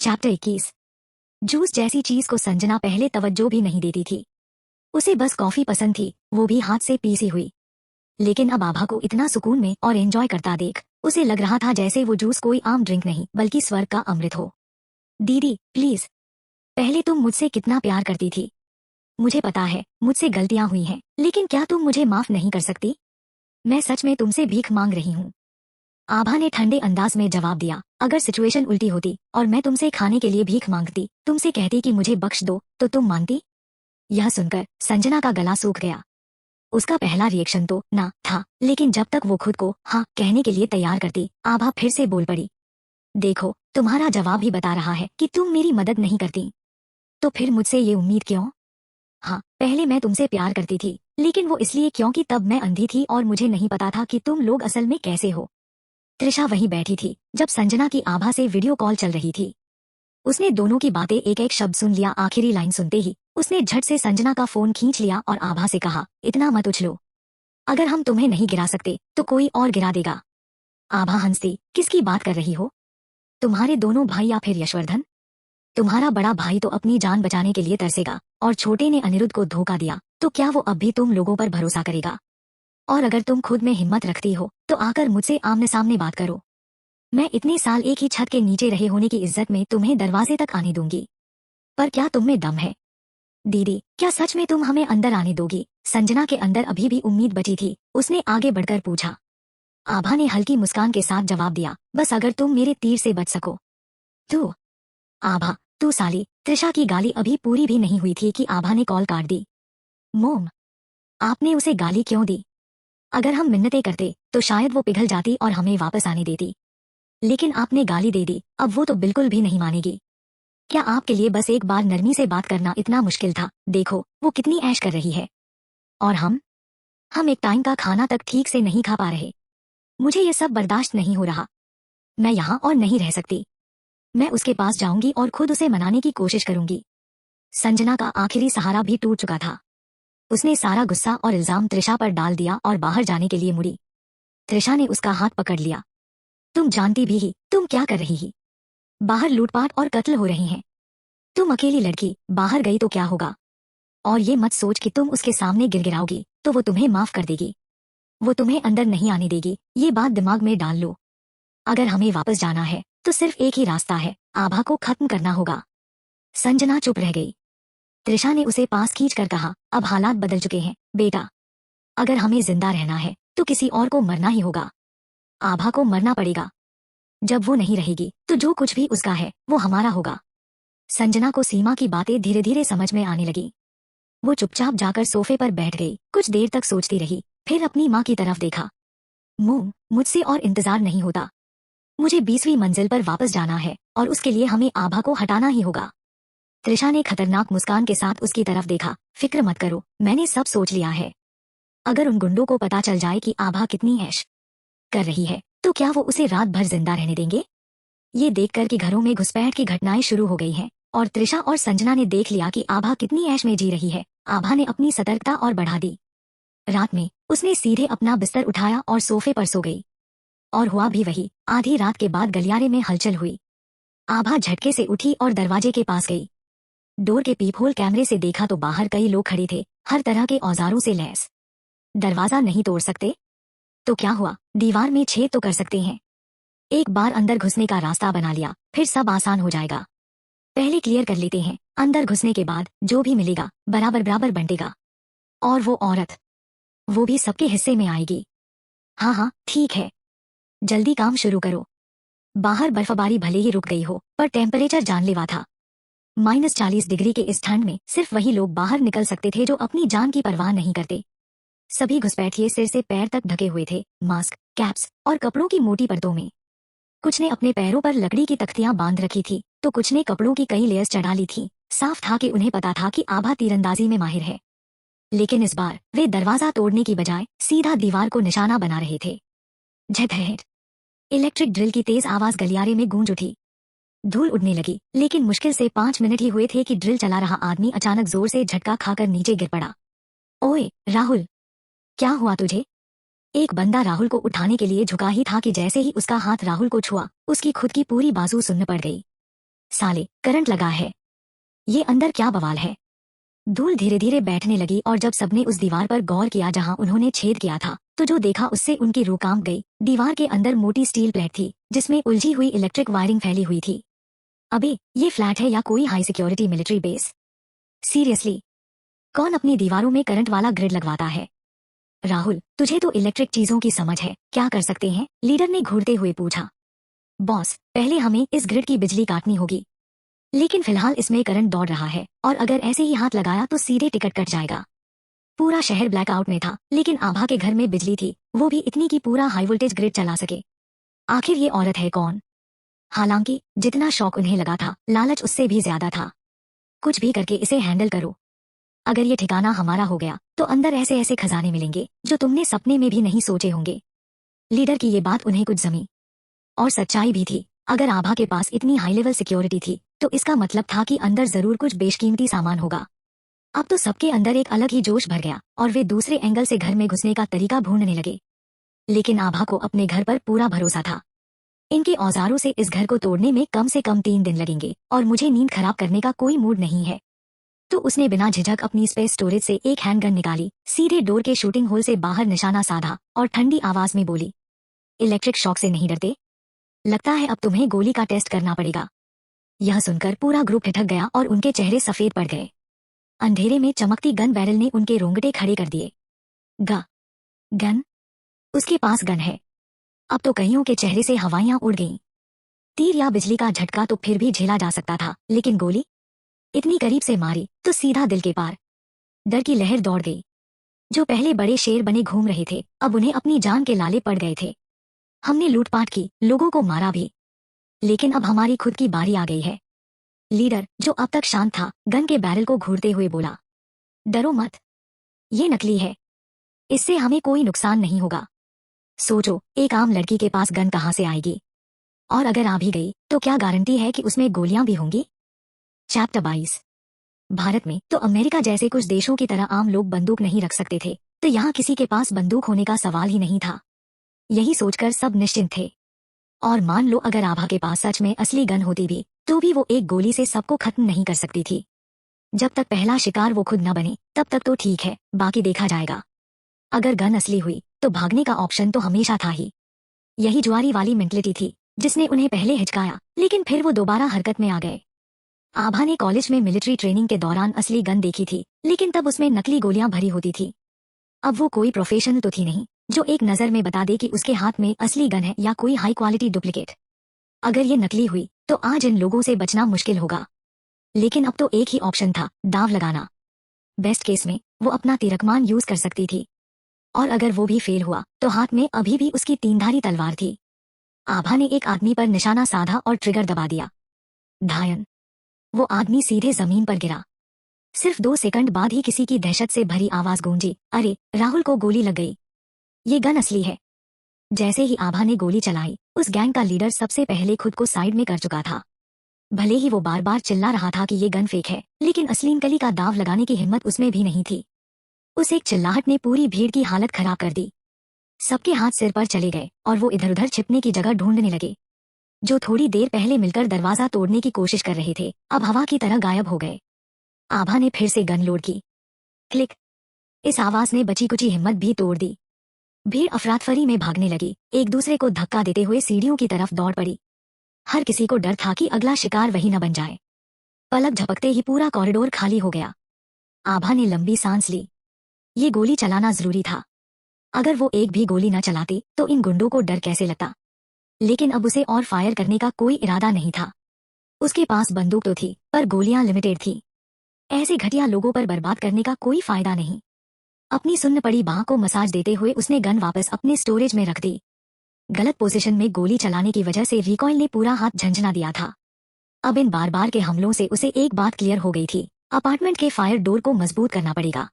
Chapter 21। Juice जैसी चीज को संजना पहले तवज्जो भी नहीं देती थी। उसे बस कॉफी पसंद थी, वो भी हाथ से पीसी हुई। लेकिन अब आभा को इतना सुकून में और एंजॉय करता देख उसे लग रहा था जैसे वो जूस कोई आम ड्रिंक नहीं बल्कि स्वर्ग का अमृत हो। दीदी प्लीज, पहले तुम मुझसे कितना प्यार करती थी। मुझे पता है मुझसे गलतियां हुई हैं, लेकिन क्या तुम मुझे माफ नहीं कर सकती? मैं सच में तुमसे भीख मांग रही हूँ। आभा ने ठंडे अंदाज में जवाब दिया। अगर सिचुएशन उल्टी होती और मैं तुमसे खाने के लिए भीख मांगती, तुमसे कहती कि मुझे बख्श दो, तो तुम मानती? यह सुनकर संजना का गला सूख गया। उसका पहला रिएक्शन तो ना था, लेकिन जब तक वो खुद को हाँ कहने के लिए तैयार करती, आभा फिर से बोल पड़ी। देखो, तुम्हारा जवाब ही बता रहा है कि तुम मेरी मदद नहीं करती, तो फिर मुझसे ये उम्मीद क्यों? हाँ, पहले मैं तुमसे प्यार करती थी, लेकिन वो इसलिए क्योंकि तब मैं अंधी थी और मुझे नहीं पता था कि तुम लोग असल में कैसे हो। त्रिशा वहीं बैठी थी जब संजना की आभा से वीडियो कॉल चल रही थी। उसने दोनों की बातें एक एक शब्द सुन लिया। आखिरी लाइन सुनते ही उसने झट से संजना का फोन खींच लिया और आभा से कहा, इतना मत उछलो। अगर हम तुम्हें नहीं गिरा सकते तो कोई और गिरा देगा। आभा हंसती, किसकी बात कर रही हो? तुम्हारे दोनों भाई या फिर यशवर्धन? तुम्हारा बड़ा भाई तो अपनी जान बचाने के लिए तरसेगा, और छोटे ने अनिरुद्ध को धोखा दिया, तो क्या वो अब भी तुम लोगों पर भरोसा करेगा? और अगर तुम खुद में हिम्मत रखती हो तो आकर मुझसे आमने सामने बात करो। मैं इतने साल एक ही छत के नीचे रहे होने की इज्जत में तुम्हें दरवाजे तक आने दूंगी। पर क्या तुम में दम है? दीदी, क्या सच में तुम हमें अंदर आने दोगी? संजना के अंदर अभी भी उम्मीद बची थी। उसने आगे बढ़कर पूछा। आभा ने हल्की मुस्कान के साथ जवाब दिया, बस अगर तुम मेरे तीर से बच सको। तू? आभा, तू साली। त्रिशा की गाली अभी पूरी भी नहीं हुई थी कि आभा ने कॉल काट दी। मोम, आपने उसे गाली क्यों दी? अगर हम मिन्नतें करते तो शायद वो पिघल जाती और हमें वापस आने देती, लेकिन आपने गाली दे दी। अब वो तो बिल्कुल भी नहीं मानेगी। क्या आपके लिए बस एक बार नरमी से बात करना इतना मुश्किल था? देखो वो कितनी ऐश कर रही है, और हम एक टाइम का खाना तक ठीक से नहीं खा पा रहे। मुझे ये सब बर्दाश्त नहीं हो रहा। मैं यहाँ और नहीं रह सकती। मैं उसके पास जाऊंगी और खुद उसे मनाने की कोशिश करूंगी। संजना का आखिरी सहारा भी टूट चुका था। उसने सारा गुस्सा और इल्जाम त्रिशा पर डाल दिया और बाहर जाने के लिए मुड़ी। त्रिशा ने उसका हाथ पकड़ लिया। तुम जानती भी ही तुम क्या कर रही ही? बाहर लूटपाट और कत्ल हो रहे हैं। तुम अकेली लड़की बाहर गई तो क्या होगा? और ये मत सोच कि तुम उसके सामने गिड़गिड़ाओगी तो वो तुम्हें माफ कर देगी। वो तुम्हें अंदर नहीं आने देगी, ये बात दिमाग में डाल लो। अगर हमें वापस जाना है तो सिर्फ एक ही रास्ता है, आभा को खत्म करना होगा। संजना चुप रह गई। त्रिशा ने उसे पास खींच कर कहा, अब हालात बदल चुके हैं बेटा। अगर हमें जिंदा रहना है तो किसी और को मरना ही होगा। आभा को मरना पड़ेगा। जब वो नहीं रहेगी तो जो कुछ भी उसका है वो हमारा होगा। संजना को सीमा की बातें धीरे धीरे समझ में आने लगी। वो चुपचाप जाकर सोफे पर बैठ गई। कुछ देर तक सोचती रही, फिर अपनी माँ की तरफ देखा। मोम, मुझसे और इंतजार नहीं होता। मुझे 20वीं मंजिल पर वापस जाना है और उसके लिए हमें आभा को हटाना ही होगा। त्रिशा ने खतरनाक मुस्कान के साथ उसकी तरफ देखा। फिक्र मत करो, मैंने सब सोच लिया है। अगर उन गुंडों को पता चल जाए कि आभा कितनी ऐश कर रही है तो क्या वो उसे रात भर जिंदा रहने देंगे? ये देखकर कि घरों में घुसपैठ की घटनाएं शुरू हो गई हैं और त्रिशा और संजना ने देख लिया कि आभा कितनी ऐश में जी रही है, आभा ने अपनी सतर्कता और बढ़ा दी। रात में उसने सीधे अपना बिस्तर उठाया और सोफे पर सो गई। और हुआ भी वही। आधी रात के बाद गलियारे में हलचल हुई। आभा झटके से उठी और दरवाजे के पास गई। डोर के पीपहोल कैमरे से देखा तो बाहर कई लोग खड़े थे, हर तरह के औजारों से लैस। दरवाजा नहीं तोड़ सकते तो क्या हुआ, दीवार में छेद तो कर सकते हैं। एक बार अंदर घुसने का रास्ता बना लिया फिर सब आसान हो जाएगा। पहले क्लियर कर लेते हैं, अंदर घुसने के बाद जो भी मिलेगा बराबर बराबर बंटेगा। और वो औरत, वो भी सबके हिस्से में आएगी। हाँ हाँ ठीक है, जल्दी काम शुरू करो। बाहर बर्फबारी भले ही रुक गई हो पर टेम्परेचर जानलेवा था। -40 डिग्री के इस ठंड में सिर्फ वही लोग बाहर निकल सकते थे जो अपनी जान की परवाह नहीं करते। सभी घुसपैठिए सिर से पैर तक ढके हुए थे, मास्क, कैप्स और कपड़ों की मोटी परतों में। कुछ ने अपने पैरों पर लकड़ी की तख्तियां बांध रखी थी तो कुछ ने कपड़ों की कई लेयर्स चढ़ा ली थी। साफ था कि उन्हें पता था कि आभा तीरंदाजी में माहिर है, लेकिन इस बार वे दरवाजा तोड़ने की बजाय सीधा दीवार को निशाना बना रहे थे। झटहट, इलेक्ट्रिक ड्रिल की तेज आवाज गलियारे में गूंज उठी। धूल उड़ने लगी, लेकिन मुश्किल से 5 मिनट ही हुए थे कि ड्रिल चला रहा आदमी अचानक जोर से झटका खाकर नीचे गिर पड़ा। ओए राहुल, क्या हुआ तुझे? एक बंदा राहुल को उठाने के लिए झुका ही था कि जैसे ही उसका हाथ राहुल को छुआ उसकी खुद की पूरी बाजू सुन्न पड़ गई। साले, करंट लगा है। ये अंदर क्या बवाल है? धूल धीरे धीरे बैठने लगी और जब सबने उस दीवार पर गौर किया जहां उन्होंने छेद किया था, तो जो देखा उससे उनकी रूह कांप गई। दीवार के अंदर मोटी स्टील प्लेट थी जिसमें उलझी हुई इलेक्ट्रिक वायरिंग फैली हुई थी। अबे, ये फ्लैट है या कोई high security military base? Seriously, कौन अपनी दीवारों में करंट वाला ग्रिड लगवाता है? राहुल, तुझे तो इलेक्ट्रिक चीजों की समझ है, क्या कर सकते हैं? लीडर ने घूरते हुए पूछा। बॉस, पहले हमें इस ग्रिड की बिजली काटनी होगी, लेकिन फिलहाल इसमें करंट दौड़ रहा है और अगर ऐसे ही हाथ लगाया तो सीधे टिकट कट जाएगा। पूरा शहर ब्लैकआउट में था, लेकिन आभा के घर में बिजली थी, वो भी इतनी कि पूरा हाई वोल्टेज ग्रिड चला सके। आखिर ये औरत है कौन? हालांकि जितना शौक उन्हें लगा था, लालच उससे भी ज्यादा था। कुछ भी करके इसे हैंडल करो। अगर ये ठिकाना हमारा हो गया तो अंदर ऐसे ऐसे खजाने मिलेंगे जो तुमने सपने में भी नहीं सोचे होंगे। लीडर की ये बात उन्हें कुछ जमी, और सच्चाई भी थी। अगर आभा के पास इतनी हाई लेवल सिक्योरिटी थी तो इसका मतलब था कि अंदर जरूर कुछ बेशकीमती सामान होगा। अब तो सबके अंदर एक अलग ही जोश भर गया और वे दूसरे एंगल से घर में घुसने का तरीका ढूंढने लगे। लेकिन आभा को अपने घर पर पूरा भरोसा था। इनके औजारों से इस घर को तोड़ने में कम से कम 3 दिन लगेंगे और मुझे नींद खराब करने का कोई मूड नहीं है। तो उसने बिना झिझक अपनी स्पेस स्टोरेज से एक हैंडगन निकाली, सीधे डोर के शूटिंग होल से बाहर निशाना साधा और ठंडी आवाज में बोली, इलेक्ट्रिक शॉक से नहीं डरते? लगता है अब तुम्हें गोली का टेस्ट करना पड़ेगा। यह सुनकर पूरा ग्रुप ठिठक गया और उनके चेहरे सफेद पड़ गए। अंधेरे में चमकती गन बैरल ने उनके रोंगटे खड़े कर दिए। गन? उसके पास गन है? अब तो कईयों के चेहरे से हवाइयां उड़ गईं। तीर या बिजली का झटका तो फिर भी झेला जा सकता था, लेकिन गोली? इतनी करीब से मारी तो सीधा दिल के पार। डर की लहर दौड़ गई। जो पहले बड़े शेर बने घूम रहे थे, अब उन्हें अपनी जान के लाले पड़ गए थे। हमने लूटपाट की, लोगों को मारा भी, लेकिन अब हमारी खुद की बारी आ गई है। लीडर, जो अब तक शांत था, गन के बैरल को घूरते हुए बोला, डरो मत, ये नकली है, इससे हमें कोई नुकसान नहीं होगा। सोचो, एक आम लड़की के पास गन कहाँ से आएगी? और अगर आ भी गई तो क्या गारंटी है कि उसमें गोलियां भी होंगी? चैप्टर 22। भारत में तो अमेरिका जैसे कुछ देशों की तरह आम लोग बंदूक नहीं रख सकते थे, तो यहाँ किसी के पास बंदूक होने का सवाल ही नहीं था। यही सोचकर सब निश्चिंत थे। और मान लो अगर आभा के पास सच में असली गन होती भी, तो भी वो एक गोली से सबको खत्म नहीं कर सकती थी। जब तक पहला शिकार वो खुद न बने, तब तक तो ठीक है, बाकी देखा जाएगा। अगर गन असली हुई तो भागने का ऑप्शन तो हमेशा था ही। यही जुआरी वाली मेंटलिटी थी जिसने उन्हें पहले हिचकाया, लेकिन फिर वो दोबारा हरकत में आ गए। आभा ने कॉलेज में मिलिट्री ट्रेनिंग के दौरान असली गन देखी थी, लेकिन तब उसमें नकली गोलियां भरी होती थी। अब वो कोई प्रोफेशनल तो थी नहीं जो एक नजर में बता दे कि उसके हाथ में असली गन है या कोई हाई क्वालिटी डुप्लीकेट। अगर ये नकली हुई तो आज इन लोगों से बचना मुश्किल होगा। लेकिन अब तो एक ही ऑप्शन था, दाव लगाना। बेस्ट केस में वो अपना तिरकमान यूज कर सकती थी, और अगर वो भी फेल हुआ तो हाथ में अभी भी उसकी तीनधारी तलवार थी। आभा ने एक आदमी पर निशाना साधा और ट्रिगर दबा दिया। धायन। वो आदमी सीधे जमीन पर गिरा। सिर्फ 2 सेकंड बाद ही किसी की दहशत से भरी आवाज गूंजी, अरे, राहुल को गोली लग गई। ये गन असली है। जैसे ही आभा ने गोली चलाई, उस गैंग का लीडर सबसे पहले खुद को साइड में कर चुका था। भले ही वो बार बार चिल्ला रहा था कि ये गन फेक है, लेकिन असली कली का दाव लगाने की हिम्मत उसमें भी नहीं थी। उस एक चिल्लाहट ने पूरी भीड़ की हालत खराब कर दी। सबके हाथ सिर पर चले गए और वो इधर उधर छिपने की जगह ढूंढने लगे। जो थोड़ी देर पहले मिलकर दरवाजा तोड़ने की कोशिश कर रहे थे, अब हवा की तरह गायब हो गए। आभा ने फिर से गन लोड की। क्लिक। इस आवाज ने बची कुची हिम्मत भी तोड़ दी। भीड़ अफरातफरी में भागने लगी, एक दूसरे को धक्का देते हुए सीढ़ियों की तरफ दौड़ पड़ी। हर किसी को डर था कि अगला शिकार वही न बन जाए। पलक झपकते ही पूरा कॉरिडोर खाली हो गया। आभा ने लंबी सांस ली। ये गोली चलाना जरूरी था। अगर वो एक भी गोली न चलाते तो इन गुंडों को डर कैसे लगता। लेकिन अब उसे और फायर करने का कोई इरादा नहीं था। उसके पास बंदूक तो थी, पर गोलियां लिमिटेड थी। ऐसे घटिया लोगों पर बर्बाद करने का कोई फायदा नहीं। अपनी सुन्न पड़ी बाह को मसाज देते हुए उसने गन वापस अपने स्टोरेज में रख दी। गलत पोजीशन में गोली चलाने की वजह से रिकॉइल ने पूरा हाथ झंझना दिया था। अब इन बार बार के हमलों से उसे एक बात क्लियर हो गई थी, अपार्टमेंट के फायर डोर को मजबूत करना पड़ेगा।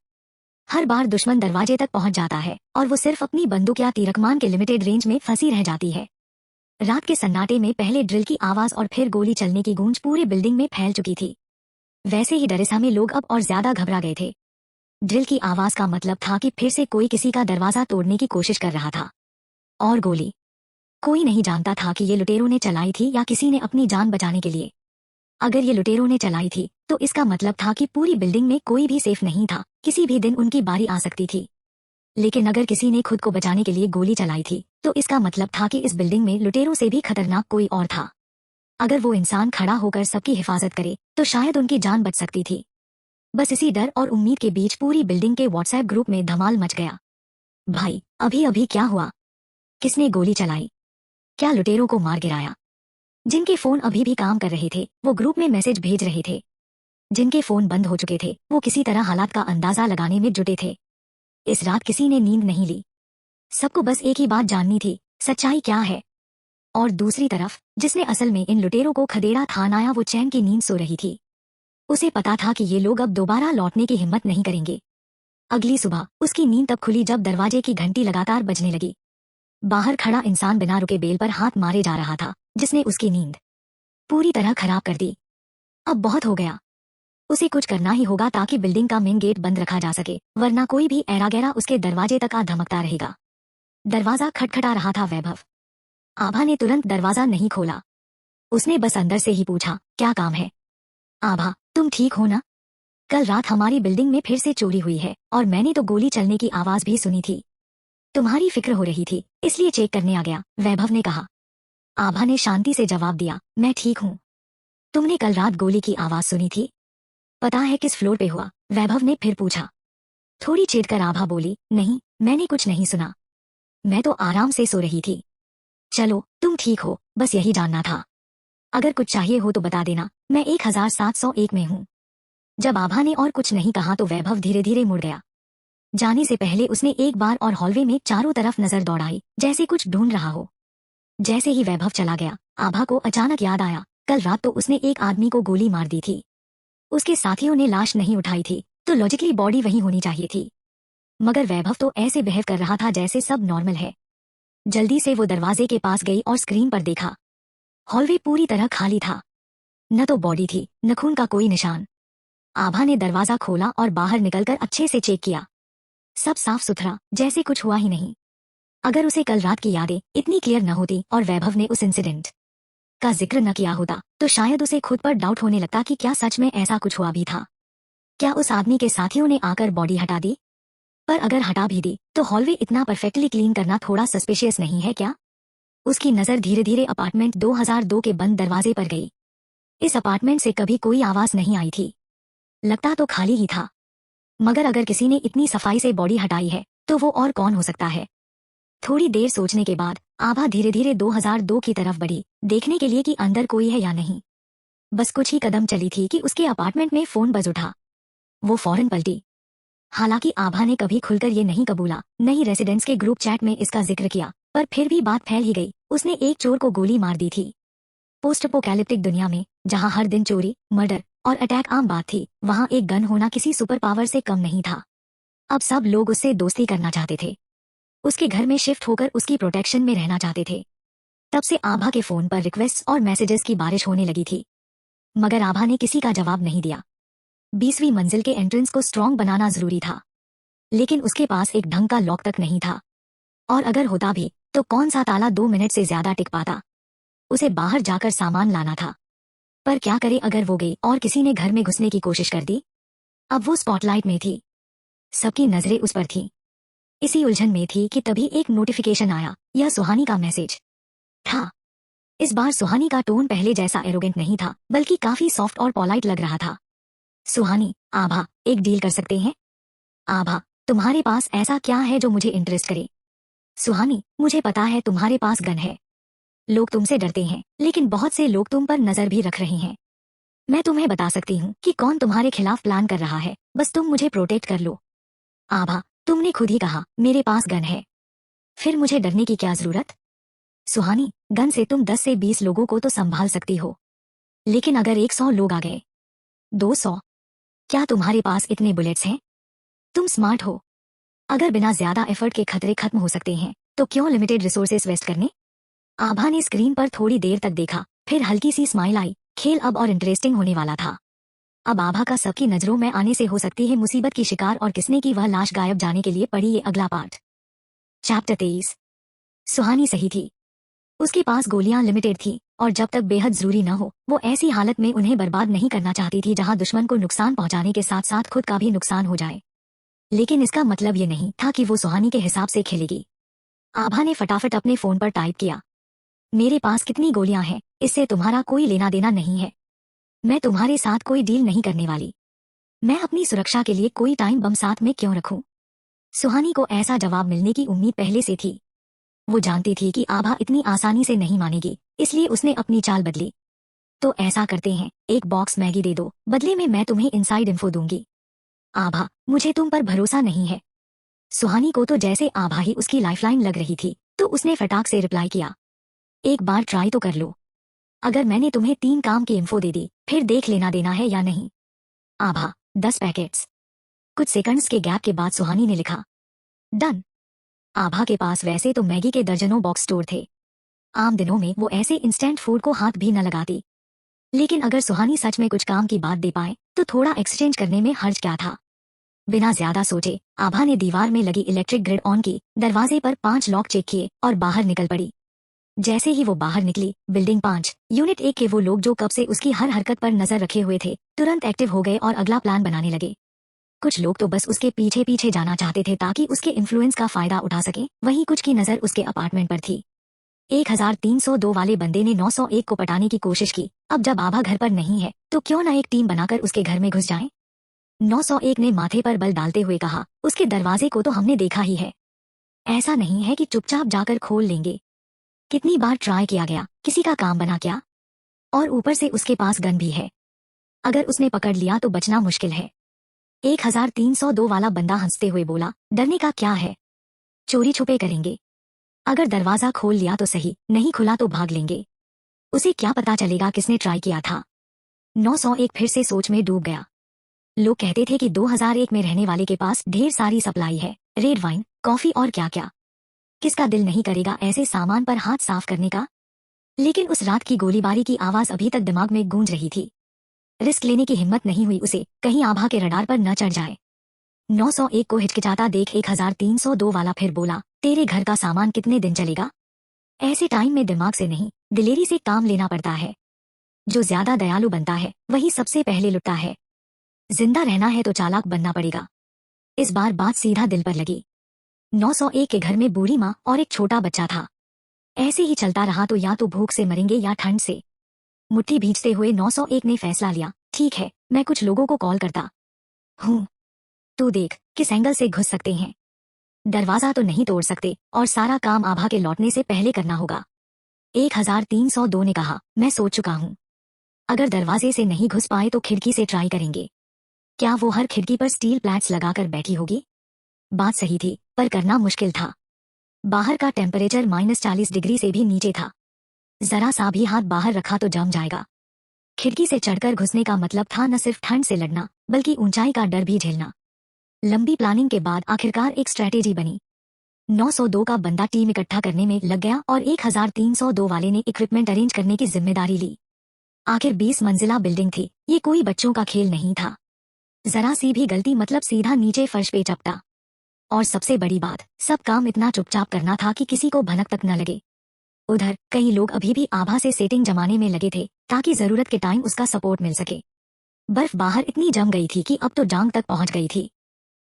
हर बार दुश्मन दरवाजे तक पहुंच जाता है और वो सिर्फ अपनी बंदूक या तीरकमान के लिमिटेड रेंज में फंसी रह जाती है। रात के सन्नाटे में पहले ड्रिल की आवाज और फिर गोली चलने की गूंज पूरे बिल्डिंग में फैल चुकी थी। वैसे ही डरे में लोग अब और ज्यादा घबरा गए थे। ड्रिल की आवाज का मतलब था कि फिर से कोई किसी का दरवाजा तोड़ने की कोशिश कर रहा था। और गोली, कोई नहीं जानता था कि ये लुटेरों ने चलाई थी या किसी ने अपनी जान बचाने के लिए। अगर ये लुटेरों ने चलाई थी तो इसका मतलब था कि पूरी बिल्डिंग में कोई भी सेफ नहीं था, किसी भी दिन उनकी बारी आ सकती थी। लेकिन अगर किसी ने खुद को बचाने के लिए गोली चलाई थी तो इसका मतलब था कि इस बिल्डिंग में लुटेरों से भी खतरनाक कोई और था। अगर वो इंसान खड़ा होकर सबकी हिफाजत करे तो शायद उनकी जान बच सकती थी। बस इसी डर और उम्मीद के बीच पूरी बिल्डिंग के व्हाट्सएप ग्रुप में धमाल मच गया। भाई, अभी अभी क्या हुआ? किसने गोली चलाई? क्या लुटेरों को मार गिराया? जिनके फोन अभी भी काम कर रहे थे वो ग्रुप में मैसेज भेज रहे थे। जिनके फोन बंद हो चुके थे वो किसी तरह हालात का अंदाजा लगाने में जुटे थे। इस रात किसी ने नींद नहीं ली। सबको बस एक ही बात जाननी थी, सच्चाई क्या है। और दूसरी तरफ जिसने असल में इन लुटेरों को खदेड़ा था नाया, वो चैन की नींद सो रही थी। उसे पता था कि ये लोग अब दोबारा लौटने की हिम्मत नहीं करेंगे। अगली सुबह उसकी नींद तब खुली जब दरवाजे की घंटी लगातार बजने लगी। बाहर खड़ा इंसान बिना रुके बेल पर हाथ मारे जा रहा था, जिसने उसकी नींद पूरी तरह खराब कर दी। अब बहुत हो गया। उसे कुछ करना ही होगा ताकि बिल्डिंग का मेन गेट बंद रखा जा सके, वरना कोई भी ऐरा गैरा उसके दरवाजे तक आ धमकता रहेगा। दरवाजा खटखटा रहा था वैभव। आभा ने तुरंत दरवाजा नहीं खोला। उसने बस अंदर से ही पूछा, क्या काम है? आभा, तुम ठीक हो ना? कल रात हमारी बिल्डिंग में फिर से चोरी हुई है और मैंने तो गोली चलने की आवाज भी सुनी थी। तुम्हारी फिक्र हो रही थी इसलिए चेक करने आ गया, वैभव ने कहा। आभा ने शांति से जवाब दिया, मैं ठीक हूँ। तुमने कल रात गोली की आवाज सुनी थी? पता है किस फ्लोर पे हुआ? वैभव ने फिर पूछा। थोड़ी चिढ़कर आभा बोली, नहीं, मैंने कुछ नहीं सुना। मैं तो आराम से सो रही थी। चलो, तुम ठीक हो, बस यही जानना था। अगर कुछ चाहिए हो तो बता देना, मैं 1701 में हूँ। जब आभा ने और कुछ नहीं कहा तो वैभव धीरे धीरे मुड़ गया। जाने से पहले उसने एक बार और हॉलवे में चारों तरफ नजर दौड़ाई, जैसे कुछ ढूंढ रहा हो। जैसे ही वैभव चला गया, आभा को अचानक याद आया, कल रात तो उसने एक आदमी को गोली मार दी थी। उसके साथियों ने लाश नहीं उठाई थी, तो लॉजिकली बॉडी वहीं होनी चाहिए थी। मगर वैभव तो ऐसे बिहेव कर रहा था जैसे सब नॉर्मल है। जल्दी से वो दरवाजे के पास गई और स्क्रीन पर देखा। हॉलवे पूरी तरह खाली था। न तो बॉडी थी, न खून का कोई निशान। आभा ने दरवाजा खोला और बाहर निकलकर अच्छे से चेक किया। सब साफ सुथरा, जैसे कुछ हुआ ही नहीं। अगर उसे कल रात की यादें इतनी क्लियर न होती और वैभव ने उस इंसिडेंट का जिक्र न किया होता तो शायद उसे खुद पर डाउट होने लगता कि क्या सच में ऐसा कुछ हुआ भी था। क्या उस आदमी के साथियों ने आकर बॉडी हटा दी? पर अगर हटा भी दी तो हॉलवे इतना परफेक्टली क्लीन करना थोड़ा सस्पिशियस नहीं है क्या? उसकी नजर धीरे धीरे अपार्टमेंट 2002 के बंद दरवाजे पर गई। इस अपार्टमेंट से कभी कोई आवाज नहीं आई थी। लगता तो खाली ही था। मगर अगर किसी ने इतनी सफाई से बॉडी हटाई है तो वो और कौन हो सकता है? थोड़ी देर सोचने के बाद आभा धीरे धीरे 2002 की तरफ बढ़ी, देखने के लिए कि अंदर कोई है या नहीं। बस कुछ ही कदम चली थी कि उसके अपार्टमेंट में फोन बज उठा। वो फौरन पलटी। हालांकि आभा ने कभी खुलकर ये नहीं कबूला, न ही रेसिडेंट्स के ग्रुप चैट में इसका जिक्र किया, पर फिर भी बात फैल ही गई। उसने एक चोर को गोली मार दी थी। पोस्ट अपोकैलिप्टिक दुनिया में जहां हर दिन चोरी, मर्डर और अटैक आम बात थी, वहां एक गन होना किसी सुपर पावर से कम नहीं था। अब सब लोग उससे दोस्ती करना चाहते थे। उसके घर में शिफ्ट होकर उसकी प्रोटेक्शन में रहना चाहते थे। तब से आभा के फोन पर रिक्वेस्ट और मैसेजेस की बारिश होने लगी थी। मगर आभा ने किसी का जवाब नहीं दिया। 20वीं मंजिल के एंट्रेंस को स्ट्रॉन्ग बनाना जरूरी था, लेकिन उसके पास एक ढंग का लॉक तक नहीं था। और अगर होता भी तो कौन सा ताला 2 मिनट से ज्यादा टिक पाता? उसे बाहर जाकर सामान लाना था। पर क्या करे अगर वो गई और किसी ने घर में घुसने की कोशिश कर दी? अब वो स्पॉटलाइट में थी। सबकी नजरें उस पर थीं। इसी उलझन में थी कि तभी एक नोटिफिकेशन आया। यह सुहानी का मैसेज था। इस बार सुहानी का टोन पहले जैसा एरोगेंट नहीं था, बल्कि काफी सॉफ्ट और पोलाइट लग रहा था। सुहानी, आभा, एक डील कर सकते हैं? आभा, तुम्हारे पास ऐसा क्या है जो मुझे इंटरेस्ट करे? सुहानी, मुझे पता है तुम्हारे पास गन है। लोग तुमसे डरते हैं, लेकिन बहुत से लोग तुम पर नजर भी रख रहे हैं। मैं तुम्हें बता सकती हूँ कि कौन तुम्हारे खिलाफ प्लान कर रहा है, बस तुम मुझे प्रोटेक्ट कर लो। आभा, तुमने खुद ही कहा मेरे पास गन है, फिर मुझे डरने की क्या जरूरत? सुहानी, गन से तुम 10 से 20 लोगों को तो संभाल सकती हो, लेकिन अगर 100 लोग आ गए, 200, क्या तुम्हारे पास इतने बुलेट्स हैं? तुम स्मार्ट हो। अगर बिना ज्यादा एफर्ट के खतरे खत्म हो सकते हैं तो क्यों लिमिटेड रिसोर्सेस वेस्ट करने? आभा ने स्क्रीन पर थोड़ी देर तक देखा, फिर हल्की सी स्माइल आई। खेल अब और इंटरेस्टिंग होने वाला था। अब आभा का सबकी नजरों में आने से हो सकती है मुसीबत की शिकार और किसने की वह लाश गायब जाने के लिए पड़ी ये अगला पार्ट। चैप्टर 23। सुहानी सही थी। उसके पास गोलियां लिमिटेड थी, और जब तक बेहद जरूरी न हो वो ऐसी हालत में उन्हें बर्बाद नहीं करना चाहती थी जहां दुश्मन को नुकसान पहुंचाने के साथ साथ खुद का भी नुकसान हो जाए। लेकिन इसका मतलब ये नहीं था कि वो सुहानी के हिसाब से खेलेगी। आभा ने फटाफट अपने फोन पर टाइप किया, मेरे पास कितनी गोलियां हैं इससे तुम्हारा कोई लेना देना नहीं है। मैं तुम्हारे साथ कोई डील नहीं करने वाली। मैं अपनी सुरक्षा के लिए कोई टाइम बम साथ में क्यों रखूं? सुहानी को ऐसा जवाब मिलने की उम्मीद पहले से थी। वो जानती थी कि आभा इतनी आसानी से नहीं मानेगी, इसलिए उसने अपनी चाल बदली। तो ऐसा करते हैं, एक बॉक्स मैगी दे दो, बदले में मैं तुम्हें इनसाइड इन्फो दूंगी। आभा, मुझे तुम पर भरोसा नहीं है। सुहानी को तो जैसे आभा ही उसकी लाइफलाइन लग रही थी, तो उसने फटाक से रिप्लाई किया, एक बार ट्राई तो कर लो। अगर मैंने तुम्हें 3 काम की इन्फो दे दी, फिर देख लेना देना है या नहीं। आभा, 10 पैकेट्स। कुछ सेकंड्स के गैप के बाद सुहानी ने लिखा, डन। आभा के पास वैसे तो मैगी के दर्जनों बॉक्स स्टोर थे। आम दिनों में वो ऐसे इंस्टेंट फूड को हाथ भी न लगाती। लेकिन अगर सुहानी सच में कुछ काम की बात दे पाए तो थोड़ा एक्सचेंज करने में हर्ज क्या था। बिना ज्यादा सोचे आभा ने दीवार में लगी इलेक्ट्रिक ग्रिड ऑन की, दरवाजे पर 5 लॉक चेक किए और बाहर निकल पड़ी। जैसे ही वो बाहर निकली, बिल्डिंग 5 यूनिट 1 के वो लोग जो कब से उसकी हर हरकत पर नजर रखे हुए थे तुरंत एक्टिव हो गए और अगला प्लान बनाने लगे। कुछ लोग तो बस उसके पीछे पीछे जाना चाहते थे ताकि उसके इन्फ्लुएंस का फायदा उठा सके, वहीं कुछ की नजर उसके अपार्टमेंट पर थी। 1302 वाले बंदे ने 901 को पटाने की कोशिश की। अब जब आभा घर पर नहीं है तो क्यों न एक टीम बनाकर उसके घर में घुस जाएं? 901 ने माथे पर बल डालते हुए कहा, उसके दरवाजे को तो हमने देखा ही है। ऐसा नहीं है कि चुपचाप जाकर खोल लेंगे। कितनी बार ट्राई किया गया, किसी का काम बना क्या? और ऊपर से उसके पास गन भी है। अगर उसने पकड़ लिया तो बचना मुश्किल है। 1302 वाला बंदा हंसते हुए बोला, डरने का क्या है, चोरी छुपे करेंगे। अगर दरवाजा खोल लिया तो सही, नहीं खुला तो भाग लेंगे। उसे क्या पता चलेगा किसने ट्राई किया था। 901 फिर से सोच में डूब गया। लोग कहते थे कि 2001 में रहने वाले के पास ढेर सारी सप्लाई है, रेड वाइन, कॉफी और क्या क्या। किसका दिल नहीं करेगा ऐसे सामान पर हाथ साफ करने का? लेकिन उस रात की गोलीबारी की आवाज अभी तक दिमाग में गूंज रही थी। रिस्क लेने की हिम्मत नहीं हुई उसे, कहीं आभा के रडार पर न चढ़ जाए। 901 को हिचकिचाता देख 1302 वाला फिर बोला, तेरे घर का सामान कितने दिन चलेगा? ऐसे टाइम में दिमाग से नहीं, दिलेरी से काम लेना पड़ता है। जो ज्यादा दयालु बनता है वही सबसे पहले लुटता है। जिंदा रहना है तो चालाक बनना पड़ेगा। इस बार बात सीधा दिल पर लगी। 901 के घर में बूढ़ी माँ और एक छोटा बच्चा था। ऐसे ही चलता रहा तो या तो भूख से मरेंगे या ठंड से। मुट्ठी भींचते हुए 901 ने फैसला लिया, ठीक है, मैं कुछ लोगों को कॉल करता हूँ। तू देख किस एंगल से घुस सकते हैं। दरवाजा तो नहीं तोड़ सकते और सारा काम आभा के लौटने से पहले करना होगा। 1302 ने कहा, मैं सोच चुका हूँ। अगर दरवाजे से नहीं घुस पाए तो खिड़की से ट्राई करेंगे। क्या वो हर खिड़की पर स्टील प्लेट्स लगाकर बैठी होगी? बात सही थी, पर करना मुश्किल था। बाहर का टेम्परेचर -40 डिग्री से भी नीचे था। जरा सा भी हाथ बाहर रखा तो जम जाएगा। खिड़की से चढ़कर घुसने का मतलब था न सिर्फ ठंड से लड़ना, बल्कि ऊंचाई का डर भी झेलना। लंबी प्लानिंग के बाद आखिरकार एक स्ट्रेटेजी बनी। 902 का बंदा टीम इकट्ठा करने में लग गया और 1302 वाले ने इक्विपमेंट अरेंज करने की जिम्मेदारी ली। आखिर 20 मंजिला बिल्डिंग थी, ये कोई बच्चों का खेल नहीं था। जरा सी भी गलती मतलब सीधा नीचे फर्श पे चपटा। और सबसे बड़ी बात, सब काम इतना चुपचाप करना था कि किसी को भनक तक न लगे। उधर कई लोग अभी भी आभा से सेटिंग जमाने में लगे थे ताकि जरूरत के टाइम उसका सपोर्ट मिल सके। बर्फ बाहर इतनी जम गई थी कि अब तो जांग तक पहुंच गई थी।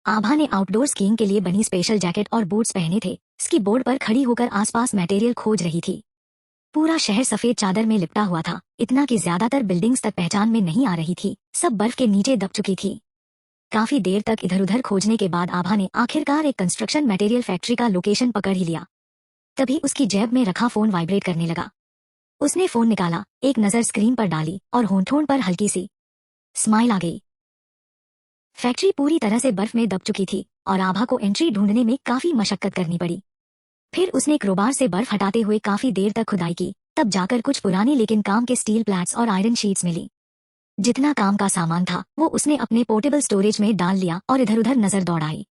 आभा ने आउटडोर स्कीइंग के लिए बनी स्पेशल जैकेट और बूट्स पहने थे। स्की बोर्ड पर खड़ी होकर आसपास मटेरियल खोज रही थी। पूरा शहर सफेद चादर में लिपटा हुआ था, इतना कि ज्यादातर बिल्डिंग्स तक पहचान में नहीं आ रही थी, सब बर्फ के नीचे दब चुकी थी। काफी देर तक इधर उधर खोजने के बाद आभा ने आखिरकार एक कंस्ट्रक्शन मटेरियल फैक्ट्री का लोकेशन पकड़ ही लिया। तभी उसकी जेब में रखा फोन वाइब्रेट करने लगा। उसने फोन निकाला, एक नजर स्क्रीन पर डाली और होंठ पर हल्की सी स्माइल आ गई। फैक्ट्री पूरी तरह से बर्फ में दब चुकी थी और आभा को एंट्री ढूंढने में काफी मशक्कत करनी पड़ी। फिर उसने क्रोबार से बर्फ हटाते हुए काफी देर तक खुदाई की, तब जाकर कुछ पुरानी लेकिन काम के स्टील प्लेट्स और आयरन शीट्स मिली। जितना काम का सामान था वो उसने अपने पोर्टेबल स्टोरेज में डाल लिया और इधर उधर नजर दौड़ाई।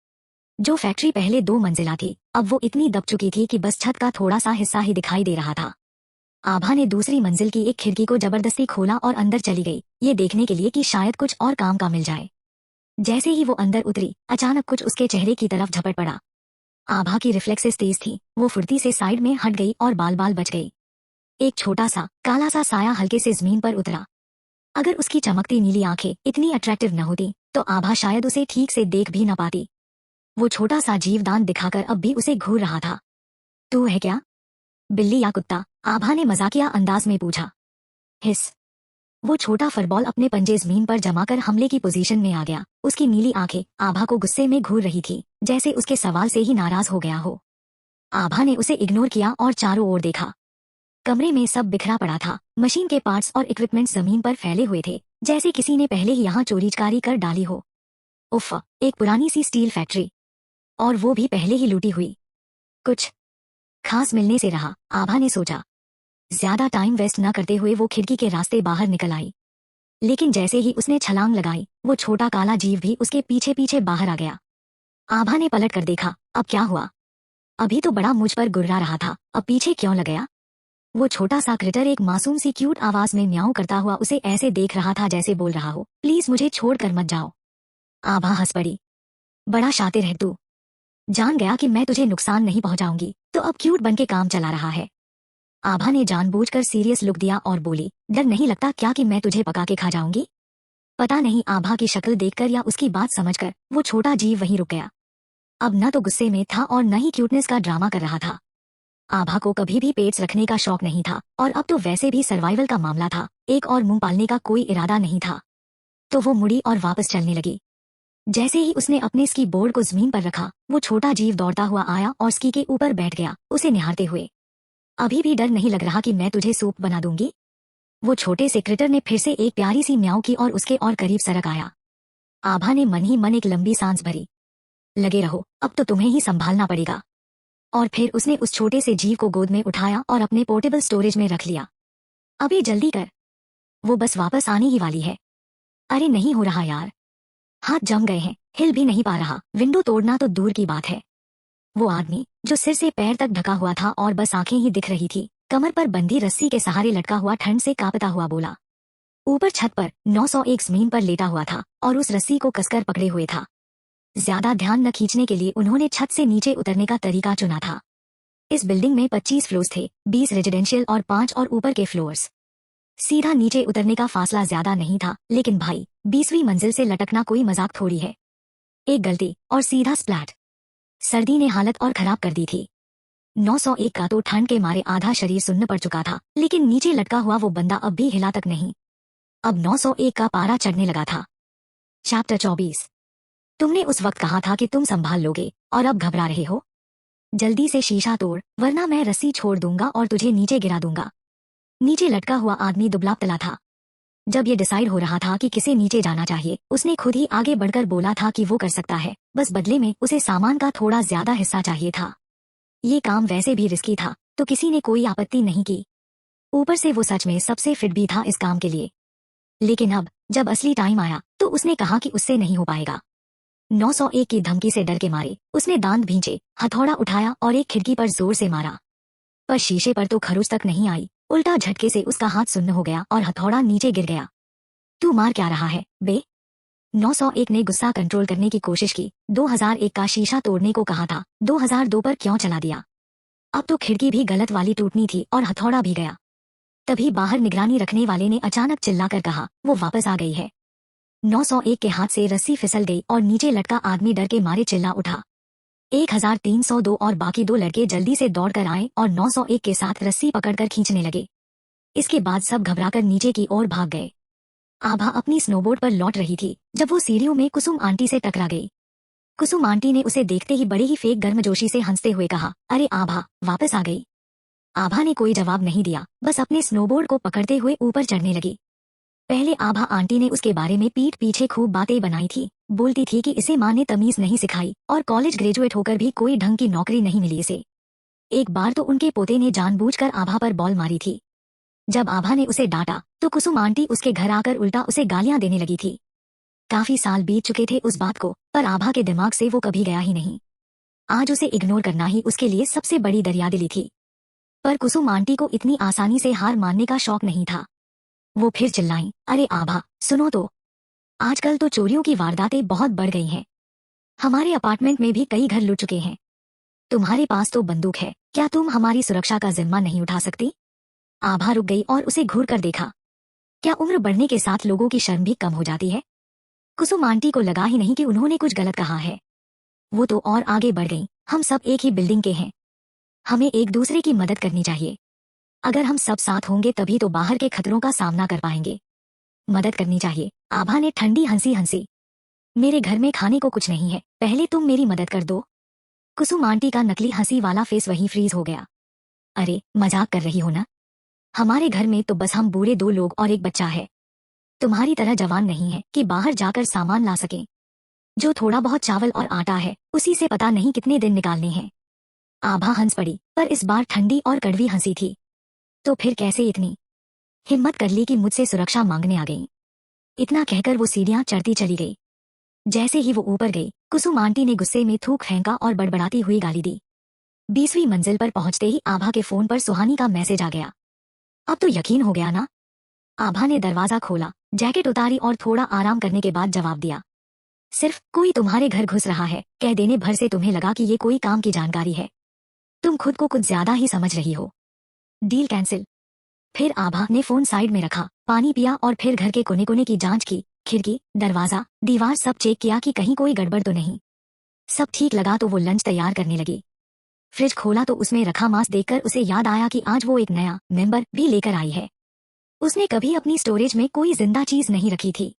जो फैक्ट्री पहले 2 मंजिला थी, अब वो इतनी दब चुकी थी कि बस छत का थोड़ा सा हिस्सा ही दिखाई दे रहा था। आभा ने दूसरी मंजिल की एक खिड़की को जबरदस्ती खोला और अंदर चली गई, ये देखने के लिए कि शायद कुछ और काम का मिल जाए। जैसे ही वो अंदर उतरी, अचानक कुछ उसके चेहरे की तरफ झपट पड़ा। आभा की रिफ्लेक्सेस तेज थी, वो फुर्ती से साइड में हट गई और बाल बाल बच गई। एक छोटा सा काला सा साया हल्के से जमीन पर उतरा। अगर उसकी चमकती नीली आंखें इतनी अट्रैक्टिव न होती तो आभा शायद उसे ठीक से देख भी न पाती। वो छोटा सा जीवदान दिखाकर अब भी उसे घूर रहा था। तू है क्या, बिल्ली या कुत्ता? आभा ने मजाकिया अंदाज में पूछा। हिस। वो छोटा फुटबॉल अपने पंजे जमीन पर जमाकर हमले की पोजीशन में आ गया। उसकी नीली आंखें आभा को गुस्से में घूर रही थी, जैसे उसके सवाल से ही नाराज हो गया हो। आभा ने उसे इग्नोर किया और चारों ओर देखा। कमरे में सब बिखरा पड़ा था। मशीन के पार्ट्स और इक्विपमेंट जमीन पर फैले हुए थे, जैसे किसी ने पहले ही यहाँ चोरीचकारी कर डाली हो। उफ, एक पुरानी सी स्टील फैक्ट्री, और वो भी पहले ही लूटी हुई। कुछ खास मिलने से रहा, आभा ने सोचा। ज्यादा टाइम वेस्ट न करते हुए वो खिड़की के रास्ते बाहर निकल आई। लेकिन जैसे ही उसने छलांग लगाई, वो छोटा काला जीव भी उसके पीछे पीछे बाहर आ गया। आभा ने पलट कर देखा। अब क्या हुआ? अभी तो बड़ा मुझ पर गुर्रा रहा था, अब पीछे क्यों लग गया? वो छोटा सा क्रिटर एक मासूम सी क्यूट आवाज में म्याऊं करता हुआ उसे ऐसे देख रहा था जैसे बोल रहा हो, प्लीज मुझे छोड़कर मत जाओ। आभा हंस पड़ी। बड़ा शातिर है तू, जान गया कि मैं तुझे नुकसान नहीं पहुंचाऊंगी, तो अब क्यूट बन के काम चला रहा है। आभा ने जानबूझकर सीरियस लुक दिया और बोली, डर नहीं लगता क्या कि मैं तुझे पका के खा जाऊंगी? पता नहीं आभा की शक्ल देखकर या उसकी बात समझकर वो छोटा जीव वहीं रुक गया। अब न तो गुस्से में था और न ही क्यूटनेस का ड्रामा कर रहा था। आभा को कभी भी पेट्स रखने का शौक नहीं था, और अब तो वैसे भी सर्वाइवल का मामला था, एक और मुंह पालने का कोई इरादा नहीं था। तो वो मुड़ी और वापस चलने लगी। जैसे ही उसने अपने स्की बोर्ड को जमीन पर रखा, वो छोटा जीव दौड़ता हुआ आया और स्की के ऊपर बैठ गया, उसे निहारते हुए। अभी भी डर नहीं लग रहा कि मैं तुझे सूप बना दूंगी? वो छोटे से क्रिटर ने फिर से एक प्यारी सी म्याऊ की और उसके और करीब सरक आया। आभा ने मन ही मन एक लंबी सांस भरी। लगे रहो, अब तो तुम्हें ही संभालना पड़ेगा। और फिर उसने उस छोटे से जीव को गोद में उठाया और अपने पोर्टेबल स्टोरेज में रख लिया। अभी जल्दी कर, वो बस वापस आने ही वाली है। अरे नहीं हो रहा यार, हाथ जम गए हैं, हिल भी नहीं पा रहा, विंडो तोड़ना तो दूर की बात है। वो आदमी जो सिर से पैर तक ढका हुआ था और बस आंखें ही दिख रही थी, कमर पर बंधी रस्सी के सहारे लटका हुआ ठंड से कांपता हुआ बोला। ऊपर छत पर 901 जमीन पर लेटा हुआ था और उस रस्सी को कसकर पकड़े हुए था। ज्यादा ध्यान न खींचने के लिए उन्होंने छत से नीचे उतरने का तरीका चुना था। इस बिल्डिंग में 25 फ्लोर्स थे, 20 रेजिडेंशियल और 5 और ऊपर के फ्लोर्स। सीधा नीचे उतरने का फासला ज्यादा नहीं था, लेकिन भाई 20वीं मंजिल से लटकना कोई मजाक थोड़ी है। एक गलती और सीधा स्प्लैट। सर्दी ने हालत और खराब कर दी थी। 901 का तो ठंड के मारे आधा शरीर सुन्न पड़ चुका था, लेकिन नीचे लटका हुआ वो बंदा अब भी हिला तक नहीं। अब 901 का पारा चढ़ने लगा था। चैप्टर 24। तुमने उस वक्त कहा था कि तुम संभाल लोगे, और अब घबरा रहे हो? जल्दी से शीशा तोड़, वरना मैं रस्सी छोड़ दूंगा और तुझे नीचे गिरा दूंगा। नीचे लटका हुआ आदमी दुबला पतला था। जब ये डिसाइड हो रहा था कि किसे नीचे जाना चाहिए, उसने खुद ही आगे बढ़कर बोला था कि वो कर सकता है, बस बदले में उसे सामान का थोड़ा ज्यादा हिस्सा चाहिए था। ये काम वैसे भी रिस्की था, तो किसी ने कोई आपत्ति नहीं की। ऊपर से वो सच में सबसे फिट भी था इस काम के लिए। लेकिन अब जब असली टाइम आया तो उसने कहा कि उससे नहीं हो पाएगा। 901 की धमकी से डर के मारे उसने दांत भींचे, हथौड़ा उठाया और एक खिड़की पर जोर से मारा। पर शीशे पर तो खरोच तक नहीं आई, उल्टा झटके से उसका हाथ सुन्न हो गया और हथौड़ा नीचे गिर गया। तू मार क्या रहा है बे? 901 ने गुस्सा कंट्रोल करने की कोशिश की। 2001 का शीशा तोड़ने को कहा था, 2002 पर क्यों चला दिया? अब तो खिड़की भी गलत वाली टूटनी थी और हथौड़ा भी गया। तभी बाहर निगरानी रखने वाले ने अचानक चिल्लाकर कहा, वो वापस आ गई है। 901 के हाथ से रस्सी फिसल गई और नीचे लटका आदमी डर के मारे चिल्ला उठा। 1302 और बाकी 2 लड़के जल्दी से दौड़कर आए और 901 के साथ रस्सी पकड़कर खींचने लगे। इसके बाद सब घबराकर नीचे की ओर भाग गए। आभा अपनी स्नोबोर्ड पर लौट रही थी जब वो सीढ़ियों में कुसुम आंटी से टकरा गई। कुसुम आंटी ने उसे देखते ही बड़े ही फेक गर्मजोशी से हंसते हुए कहा, अरे आभा, वापस आ गई। आभा ने कोई जवाब नहीं दिया, बस अपने स्नोबोर्ड को पकड़ते हुए ऊपर चढ़ने लगी। पहले आभा आंटी ने उसके बारे में पीठ पीछे खूब बातें बनाई थी। बोलती थी कि इसे माँ ने तमीज नहीं सिखाई और कॉलेज ग्रेजुएट होकर भी कोई ढंग की नौकरी नहीं मिली इसे। एक बार तो उनके पोते ने जानबूझकर आभा पर बॉल मारी थी। जब आभा ने उसे डांटा तो कुसुम आंटी उसके घर आकर उल्टा उसे गालियां देने लगी थी। काफी साल बीत चुके थे उस बात को, पर आभा के दिमाग से वो कभी गया ही नहीं। आज उसे इग्नोर करना ही उसके लिए सबसे बड़ी दरियादिली थी। पर कुसुम आंटी को इतनी आसानी से हार मानने का शौक नहीं था। वो फिर चिल्लाई, अरे आभा, सुनो तो, आजकल तो चोरियों की वारदातें बहुत बढ़ गई हैं। हमारे अपार्टमेंट में भी कई घर लुट चुके हैं। तुम्हारे पास तो बंदूक है, क्या तुम हमारी सुरक्षा का जिम्मा नहीं उठा सकती? आभा रुक गई और उसे घूर कर देखा। क्या उम्र बढ़ने के साथ लोगों की शर्म भी कम हो जाती है? कुसुम आंटी को लगा ही नहीं कि उन्होंने कुछ गलत कहा है। वो तो और आगे बढ़ गई। हम सब एक ही बिल्डिंग के हैं, हमें एक दूसरे की मदद करनी चाहिए। अगर हम सब साथ होंगे तभी तो बाहर के खतरों का सामना कर पाएंगे। मदद करनी चाहिए। आभा ने ठंडी हंसी हंसी। मेरे घर में खाने को कुछ नहीं है, पहले तुम मेरी मदद कर दो। कुसुम आंटी का नकली हंसी वाला फेस वहीं फ्रीज हो गया। अरे मजाक कर रही हो ना? हमारे घर में तो बस हम बूढ़े 2 लोग और एक बच्चा है। तुम्हारी तरह जवान नहीं है कि बाहर जाकर सामान ला सकें। जो थोड़ा बहुत चावल और आटा है उसी से पता नहीं कितने दिन निकालने हैं। आभा हंस पड़ी, पर इस बार ठंडी और कड़वी हंसी थी। तो फिर कैसे इतनी हिम्मत कर ली कि मुझसे सुरक्षा मांगने आ गई? इतना कहकर वो सीढ़ियां चढ़ती चली गई। जैसे ही वो ऊपर गई, कुसुम आंटी ने गुस्से में थूक फेंका और बड़बड़ाती हुई गाली दी। 20वीं मंजिल पर पहुंचते ही आभा के फोन पर सुहानी का मैसेज आ गया। अब तो यकीन हो गया ना? आभा ने दरवाजा खोला, जैकेट उतारी और थोड़ा आराम करने के बाद जवाब दिया। सिर्फ कोई तुम्हारे घर घुस रहा है कह देने भर से तुम्हें लगा कि ये कोई काम की जानकारी है। तुम खुद को कुछ ज्यादा ही समझ रही हो। Deal cancel. फिर आभा ने फोन साइड में रखा, पानी पिया और फिर घर के कोने कोने की जांच की। खिड़की, दरवाजा, दीवार सब चेक किया कि कहीं कोई गड़बड़ तो नहीं। सब ठीक लगा तो वो लंच तैयार करने लगी। फ्रिज खोला तो उसमें रखा मांस देखकर उसे याद आया कि आज वो एक नया मेंबर भी लेकर आई है। उसने कभी अपनी स्टोरेज में कोई जिंदा चीज नहीं रखी थी।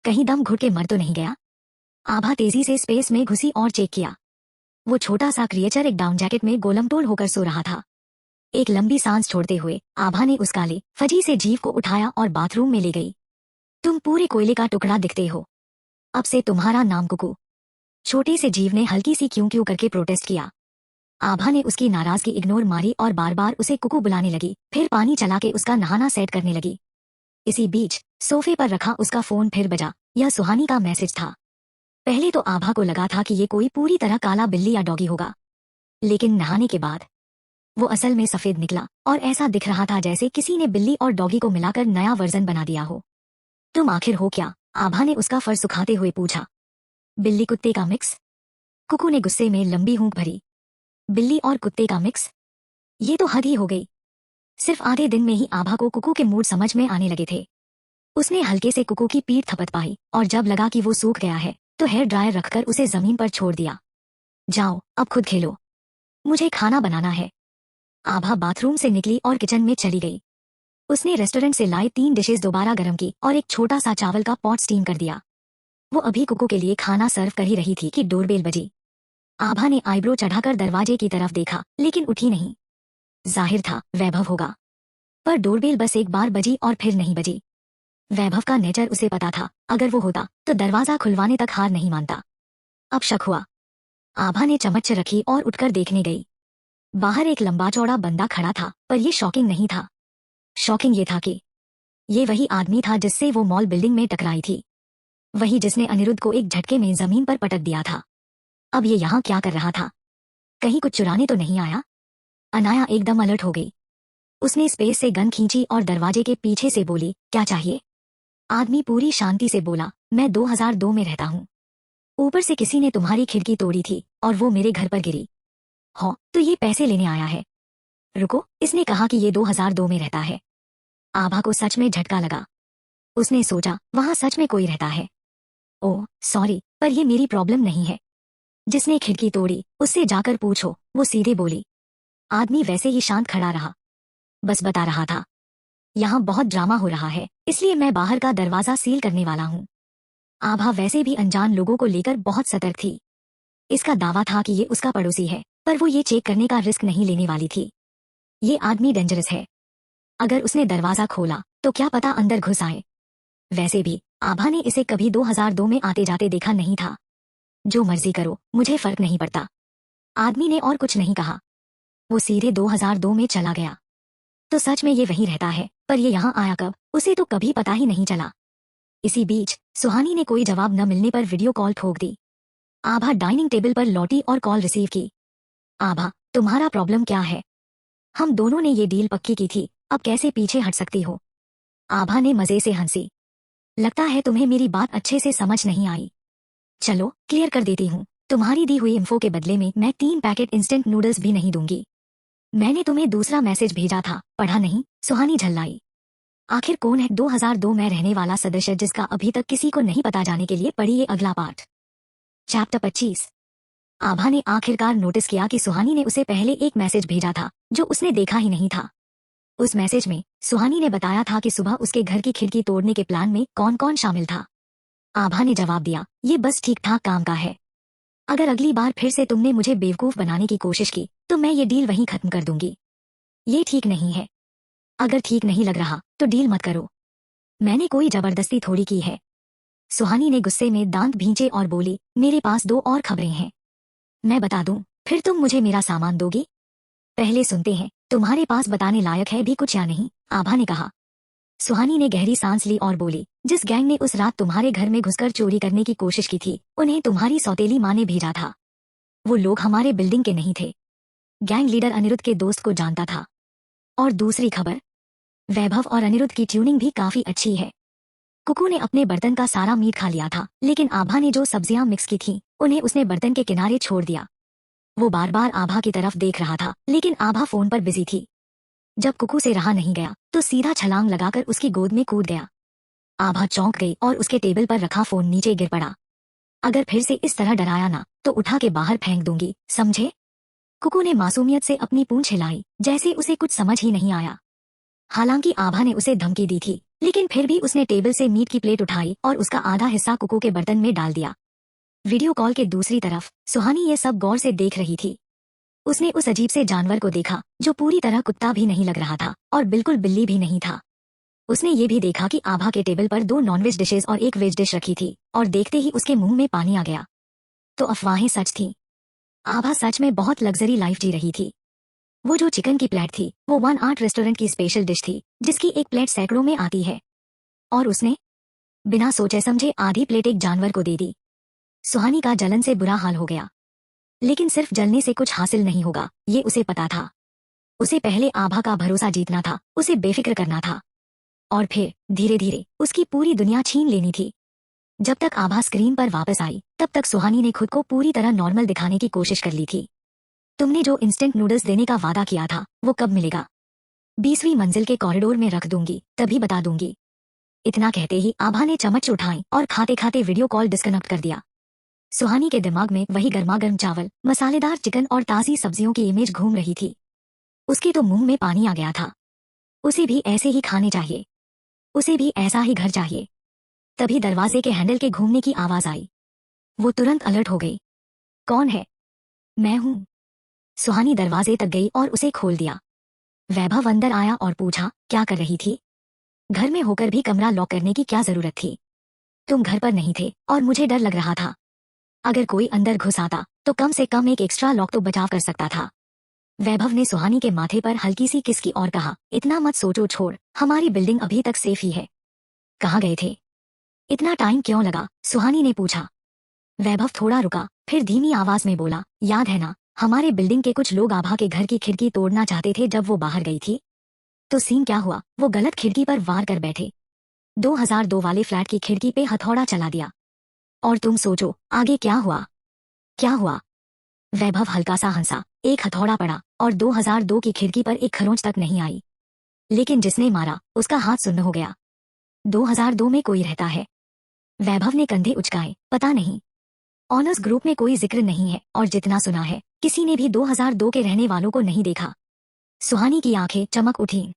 कहीं दम घुट के मर तो नहीं गया? आभा तेजी से स्पेस में घुसी और चेक किया। वो छोटा सा क्रिएचर एक डाउन जैकेट में गोलमटोल होकर सो रहा था। एक लंबी सांस छोड़ते हुए आभा ने उस काले फजी से जीव को उठाया और बाथरूम में ले गई। तुम पूरे कोयले का टुकड़ा दिखते हो। अब से तुम्हारा नाम कुकू। छोटे से जीव ने हल्की सी क्यों क्यों करके प्रोटेस्ट किया। आभा ने उसकी नाराजगी इग्नोर मारी और बार बार उसे कुकू बुलाने लगी। फिर पानी चला के उसका नहाना सेट करने लगी। इसी बीच सोफे पर रखा उसका फोन फिर बजा। यह सुहानी का मैसेज था। पहले तो आभा को लगा था कि ये कोई पूरी तरह काला बिल्ली या डॉगी होगा, लेकिन नहाने के बाद वो असल में सफेद निकला और ऐसा दिख रहा था जैसे किसी ने बिल्ली और डॉगी को मिलाकर नया वर्जन बना दिया हो। तुम आखिर हो क्या? आभा ने उसका फर सुखाते हुए पूछा। बिल्ली कुत्ते का मिक्स। कुकू ने गुस्से में लंबी हूंक भरी। बिल्ली और कुत्ते का मिक्स? ये तो हद ही हो गई। सिर्फ आधे दिन में ही आभा को कुकू के मूड समझ में आने लगे थे। उसने हल्के से कुकू की पीठ थपथपाई और जब लगा कि वो सूख गया है तो हेयर ड्रायर रखकर उसे जमीन पर छोड़ दिया। जाओ अब खुद खेलो, मुझे खाना बनाना है। आभा बाथरूम से निकली और किचन में चली गई। उसने रेस्टोरेंट से लाए 3 डिशेस दोबारा गर्म की और एक छोटा सा चावल का पॉट स्टीम कर दिया। वो अभी कुकू के लिए खाना सर्व कर ही रही थी कि डोरबेल बजी। आभा ने आईब्रो चढ़ाकर दरवाजे की तरफ देखा, लेकिन उठी नहीं। जाहिर था वैभव होगा, पर डोरबेल बस एक बार बजी और फिर नहीं बजी। वैभव का नेचर उसे पता था, अगर वो होता तो दरवाजा खुलवाने तक हार नहीं मानता। अब शक हुआ। आभा ने चम्मच रखी और उठकर देखने गई। बाहर एक लंबा चौड़ा बंदा खड़ा था, पर यह शॉकिंग नहीं था। शॉकिंग ये था कि ये वही आदमी था जिससे वो मॉल बिल्डिंग में टकराई थी, वही जिसने अनिरुद्ध को एक झटके में जमीन पर पटक दिया था। अब ये यहाँ क्या कर रहा था? कहीं कुछ चुराने तो नहीं आया? अनाया एकदम अलर्ट हो गई। उसने स्पेस से गन खींची और दरवाजे के पीछे से बोली, क्या चाहिए? आदमी पूरी शांति से बोला, मैं 2002 में रहता हूँ। ऊपर से किसी ने तुम्हारी खिड़की तोड़ी थी और वो मेरे घर पर गिरी। हो तो ये पैसे लेने आया है। रुको, इसने कहा कि ये 2002 में रहता है। आभा को सच में झटका लगा। उसने सोचा वहां सच में कोई रहता है। ओह सॉरी, पर ये मेरी प्रॉब्लम नहीं है। जिसने खिड़की तोड़ी उससे जाकर पूछो, वो सीधे बोली। आदमी वैसे ही शांत खड़ा रहा। बस बता रहा था, यहाँ बहुत ड्रामा हो रहा है, इसलिए मैं बाहर का दरवाजा सील करने वाला हूँ। आभा वैसे भी अनजान लोगों को लेकर बहुत सतर्क थी। इसका दावा था कि ये उसका पड़ोसी है, पर वो ये चेक करने का रिस्क नहीं लेने वाली थी। ये आदमी डेंजरस है। अगर उसने दरवाजा खोला तो क्या पता अंदर घुस आए। वैसे भी आभा ने इसे कभी 2002 में आते जाते देखा नहीं था। जो मर्जी करो, मुझे फर्क नहीं पड़ता। आदमी ने और कुछ नहीं कहा। वो सीधे 2002 में चला गया। तो सच में ये वहीं रहता है, पर ये यहाँ आया कब, उसे तो कभी पता ही नहीं चला। इसी बीच सुहानी ने कोई जवाब न मिलने पर वीडियो कॉल ठोक दी। आभा डाइनिंग टेबल पर लौटी और कॉल रिसीव की। आभा, तुम्हारा प्रॉब्लम क्या है? हम दोनों ने ये डील पक्की की थी, अब कैसे पीछे हट सकती हो? आभा ने मजे से हंसी। लगता है तुम्हें मेरी बात अच्छे से समझ नहीं आई। चलो क्लियर कर देती हूँ, तुम्हारी दी हुई इन्फो के बदले में मैं 3 पैकेट इंस्टेंट नूडल्स भी नहीं दूंगी। मैंने तुम्हें दूसरा मैसेज भेजा था, पढ़ा नहीं? सुहानी झल्लाई। आखिर कौन है 2002 में रहने वाला सदस्य जिसका अभी तक किसी को नहीं पता? जाने के लिए पढ़िए अगला पार्ट। चैप्टर 25। आभा ने आखिरकार नोटिस किया कि सुहानी ने उसे पहले एक मैसेज भेजा था जो उसने देखा ही नहीं था। उस मैसेज में सुहानी ने बताया था कि सुबह उसके घर की खिड़की तोड़ने के प्लान में कौन कौन शामिल था। आभा ने जवाब दिया, ये बस ठीक ठाक काम का है। अगर अगली बार फिर से तुमने मुझे बेवकूफ बनाने की कोशिश की तो मैं ये डील वहीं खत्म कर दूंगी। ये ठीक नहीं है। अगर ठीक नहीं लग रहा तो डील मत करो। मैंने कोई जबरदस्ती थोड़ी की है। सुहानी ने गुस्से में दांत भींचे और बोली, मेरे पास 2 और खबरें हैं। मैं बता दूं, फिर तुम मुझे मेरा सामान दोगी? पहले सुनते हैं, तुम्हारे पास बताने लायक है भी कुछ या नहीं? आभा ने कहा। सुहानी ने गहरी सांस ली और बोली, जिस गैंग ने उस रात तुम्हारे घर में घुसकर चोरी करने की कोशिश की थी उन्हें तुम्हारी सौतेली माँ ने भेजा था। वो लोग हमारे बिल्डिंग के नहीं थे। गैंग लीडर अनिरुद्ध के दोस्त को जानता था। और दूसरी खबर, वैभव और अनिरुद्ध की ट्यूनिंग भी काफी अच्छी है। कुकू ने अपने बर्तन का सारा मीट खा लिया था, लेकिन आभा ने जो सब्जियां मिक्स की थीं, उन्हें उसने बर्तन के किनारे छोड़ दिया। वो बार बार आभा की तरफ देख रहा था, लेकिन आभा फोन पर बिजी थी। जब कुकू से रहा नहीं गया तो सीधा छलांग लगाकर उसकी गोद में कूद गया। आभा चौंक गई और उसके टेबल पर रखा फोन नीचे गिर पड़ा। अगर फिर से इस तरह डराया ना तो उठा के बाहर फेंक दूंगी, समझे? कुकू ने मासूमियत से अपनी पूंछ हिलाई, जैसे उसे कुछ समझ ही नहीं आया। हालांकि आभा ने उसे धमकी दी थी, लेकिन फिर भी उसने टेबल से मीट की प्लेट उठाई और उसका आधा हिस्सा कुकू के बर्तन में डाल दिया। वीडियो कॉल के दूसरी तरफ सुहानी ये सब गौर से देख रही थी। उसने उस अजीब से जानवर को देखा जो पूरी तरह कुत्ता भी नहीं लग रहा था और बिल्कुल बिल्ली भी नहीं था। उसने ये भी देखा कि आभा के टेबल पर 2 नॉनवेज डिशेस और एक वेज डिश रखी थी और देखते ही उसके मुंह में पानी आ गया। तो अफवाहें सच थीं। आभा सच में बहुत लग्जरी लाइफ जी रही थी। वो जो चिकन की प्लेट थी वो 1-8 रेस्टोरेंट की स्पेशल डिश थी, जिसकी एक प्लेट सैकड़ों में आती है। और उसने बिना सोचे समझे आधी प्लेट एक जानवर को दे दी। सुहानी का जलन से बुरा हाल हो गया। लेकिन सिर्फ जलने से कुछ हासिल नहीं होगा, ये उसे पता था। उसे पहले आभा का भरोसा जीतना था, उसे बेफिक्र करना था। और फिर धीरे धीरे उसकी पूरी दुनिया छीन लेनी थी। जब तक आभा स्क्रीन पर वापस आई तब तक सुहानी ने खुद को पूरी तरह नॉर्मल दिखाने की कोशिश कर ली थी। तुमने जो इंस्टेंट नूडल्स देने का वादा किया था वो कब मिलेगा? 20वीं मंजिल के कॉरिडोर में रख दूंगी, तभी बता दूंगी। इतना कहते ही आभा ने चम्मच उठाई और खाते खाते वीडियो कॉल डिस्कनेक्ट कर दिया। सुहानी के दिमाग में वही गर्मागर्म चावल, मसालेदार चिकन और ताजी सब्जियों की इमेज घूम रही थी। उसके तो मुंह में पानी आ गया था। उसे भी ऐसे ही खाने चाहिए। उसे भी ऐसा ही घर चाहिए। तभी दरवाजे के हैंडल के घूमने की आवाज आई। वो तुरंत अलर्ट हो गई। कौन है? मैं हूं। सुहानी दरवाजे तक गई और उसे खोल दिया। वैभव अंदर आया और पूछा, क्या कर रही थी? घर में होकर भी कमरा लॉक करने की क्या जरूरत थी? तुम घर पर नहीं थे और मुझे डर लग रहा था। अगर कोई अंदर घुस आता तो कम से कम एक एक्स्ट्रा लॉक तो बचाव कर सकता था। वैभव ने सुहानी के माथे पर हल्की सी किस की और कहा, इतना मत सोचो, छोड़, हमारी बिल्डिंग अभी तक सेफ ही है। कहाँ गए थे? इतना टाइम क्यों लगा? सुहानी ने पूछा। वैभव थोड़ा रुका, फिर धीमी आवाज में बोला, याद है ना, हमारे बिल्डिंग के कुछ लोग आभा के घर की खिड़की तोड़ना चाहते थे जब वो बाहर गई थी। तो सीन क्या हुआ? वो गलत खिड़की पर वार कर बैठे। 2002 वाले फ्लैट की खिड़की पे हथौड़ा चला दिया। और तुम सोचो आगे क्या हुआ? क्या हुआ? वैभव हल्का सा हंसा। एक हथौड़ा पड़ा और 2002 की खिड़की पर एक खरोंच तक नहीं आई। लेकिन जिसने मारा उसका हाथ सुन्न हो गया। 2002 में कोई रहता है? वैभव ने कंधे उचकाए, पता नहीं। ऑनर्स ग्रुप में कोई जिक्र नहीं है और जितना सुना है किसी ने भी 2002 के रहने वालों को नहीं देखा। सुहानी की आंखें चमक उठी।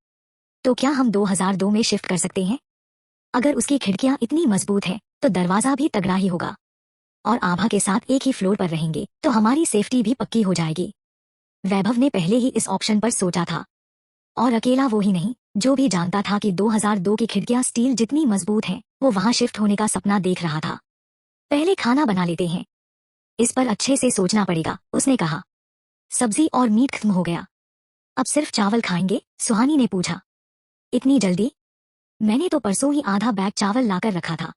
तो क्या हम 2002 में शिफ्ट कर सकते हैं? अगर उसकी खिड़कियां इतनी मजबूत हैं तो दरवाजा भी तगड़ा ही होगा। और आभा के साथ एक ही फ्लोर पर रहेंगे तो हमारी सेफ्टी भी पक्की हो जाएगी। वैभव ने पहले ही इस ऑप्शन पर सोचा था। और अकेला वो ही नहीं, जो भी जानता था कि 2002 की खिड़कियां स्टील जितनी मजबूत हैं, वो वहां शिफ्ट होने का सपना देख रहा था। पहले खाना बना लेते हैं। इस पर अच्छे से सोचना पड़ेगा, उसने कहा। सब्जी और मीट खत्म हो गया। अब सिर्फ चावल खाएंगे? सुहानी ने पूछा। इतनी जल्दी? मैंने तो परसों ही आधा बैग चावल लाकर रखा था।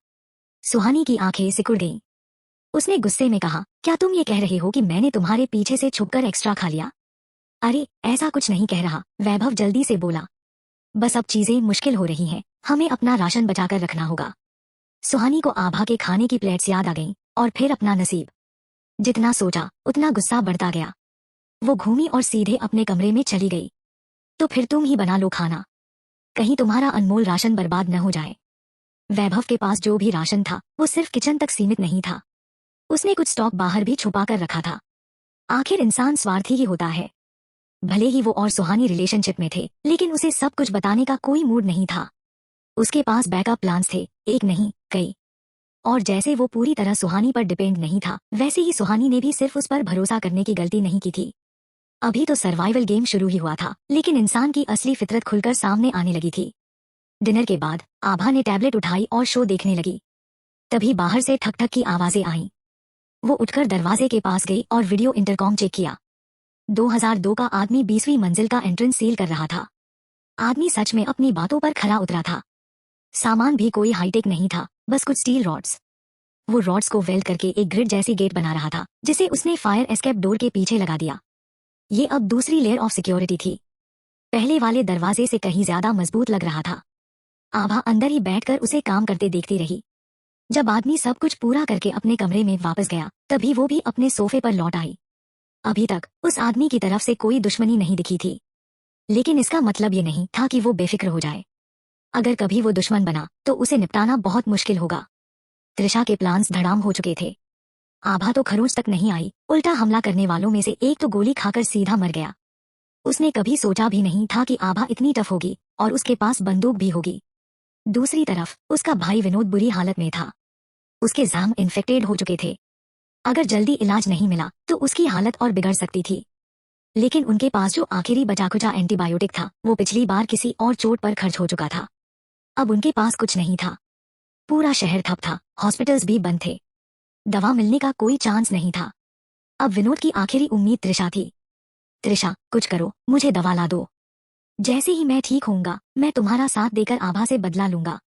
सुहानी की आंखें सिकुड़ गईं। उसने गुस्से में कहा, क्या तुम ये कह रहे हो कि मैंने तुम्हारे पीछे से छुपकर एक्स्ट्रा खा लिया? अरे ऐसा कुछ नहीं कह रहा, वैभव जल्दी से बोला। बस अब चीजें मुश्किल हो रही हैं, हमें अपना राशन बचाकर रखना होगा। सुहानी को आभा के खाने की प्लेट्स याद आ गईं और फिर अपना नसीब। जितना सोचा उतना गुस्सा बढ़ता गया। वो घूमी और सीधे अपने कमरे में चली गई। तो फिर तुम ही बना लो खाना, कहीं तुम्हारा अनमोल राशन बर्बाद न हो जाए। वैभव के पास जो भी राशन था वो सिर्फ किचन तक सीमित नहीं था, उसने कुछ स्टॉक बाहर भी छुपा कर रखा था। आखिर इंसान स्वार्थी ही होता है। भले ही वो और सुहानी रिलेशनशिप में थे, लेकिन उसे सब कुछ बताने का कोई मूड नहीं था। उसके पास बैकअप प्लान्स थे, एक नहीं कई। और जैसे वो पूरी तरह सुहानी पर डिपेंड नहीं था, वैसे ही सुहानी ने भी सिर्फ उस पर भरोसा करने की गलती नहीं की थी। अभी तो सर्वाइवल गेम शुरू ही हुआ था, लेकिन इंसान की असली फितरत खुलकर सामने आने लगी थी। डिनर के बाद आभा ने टैबलेट उठाई और शो देखने लगी। तभी बाहर से ठक ठक की आवाजें आईं। वो उठकर दरवाजे के पास गई और वीडियो इंटरकॉम चेक किया। 2002 का आदमी 20वीं मंजिल का एंट्रेंस सील कर रहा था। आदमी सच में अपनी बातों पर खरा उतरा था। सामान भी कोई हाईटेक नहीं था, बस कुछ स्टील रॉड्स। वो रॉड्स को वेल्ड करके एक ग्रिड जैसी गेट बना रहा था, जिसे उसने फायर एस्केप डोर के पीछे लगा दिया। ये अब दूसरी लेयर ऑफ सिक्योरिटी थी। पहले वाले दरवाजे से कहीं ज्यादा मजबूत लग रहा था। आभा अंदर ही बैठकर उसे काम करते देखती रही। जब आदमी सब कुछ पूरा करके अपने कमरे में वापस गया, तभी वो भी अपने सोफे पर लौट आई। अभी तक उस आदमी की तरफ से कोई दुश्मनी नहीं दिखी थी, लेकिन इसका मतलब ये नहीं था कि वो बेफिक्र हो जाए। अगर कभी वो दुश्मन बना तो उसे निपटाना बहुत मुश्किल होगा। त्रिशा के प्लान्स धड़ाम हो चुके थे। आभा तो खरोंच तक नहीं आई, उल्टा हमला करने वालों में से एक तो गोली खाकर सीधा मर गया। उसने कभी सोचा भी नहीं था कि आभा इतनी टफ होगी और उसके पास बंदूक भी होगी। दूसरी तरफ उसका भाई विनोद बुरी हालत में था। उसके जाम इन्फेक्टेड हो चुके थे। अगर जल्दी इलाज नहीं मिला तो उसकी हालत और बिगड़ सकती थी। लेकिन उनके पास जो आखिरी बचा-खुचा एंटीबायोटिक था, वो पिछली बार किसी और चोट पर खर्च हो चुका था। अब उनके पास कुछ नहीं था। पूरा शहर ठप था, हॉस्पिटल्स भी बंद थे। दवा मिलने का कोई चांस नहीं था। अब विनोद की आखिरी उम्मीद त्रिशा थी। त्रिशा, कुछ करो, मुझे दवा ला दो। जैसे ही मैं ठीक होऊंगा, मैं तुम्हारा साथ देकर आभा से बदला लूंगा।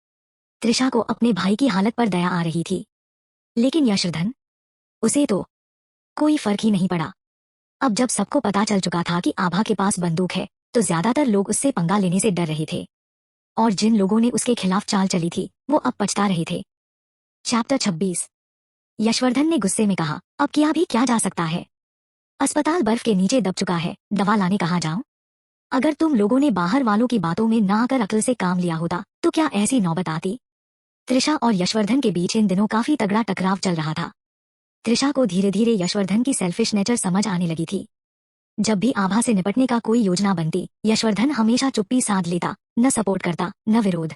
त्रिशा को अपने भाई की हालत पर दया आ रही थी। लेकिन यशवर्धन, उसे तो कोई फर्क ही नहीं पड़ा। अब जब सबको पता चल चुका था कि आभा के पास बंदूक है, तो ज्यादातर लोग उससे पंगा लेने से डर रहे थे। और जिन लोगों ने उसके खिलाफ चाल चली थी, वो अब पछता रहे थे। चैप्टर 26। यशवर्धन ने गुस्से में कहा, अब किया भी क्या जा सकता है। अस्पताल बर्फ के नीचे दब चुका है, दवा लाने कहाँ जाऊं? अगर तुम लोगों ने बाहर वालों की बातों में ना आकर अक्ल से काम लिया होता, तो क्या ऐसी नौबत आती? त्रिशा और यशवर्धन के बीच इन दिनों काफी तगड़ा टकराव चल रहा था। त्रिशा को धीरे धीरे यशवर्धन की सेल्फिश नेचर समझ आने लगी थी। जब भी आभा से निपटने का कोई योजना बनती, यशवर्धन हमेशा चुप्पी साध लेता, न सपोर्ट करता, न विरोध।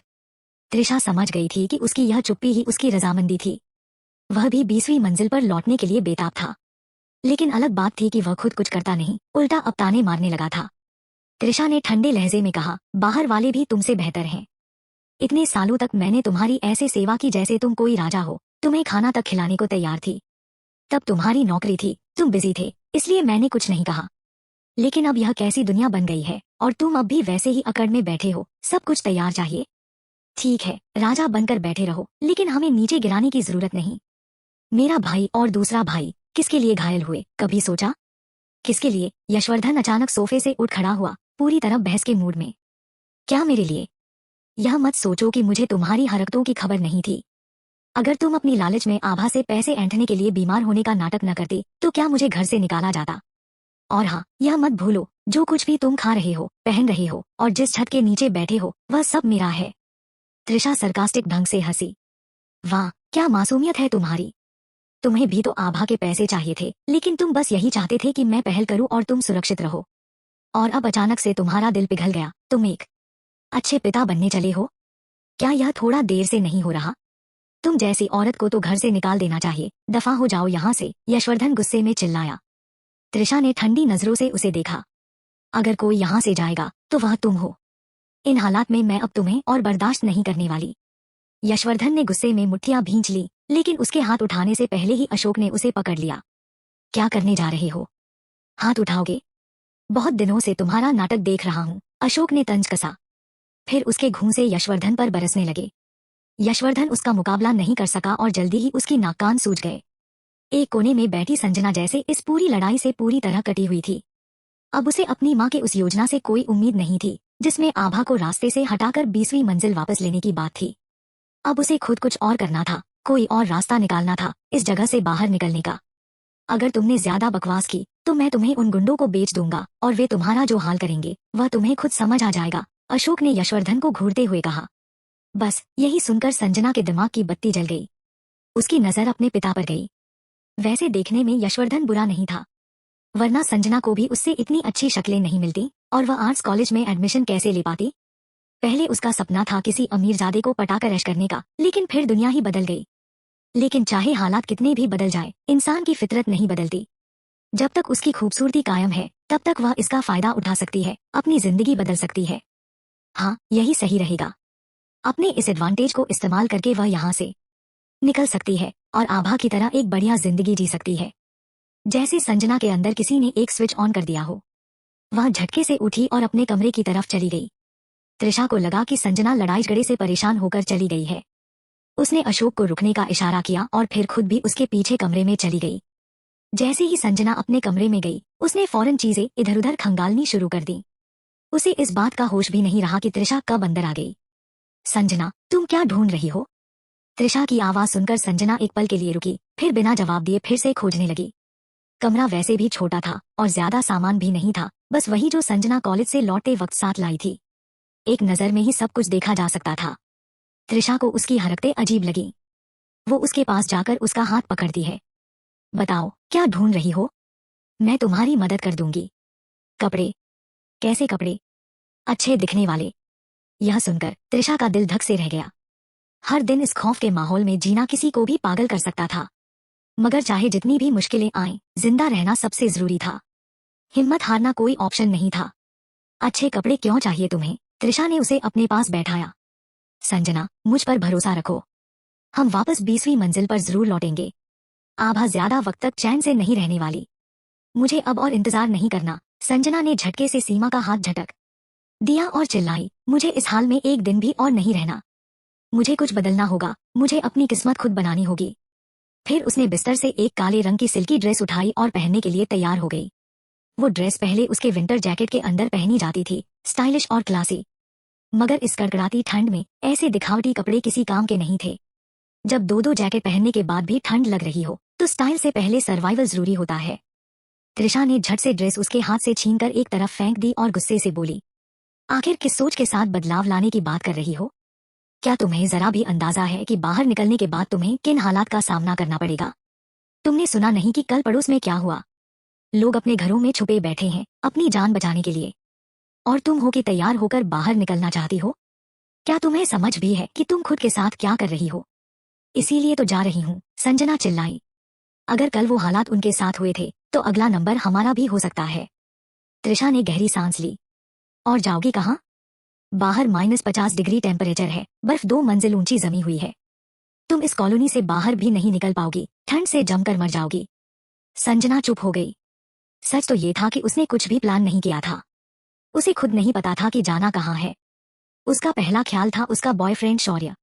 त्रिशा समझ गई थी कि उसकी यह चुप्पी ही उसकी रजामंदी थी। वह भी 20वीं मंजिल पर लौटने के लिए बेताब था। लेकिन अलग बात थी कि वह खुद कुछ करता नहीं, उल्टा अब ताने मारने लगा था। त्रिशा ने ठंडे लहजे में कहा, बाहर वाले भी तुमसे बेहतर हैं। इतने सालों तक मैंने तुम्हारी ऐसे सेवा की जैसे तुम कोई राजा हो, तुम्हें खाना तक खिलाने को तैयार थी। तब तुम्हारी नौकरी थी, तुम बिजी थे, इसलिए मैंने कुछ नहीं कहा। लेकिन अब यह कैसी दुनिया बन गई है, और तुम अब भी वैसे ही अकड़ में बैठे हो, सब कुछ तैयार चाहिए। ठीक है, राजा बनकर बैठे रहो, लेकिन हमें नीचे गिराने की जरूरत नहीं। मेरा भाई और दूसरा भाई किसके लिए घायल हुए, कभी सोचा? किसके लिए? यशवर्धन अचानक सोफे से उठ खड़ा हुआ, पूरी तरह बहस के मूड में। क्या मेरे लिए? यह मत सोचो कि मुझे तुम्हारी हरकतों की खबर नहीं थी। अगर तुम अपनी लालच में आभा से पैसे ऐंठने के लिए बीमार होने का नाटक न करते, तो क्या मुझे घर से निकाला जाता? और हाँ, यह मत भूलो, जो कुछ भी तुम खा रहे हो, पहन रहे हो, और जिस छत के नीचे बैठे हो, वह सब मेरा है। त्रिशा सरकास्टिक ढंग से हंसी। वाह, क्या मासूमियत है तुम्हारी। तुम्हें भी तो आभा के पैसे चाहिए थे, लेकिन तुम बस यही चाहते थे कि मैं पहल करूं और तुम सुरक्षित रहो। और अब अचानक से तुम्हारा दिल पिघल गया, तुम एक अच्छे पिता बनने चले हो। क्या यह थोड़ा देर से नहीं हो रहा? तुम जैसी औरत को तो घर से निकाल देना चाहिए, दफा हो जाओ यहाँ से, यशवर्धन गुस्से में चिल्लाया। त्रिशा ने ठंडी नजरों से उसे देखा। अगर कोई यहाँ से जाएगा, तो वह तुम हो। इन हालात में मैं अब तुम्हें और बर्दाश्त नहीं करने वाली। यशवर्धन ने गुस्से में मुट्ठियां भींच ली, लेकिन उसके हाथ उठाने से पहले ही अशोक ने उसे पकड़ लिया। क्या करने जा रहे हो? हाथ उठाओगे? बहुत दिनों से तुम्हारा नाटक देख रहा हूँ, अशोक ने तंज कसा। फिर उसके घूंसे यशवर्धन पर बरसने लगे। यशवर्धन उसका मुकाबला नहीं कर सका और जल्दी ही उसकी नाक कान सूज गए। एक कोने में बैठी संजना जैसे इस पूरी लड़ाई से पूरी तरह कटी हुई थी। अब उसे अपनी माँ के उस योजना से कोई उम्मीद नहीं थी, जिसमें आभा को रास्ते से हटाकर 20वीं मंजिल वापस लेने की बात थी। अब उसे खुद कुछ और करना था, कोई और रास्ता निकालना था, इस जगह से बाहर निकलने का। अगर तुमने ज्यादा बकवास की तो मैं तुम्हें उन गुंडों को बेच दूंगा और वे तुम्हारा जो हाल करेंगे वह तुम्हें खुद समझ आ जाएगा, अशोक ने यशवर्धन को घूरते हुए कहा। बस यही सुनकर संजना के दिमाग की बत्ती जल गई। उसकी नजर अपने पिता पर गई। वैसे देखने में यशवर्धन बुरा नहीं था, वरना संजना को भी उससे इतनी अच्छी शक्लें नहीं मिलती और वह आर्ट्स कॉलेज में एडमिशन कैसे ले पाती। पहले उसका सपना था किसी अमीरजादे को पटाकर ऐश करने का, लेकिन फिर दुनिया ही बदल गई। लेकिन चाहे हालात कितने भी बदल जाए, इंसान की फितरत नहीं बदलती। जब तक उसकी खूबसूरती कायम है तब तक वह इसका फायदा उठा सकती है, अपनी जिंदगी बदल सकती है। हाँ, यही सही रहेगा। अपने इस एडवांटेज को इस्तेमाल करके वह यहाँ से निकल सकती है और आभा की तरह एक बढ़िया जिंदगी जी सकती है। जैसे संजना के अंदर किसी ने एक स्विच ऑन कर दिया हो। वह झटके से उठी और अपने कमरे की तरफ चली गई। त्रिशा को लगा कि संजना लड़ाई झगड़े से परेशान होकर चली गई है। उसने अशोक को रुकने का इशारा किया और फिर खुद भी उसके पीछे कमरे में चली गई। जैसे ही संजना अपने कमरे में गई, उसने फौरन चीजें इधर उधर खंगालनी शुरू कर दी। उसे इस बात का होश भी नहीं रहा कि त्रिशा कब अंदर आ गई। संजना, तुम क्या ढूंढ रही हो? त्रिशा की आवाज सुनकर संजना एक पल के लिए रुकी, फिर बिना जवाब दिए फिर से खोजने लगी। कमरा वैसे भी छोटा था और ज्यादा सामान भी नहीं था, बस वही जो संजना कॉलेज से लौटते वक्त साथ लाई थी। एक नजर में ही सब कुछ देखा जा सकता था। त्रिशा को उसकी हरकतें अजीब लगी। वो उसके पास जाकर उसका हाथ पकड़ती है। बताओ, क्या ढूंढ रही हो? मैं तुम्हारी मदद कर दूंगी। कपड़े? कैसे कपड़े? अच्छे दिखने वाले। यह सुनकर त्रिशा का दिल धक से रह गया। हर दिन इस खौफ के माहौल में जीना किसी को भी पागल कर सकता था, मगर चाहे जितनी भी मुश्किलें आएं, जिंदा रहना सबसे जरूरी था। हिम्मत हारना कोई ऑप्शन नहीं था। अच्छे कपड़े क्यों चाहिए तुम्हें? त्रिशा ने उसे अपने पास बैठाया। संजना, मुझ पर भरोसा रखो। हम वापस 20वीं मंजिल पर जरूर लौटेंगे। आभा ज्यादा वक्त तक चैन से नहीं रहने वाली। मुझे अब और इंतजार नहीं करना। संजना ने झटके से सीमा का हाथ झटक दिया और चिल्लाई, मुझे इस हाल में एक दिन भी और नहीं रहना। मुझे कुछ बदलना होगा, मुझे अपनी किस्मत खुद बनानी होगी। फिर उसने बिस्तर से एक काले रंग की सिल्की ड्रेस उठाई और पहनने के लिए तैयार हो गई। वो ड्रेस पहले उसके विंटर जैकेट के अंदर पहनी जाती थी, स्टाइलिश और क्लासी। मगर इस कड़कड़ाती ठंड में ऐसे दिखावटी कपड़े किसी काम के नहीं थे। जब दो दो जैकेट पहनने के बाद भी ठंड लग रही हो तो स्टाइल से पहले सर्वाइवल जरूरी होता है। त्रिशा ने झट से ड्रेस उसके हाथ से छीनकर एक तरफ फेंक दी और गुस्से से बोली, आखिर किस सोच के साथ बदलाव लाने की बात कर रही हो? क्या तुम्हें जरा भी अंदाजा है कि बाहर निकलने के बाद तुम्हें किन हालात का सामना करना पड़ेगा? तुमने सुना नहीं कि कल पड़ोस में क्या हुआ? लोग अपने घरों में छुपे बैठे हैं अपनी जान बचाने के लिए, और तुम हो कि तैयार होकर बाहर निकलना चाहती हो। क्या तुम्हें समझ भी है कि तुम खुद के साथ क्या कर रही हो? इसीलिए तो जा रही हूँ, संजना चिल्लाई। अगर कल वो हालात उनके साथ हुए थे तो अगला नंबर हमारा भी हो सकता है। त्रिशा ने गहरी सांस ली। और जाओगी कहाँ? बाहर -50 डिग्री टेम्परेचर है, बर्फ 2 मंजिल ऊंची जमी हुई है। तुम इस कॉलोनी से बाहर भी नहीं निकल पाओगी, ठंड से जमकर मर जाओगी। संजना चुप हो गई। सच तो ये था कि उसने कुछ भी प्लान नहीं किया था। उसे खुद नहीं पता था कि जाना कहाँ है। उसका पहला ख्याल था उसका बॉयफ्रेंड शौर्य,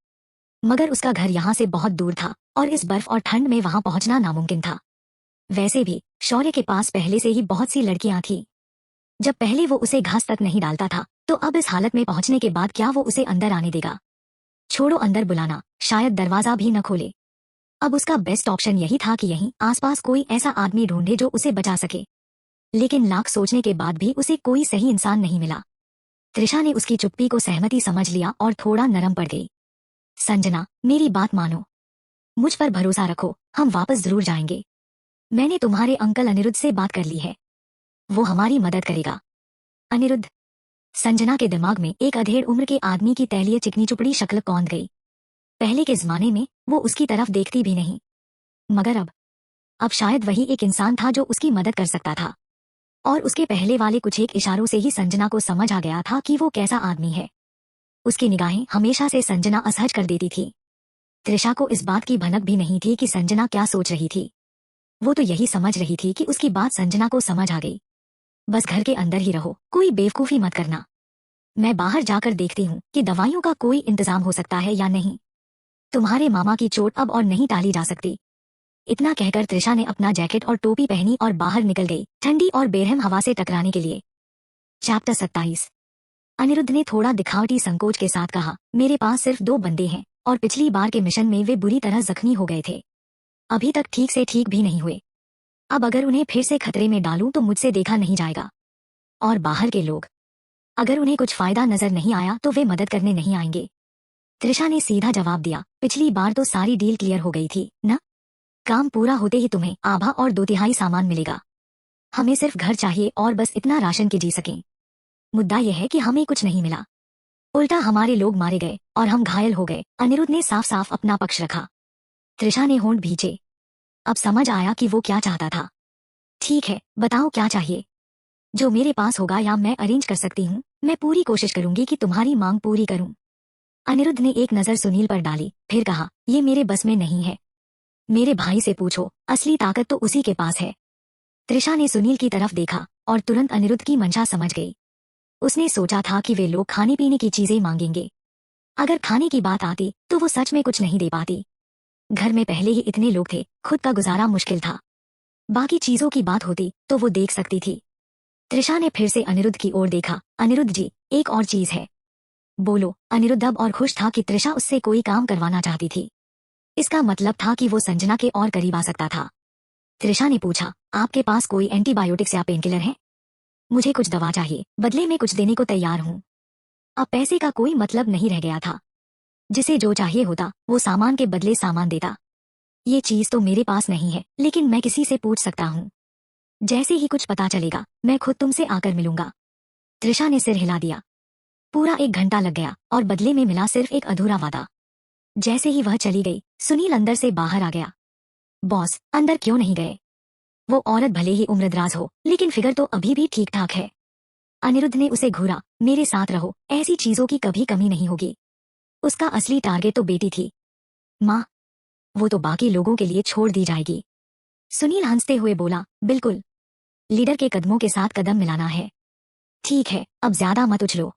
मगर उसका घर यहाँ से बहुत दूर था और इस बर्फ और ठंड में वहां पहुंचना नामुमकिन था। वैसे भी शौर्य के पास पहले से ही बहुत सी लड़कियां थी। जब पहले वो उसे घास तक नहीं डालता था तो अब इस हालत में पहुंचने के बाद क्या वो उसे अंदर आने देगा? छोड़ो अंदर बुलाना, शायद दरवाजा भी न खोले। अब उसका बेस्ट ऑप्शन यही था कि यहीं आसपास कोई ऐसा आदमी ढूंढे जो उसे बचा सके। लेकिन लाख सोचने के बाद भी उसे कोई सही इंसान नहीं मिला। त्रिशा ने उसकी चुप्पी को सहमति समझ लिया और थोड़ा नरम पड़ गई। संजना, मेरी बात मानो। मुझ पर भरोसा रखो, हम वापस जरूर जाएंगे। मैंने तुम्हारे अंकल अनिरुद्ध से बात कर ली है, वो हमारी मदद करेगा। अनिरुद्ध? संजना के दिमाग में एक अधेड़ उम्र के आदमी की तैलीय चिकनी चुपड़ी शक्ल कौंध गई। पहले के जमाने में वो उसकी तरफ देखती भी नहीं, मगर अब शायद वही एक इंसान था जो उसकी मदद कर सकता था। और उसके पहले वाले कुछ एक इशारों से ही संजना को समझ आ गया था कि वो कैसा आदमी है। उसकी निगाहें हमेशा से संजना असहज कर देती थी। त्रिशा को इस बात की भनक भी नहीं थी कि संजना क्या सोच रही थी। वो तो यही समझ रही थी कि उसकी बात संजना को समझ आ गई। बस घर के अंदर ही रहो, कोई बेवकूफी मत करना। मैं बाहर जाकर देखती हूँ कि दवाइयों का कोई इंतजाम हो सकता है या नहीं। तुम्हारे मामा की चोट अब और नहीं टाली जा सकती। इतना कहकर त्रिशा ने अपना जैकेट और टोपी पहनी और बाहर निकल गई, ठंडी और बेरहम हवा से टकराने के लिए। चैप्टर 27। अनिरुद्ध ने थोड़ा दिखावटी संकोच के साथ कहा, मेरे पास सिर्फ 2 बंदे हैं और पिछली बार के मिशन में वे बुरी तरह जख्मी हो गए थे। अभी तक ठीक से ठीक भी नहीं हुए। अब अगर उन्हें फिर से खतरे में डालूं तो मुझसे देखा नहीं जाएगा। और बाहर के लोग, अगर उन्हें कुछ फायदा नजर नहीं आया तो वे मदद करने नहीं आएंगे। त्रिशा ने सीधा जवाब दिया, पिछली बार तो सारी डील क्लियर हो गई थी ना। काम पूरा होते ही तुम्हें आभा और 2/3 सामान मिलेगा। हमें सिर्फ घर चाहिए और बस इतना राशन के जी सकें। मुद्दा यह है कि हमें कुछ नहीं मिला, उल्टा हमारे लोग मारे गए और हम घायल हो गए। अनिरुद्ध ने साफ साफ अपना पक्ष रखा। त्रिशा ने होंठ भींचे। अब समझ आया कि वो क्या चाहता था। ठीक है, बताओ क्या चाहिए। जो मेरे पास होगा या मैं अरेंज कर सकती हूँ। मैं पूरी कोशिश करूंगी कि तुम्हारी मांग पूरी करूं। अनिरुद्ध ने एक नजर सुनील पर डाली, फिर कहा, ये मेरे बस में नहीं है। मेरे भाई से पूछो, असली ताकत तो उसी के पास है। त्रिशा ने सुनील की तरफ देखा और तुरंत अनिरुद्ध की मंशा समझ गई। उसने सोचा था कि वे लोग खाने पीने की चीजें मांगेंगे। अगर खाने की बात आती तो वो सच में कुछ नहीं दे पाती। घर में पहले ही इतने लोग थे, खुद का गुजारा मुश्किल था। बाकी चीजों की बात होती तो वो देख सकती थी। त्रिशा ने फिर से अनिरुद्ध की ओर देखा। अनिरुद्ध जी, एक और चीज है। बोलो। अनिरुद्ध अब और खुश था कि त्रिशा उससे कोई काम करवाना चाहती थी। इसका मतलब था कि वो संजना के और करीब आ सकता था। त्रिशा ने पूछा, आपके पास कोई एंटीबायोटिक्स या पेन किलर है? मुझे कुछ दवा चाहिए, बदले में कुछ देने को तैयार हूँ। अब पैसे का कोई मतलब नहीं रह गया था। जिसे जो चाहिए होता वो सामान के बदले सामान देता। ये चीज तो मेरे पास नहीं है, लेकिन मैं किसी से पूछ सकता हूँ। जैसे ही कुछ पता चलेगा मैं खुद तुमसे आकर मिलूंगा। त्रिशा ने सिर हिला दिया। पूरा 1 घंटा लग गया और बदले में मिला सिर्फ एक अधूरा वादा। जैसे ही वह चली गई, सुनील अंदर से बाहर आ गया। बॉस, अंदर क्यों नहीं गए? वो औरत भले ही उम्रदराज हो, लेकिन फिगर तो अभी भी ठीक ठाक है। अनिरुद्ध ने उसे घूरा। मेरे साथ रहो, ऐसी चीजों की कभी कमी नहीं होगी। उसका असली टारगेट तो बेटी थी। माँ, वो तो बाकी लोगों के लिए छोड़ दी जाएगी। सुनील हंसते हुए बोला, बिल्कुल। लीडर के कदमों के साथ कदम मिलाना है। ठीक है, अब ज्यादा मत उछलो।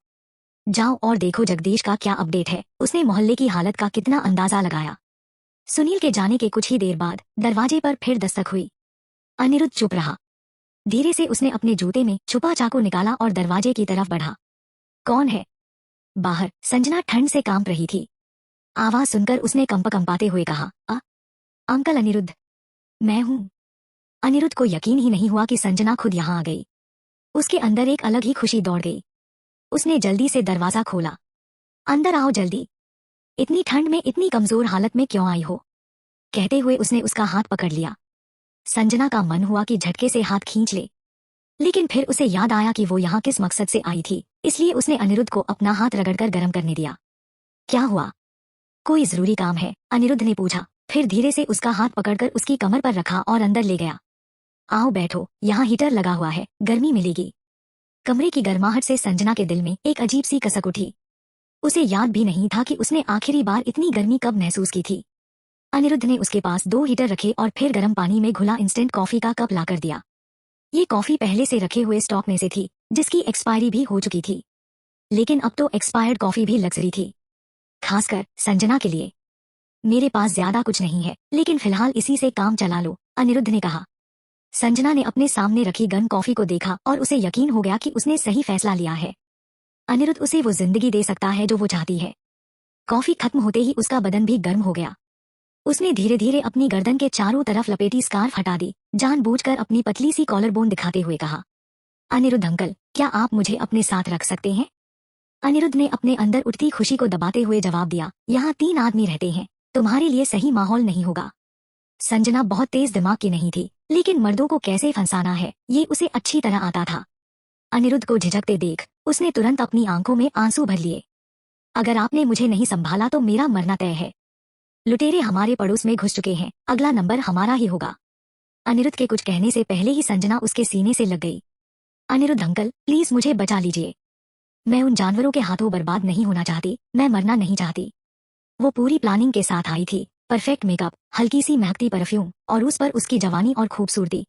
जाओ और देखो जगदीश का क्या अपडेट है। उसने मोहल्ले की हालत का कितना अंदाजा लगाया। सुनील के जाने के कुछ ही देर बाद दरवाजे पर फिर दस्तक हुई। अनिरुद्ध चुप रहा। धीरे से उसने अपने जूते में छुपा चाकू निकाला और दरवाजे की तरफ बढ़ा। कौन है? बाहर संजना ठंड से कांप रही थी। आवाज सुनकर उसने कंपाते हुए कहा, अंकल अनिरुद्ध, मैं हूँ। अनिरुद्ध को यकीन ही नहीं हुआ कि संजना खुद यहाँ आ गई। उसके अंदर एक अलग ही खुशी दौड़ गई। उसने जल्दी से दरवाजा खोला। अंदर आओ जल्दी। इतनी ठंड में इतनी कमजोर हालत में क्यों आई हो? कहते हुए उसने उसका हाथ पकड़ लिया। संजना का मन हुआ कि झटके से हाथ खींच ले, लेकिन फिर उसे याद आया कि वो यहाँ किस मकसद से आई थी, इसलिए उसने अनिरुद्ध को अपना हाथ रगड़कर गर्म करने दिया। क्या हुआ? कोई जरूरी काम है? अनिरुद्ध ने पूछा, फिर धीरे से उसका हाथ पकड़कर उसकी कमर पर रखा और अंदर ले गया। आओ बैठो, यहाँ हीटर लगा हुआ है, गर्मी मिलेगी। कमरे की गर्माहट से संजना के दिल में एक अजीब सी कसक उठी। उसे याद भी नहीं था कि उसने आखिरी बार इतनी गर्मी कब महसूस की थी। अनिरुद्ध ने उसके पास 2 हीटर रखे और फिर गर्म पानी में घुला इंस्टेंट कॉफी का कप लाकर दिया। ये कॉफी पहले से रखे हुए स्टॉक में से थी, जिसकी एक्सपायरी भी हो चुकी थी। लेकिन अब तो एक्सपायर्ड कॉफी भी लग्जरी थी, खासकर संजना के लिए। मेरे पास ज्यादा कुछ नहीं है, लेकिन फिलहाल इसी से काम चला लो, अनिरुद्ध ने कहा। संजना ने अपने सामने रखी गर्म कॉफी को देखा और उसे यकीन हो गया कि उसने सही फैसला लिया है। अनिरुद्ध उसे वो जिंदगी दे सकता है जो वो चाहती है। कॉफी खत्म होते ही उसका बदन भी गर्म हो गया। उसने धीरे धीरे अपनी गर्दन के चारों तरफ लपेटी स्कार्फ हटा दी, जानबूझकर अपनी पतली सी कॉलर बोन दिखाते हुए कहा, अनिरुद्ध अंकल, क्या आप मुझे अपने साथ रख सकते हैं? अनिरुद्ध ने अपने अंदर उठती खुशी को दबाते हुए जवाब दिया, यहाँ 3 आदमी रहते हैं, तुम्हारे लिए सही माहौल नहीं होगा। संजना बहुत तेज दिमाग की नहीं थी, लेकिन मर्दों को कैसे फंसाना है ये उसे अच्छी तरह आता था। अनिरुद्ध को झिझकते देख उसने तुरंत अपनी आंखों में आंसू भर लिए। अगर आपने मुझे नहीं संभाला तो मेरा मरना तय है। लुटेरे हमारे पड़ोस में घुस चुके हैं, अगला नंबर हमारा ही होगा। अनिरुद्ध के कुछ कहने से पहले ही संजना उसके सीने से लग गई। अनिरुद्ध अंकल, प्लीज मुझे बचा लीजिए। मैं उन जानवरों के हाथों बर्बाद नहीं होना चाहती, मैं मरना नहीं चाहती। वो पूरी प्लानिंग के साथ आई थी, परफेक्ट मेकअप, हल्की सी महकती परफ्यूम और उस पर उसकी जवानी और खूबसूरती।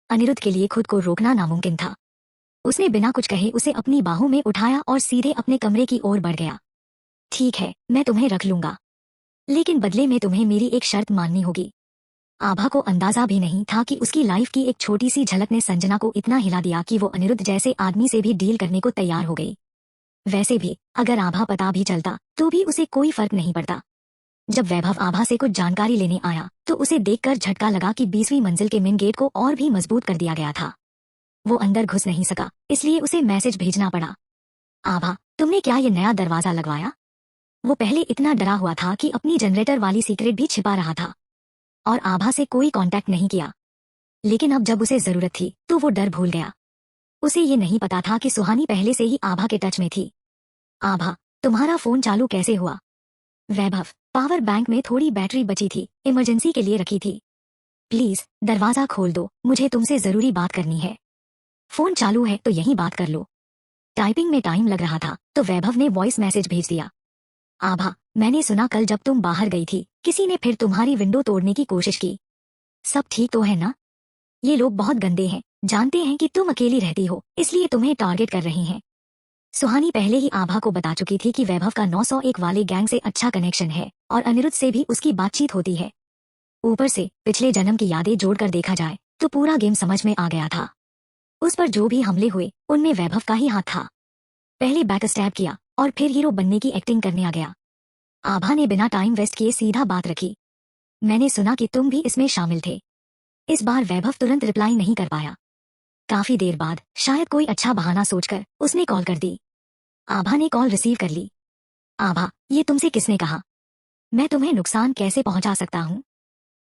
अनिरुद्ध के लिए खुद को रोकना नामुमकिन था। उसने बिना कुछ कहे उसे अपनी बाहों में उठाया और सीधे अपने कमरे की ओर बढ़ गया। ठीक है, मैं तुम्हें रख लूंगा, लेकिन बदले में तुम्हें मेरी एक शर्त माननी होगी। आभा को अंदाजा भी नहीं था कि उसकी लाइफ की एक छोटी सी झलक ने संजना को इतना हिला दिया कि वो अनिरुद्ध जैसे आदमी से भी डील करने को तैयार हो गई। वैसे भी अगर आभा पता भी चलता तो भी उसे कोई फर्क नहीं पड़ता। जब वैभव आभा से कुछ जानकारी लेने आया तो तो उसे देखकर झटका लगा कि 20वीं मंजिल के मेन गेट को और भी मजबूत कर दिया गया था। वो अंदर घुस नहीं सका, इसलिए उसे मैसेज भेजना पड़ा। आभा, तुमने क्या ये नया दरवाजा लगवाया? वो पहले इतना डरा हुआ था कि अपनी जनरेटर वाली सीक्रेट भी छिपा रहा था और आभा से कोई कांटेक्ट नहीं किया। लेकिन अब जब उसे जरूरत थी तो वो डर भूल गया। उसे ये नहीं पता था कि सुहानी पहले से ही आभा के टच में थी। आभा, तुम्हारा फोन चालू कैसे हुआ? वैभव, पावर बैंक में थोड़ी बैटरी बची थी, इमरजेंसी के लिए रखी थी। प्लीज दरवाजा खोल दो, मुझे तुमसे जरूरी बात करनी है। फोन चालू है तो यहीं बात कर लो। टाइपिंग में टाइम लग रहा था तो वैभव ने वॉइस मैसेज भेज दिया। आभा, मैंने सुना कल जब तुम बाहर गई थी किसी ने फिर तुम्हारी विंडो तोड़ने की कोशिश की। सब ठीक तो है ना? ये लोग बहुत गंदे हैं, जानते हैं कि तुम अकेली रहती हो इसलिए तुम्हें टारगेट कर रहे हैं। सुहानी पहले ही आभा को बता चुकी थी कि वैभव का 901 वाले गैंग से अच्छा कनेक्शन है और अनिरुद्ध से भी उसकी बातचीत होती है। ऊपर से पिछले जन्म की यादें जोड़कर देखा जाए तो पूरा गेम समझ में आ गया था। उस पर जो भी हमले हुए उनमें वैभव का ही हाथ था। पहले बैक स्टैब किया और फिर हीरो बनने की एक्टिंग करने आ गया। आभा ने बिना टाइम वेस्ट किए सीधा बात रखी। मैंने सुना कि तुम भी इसमें शामिल थे। इस बार वैभव तुरंत रिप्लाई नहीं कर पाया। काफी देर बाद शायद कोई अच्छा बहाना सोचकर उसने कॉल कर दी। आभा ने कॉल रिसीव कर ली। आभा, ये तुमसे किसने कहा? मैं तुम्हें नुकसान कैसे पहुंचा सकता हूँ?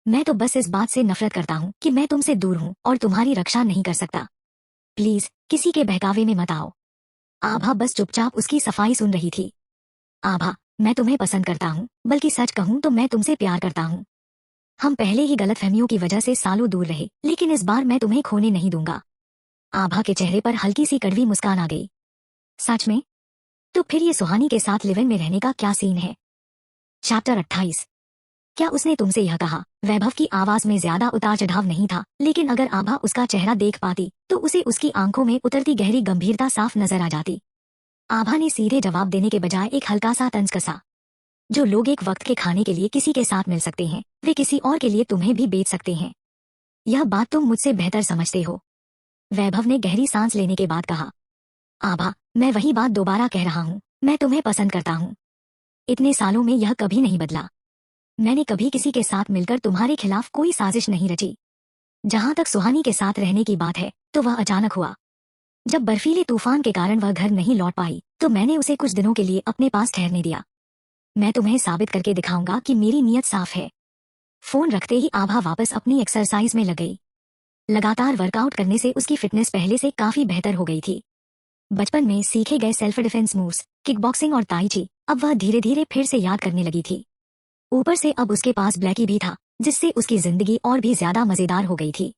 मैं तो बस इस बात से नफरत करता हूँ कि मैं तुमसे दूर हूँ और तुम्हारी रक्षा नहीं कर सकता। प्लीज किसी के बहकावे में मत आओ। आभा बस चुपचाप उसकी सफाई सुन रही थी। आभा, मैं तुम्हें पसंद करता हूँ, बल्कि सच कहूँ तो मैं तुमसे प्यार करता हूँ। हम पहले ही गलतफहमियों की वजह से सालों दूर रहे, लेकिन इस बार मैं तुम्हें खोने नहीं दूंगा। आभा के चेहरे पर हल्की सी कड़वी मुस्कान आ गई। सच में? तो फिर ये सुहानी के साथ लिव इन में रहने का क्या सीन है? चैप्टर 28। क्या उसने तुमसे यह कहा? वैभव की आवाज में ज्यादा उतार चढ़ाव नहीं था, लेकिन अगर आभा उसका चेहरा देख पाती तो उसे उसकी आंखों में उतरती गहरी गंभीरता साफ नजर आ जाती। आभा ने सीधे जवाब देने के बजाय एक हल्का सा तंज कसा। जो लोग एक वक्त के खाने के लिए किसी के साथ मिल सकते हैं वे किसी और के लिए तुम्हें भी बेच सकते हैं। यह बात तुम मुझसे बेहतर समझते हो। वैभव ने गहरी सांस लेने के बाद कहा। आभा, मैं वही बात दोबारा कह रहा हूँ, मैं तुम्हें पसंद करता हूँ। इतने सालों में यह कभी नहीं बदला। मैंने कभी किसी के साथ मिलकर तुम्हारे खिलाफ कोई साजिश नहीं रची। जहां तक सुहानी के साथ रहने की बात है तो वह अचानक हुआ। जब बर्फीले तूफान के कारण वह घर नहीं लौट पाई तो मैंने उसे कुछ दिनों के लिए अपने पास ठहरने दिया। मैं तुम्हें साबित करके दिखाऊंगा कि मेरी नीयत साफ है। फोन रखते ही आभा वापस अपनी एक्सरसाइज में लग गई। लगातार वर्कआउट करने से उसकी फिटनेस पहले से काफी बेहतर हो गई थी। बचपन में सीखे गए सेल्फ डिफेंस मूव्स, किकबॉक्सिंग और ताई ची अब वह धीरे धीरे फिर से याद करने लगी थी। ऊपर से अब उसके पास ब्लैकी भी था, जिससे उसकी जिंदगी और भी ज्यादा मजेदार हो गई थी।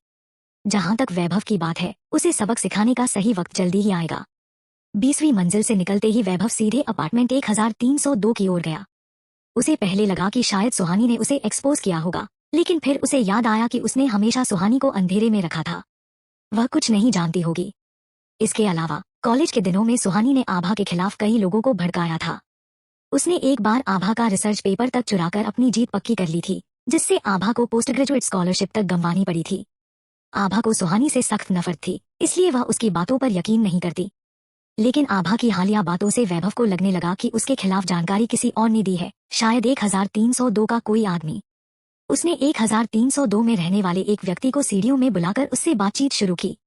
जहां तक वैभव की बात है, उसे सबक सिखाने का सही वक्त जल्दी ही आएगा। 20वीं मंजिल से निकलते ही वैभव सीधे अपार्टमेंट 1302 की ओर गया। उसे पहले लगा कि शायद सुहानी ने उसे एक्सपोज किया होगा, लेकिन फिर उसे याद आया कि उसने हमेशा सुहानी को अंधेरे में रखा था। वह कुछ नहीं जानती होगी। इसके अलावा कॉलेज के दिनों में सुहानी ने आभा के खिलाफ कई लोगों को भड़काया था। उसने एक बार आभा का रिसर्च पेपर तक चुराकर अपनी जीत पक्की कर ली थी, जिससे आभा को पोस्ट ग्रेजुएट स्कॉलरशिप तक गंवानी पड़ी थी। आभा को सुहानी से सख्त नफरत थी, इसलिए वह उसकी बातों पर यकीन नहीं करती। लेकिन आभा की हालिया बातों से वैभव को लगने लगा कि उसके खिलाफ जानकारी किसी और ने दी है, शायद 1302 का कोई आदमी। उसने 1302 में रहने वाले एक व्यक्ति को सीढ़ियों में बुलाकर उससे बातचीत शुरू की।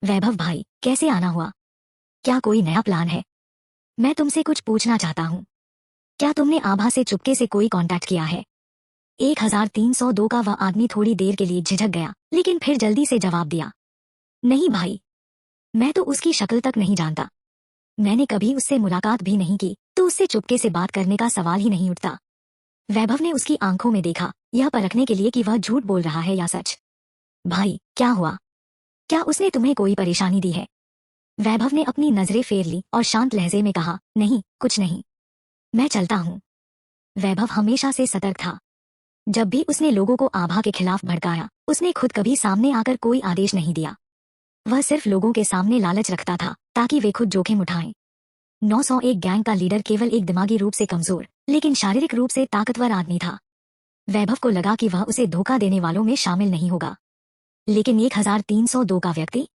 वैभव भाई, कैसे आना हुआ? क्या कोई नया प्लान है? मैं तुमसे कुछ पूछना चाहता हूँ। क्या तुमने आभा से चुपके से कोई कांटेक्ट किया है? 1302 का वह आदमी थोड़ी देर के लिए झिझक गया, लेकिन फिर जल्दी से जवाब दिया। नहीं भाई, मैं तो उसकी शक्ल तक नहीं जानता। मैंने कभी उससे मुलाकात भी नहीं की, तो उससे चुपके से बात करने का सवाल ही नहीं उठता। वैभव ने उसकी आंखों में देखा, यह परखने के लिए कि वह झूठ बोल रहा है या सच। भाई, क्या हुआ? क्या उसने तुम्हें कोई परेशानी दी है? वैभव ने अपनी नजरें फेर ली और शांत लहजे में कहा, नहीं, कुछ नहीं। मैं चलता हूँ। वैभव हमेशा से सतर्क था। जब भी उसने लोगों को आभा के खिलाफ भड़काया, उसने खुद कभी सामने आकर कोई आदेश नहीं दिया। वह सिर्फ लोगों के सामने लालच रखता था ताकि वे खुद जोखिम उठाएं। 901 गैंग का लीडर केवल एक दिमागी रूप से कमजोर लेकिन शारीरिक रूप से ताकतवर आदमी था। वैभव को लगा कि वह उसे धोखा देने वालों में शामिल नहीं होगा। लेकिन 1302 का व्यक्ति?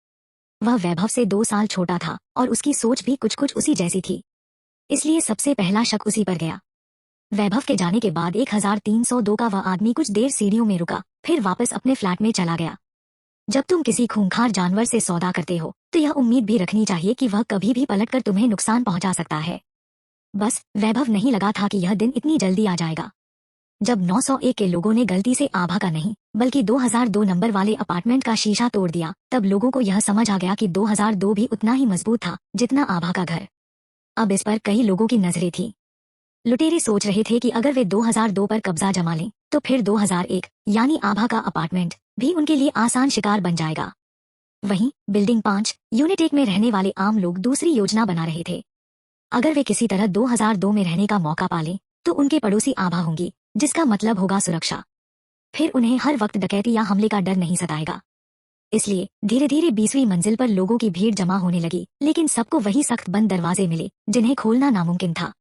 वह वैभव से 2 साल छोटा था और उसकी सोच भी कुछ कुछ उसी जैसी थी। इसलिए सबसे पहला शक उसी पर गया। वैभव के जाने के बाद 1302 का वह आदमी कुछ देर सीढ़ियों में रुका, फिर वापस अपने फ्लैट में चला गया। जब तुम किसी खूंखार जानवर से सौदा करते हो तो यह उम्मीद भी रखनी चाहिए कि वह कभी भी पलटकर तुम्हें नुकसान पहुंचा सकता है। बस वैभव नहीं लगा था कि यह दिन इतनी जल्दी आ जाएगा। जब 901 के लोगों ने गलती से आभा का नहीं बल्कि 2002 नंबर वाले अपार्टमेंट का शीशा तोड़ दिया, तब लोगों को यह समझ आ गया कि 2002 भी उतना ही मजबूत था जितना आभा का घर। अब इस पर कई लोगों की नजरें थी। लुटेरे सोच रहे थे कि अगर वे 2002 पर कब्जा जमा लें तो फिर 2001 यानी आभा का अपार्टमेंट भी उनके लिए आसान शिकार बन जाएगा। वहीं बिल्डिंग 5 यूनिट 1 में रहने वाले आम लोग दूसरी योजना बना रहे थे। अगर वे किसी तरह 2002 में रहने का मौका पालें तो उनके पड़ोसी आभा होंगी, जिसका मतलब होगा सुरक्षा। फिर उन्हें हर वक्त डकैती या हमले का डर नहीं सताएगा। इसलिए धीरे धीरे 20वीं मंजिल पर लोगों की भीड़ जमा होने लगी, लेकिन सबको वही सख्त बंद दरवाजे मिले जिन्हें खोलना नामुमकिन था।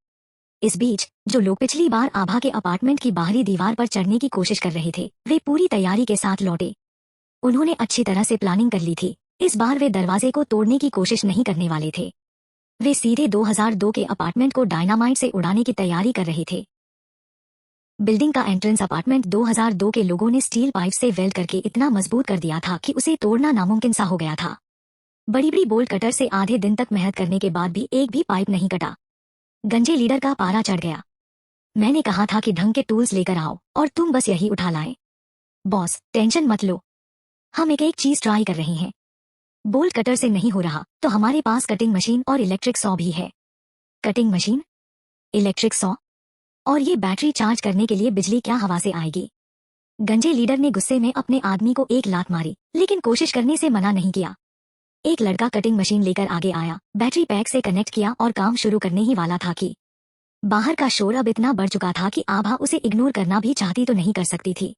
इस बीच जो लोग पिछली बार आभा के अपार्टमेंट की बाहरी दीवार पर चढ़ने की कोशिश कर रहे थे, वे पूरी तैयारी के साथ लौटे। उन्होंने अच्छी तरह से प्लानिंग कर ली थी। इस बार वे दरवाजे को तोड़ने की कोशिश नहीं करने वाले थे। वे सीधे 2002 के अपार्टमेंट को डायनामाइट से उड़ाने की तैयारी कर रहे थे। बिल्डिंग का एंट्रेंस अपार्टमेंट 2002 के लोगों ने स्टील पाइप से वेल्ड करके इतना मजबूत कर दिया था कि उसे तोड़ना नामुमकिन सा हो गया था। बड़ी बड़ी बोल्ट कटर से आधे दिन तक मेहनत करने के बाद भी एक भी पाइप नहीं कटा। गंजे लीडर का पारा चढ़ गया। मैंने कहा था कि ढंग के टूल्स लेकर आओ और तुम बस यही उठा लाए। बॉस टेंशन मत लो, हम एक चीज ट्राई कर रहे हैं। बोल्ट कटर से नहीं हो रहा तो हमारे पास कटिंग मशीन और इलेक्ट्रिक सॉ भी है। कटिंग मशीन, इलेक्ट्रिक सॉ और ये बैटरी चार्ज करने के लिए बिजली क्या हवा से आएगी? गंजे लीडर ने गुस्से में अपने आदमी को एक लात मारी, लेकिन कोशिश करने से मना नहीं किया। एक लड़का कटिंग मशीन लेकर आगे आया, बैटरी पैक से कनेक्ट किया और काम शुरू करने ही वाला था कि बाहर का शोर अब इतना बढ़ चुका था कि आभा उसे इग्नोर करना भी चाहती तो नहीं कर सकती थी।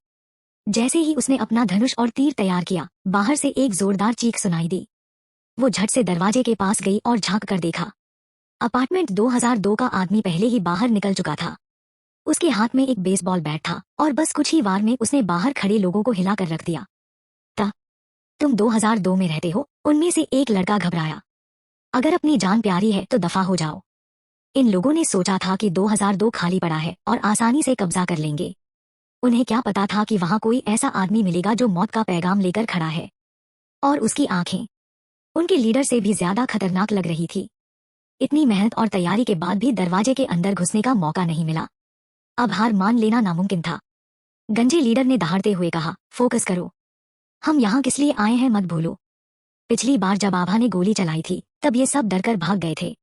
जैसे ही उसने अपना धनुष और तीर तैयार किया, बाहर से एक जोरदार चीख सुनाई दी। वो झट से दरवाजे के पास गई और झांक कर देखा। अपार्टमेंट 2002 का आदमी पहले ही बाहर निकल चुका था। उसके हाथ में एक बेसबॉल बैट था और बस कुछ ही वार में उसने बाहर खड़े लोगों को हिला कर रख दिया। तुम 2002 में रहते हो? उनमें से एक लड़का घबराया। अगर अपनी जान प्यारी है तो दफा हो जाओ। इन लोगों ने सोचा था कि 2002 खाली पड़ा है और आसानी से कब्जा कर लेंगे। उन्हें क्या पता था कि वहां कोई ऐसा आदमी मिलेगा जो मौत का पैगाम लेकर खड़ा है। और उसकी आंखें उनके लीडर से भी ज्यादा खतरनाक लग रही थी। इतनी मेहनत और तैयारी के बाद भी दरवाजे के अंदर घुसने का मौका नहीं मिला। अब हार मान लेना नामुमकिन था। गंजे लीडर ने दहाड़ते हुए कहा, फोकस करो, हम यहाँ किस लिए आए हैं मत भूलो। पिछली बार जब आभा ने गोली चलाई थी तब ये सब डरकर भाग गए थे।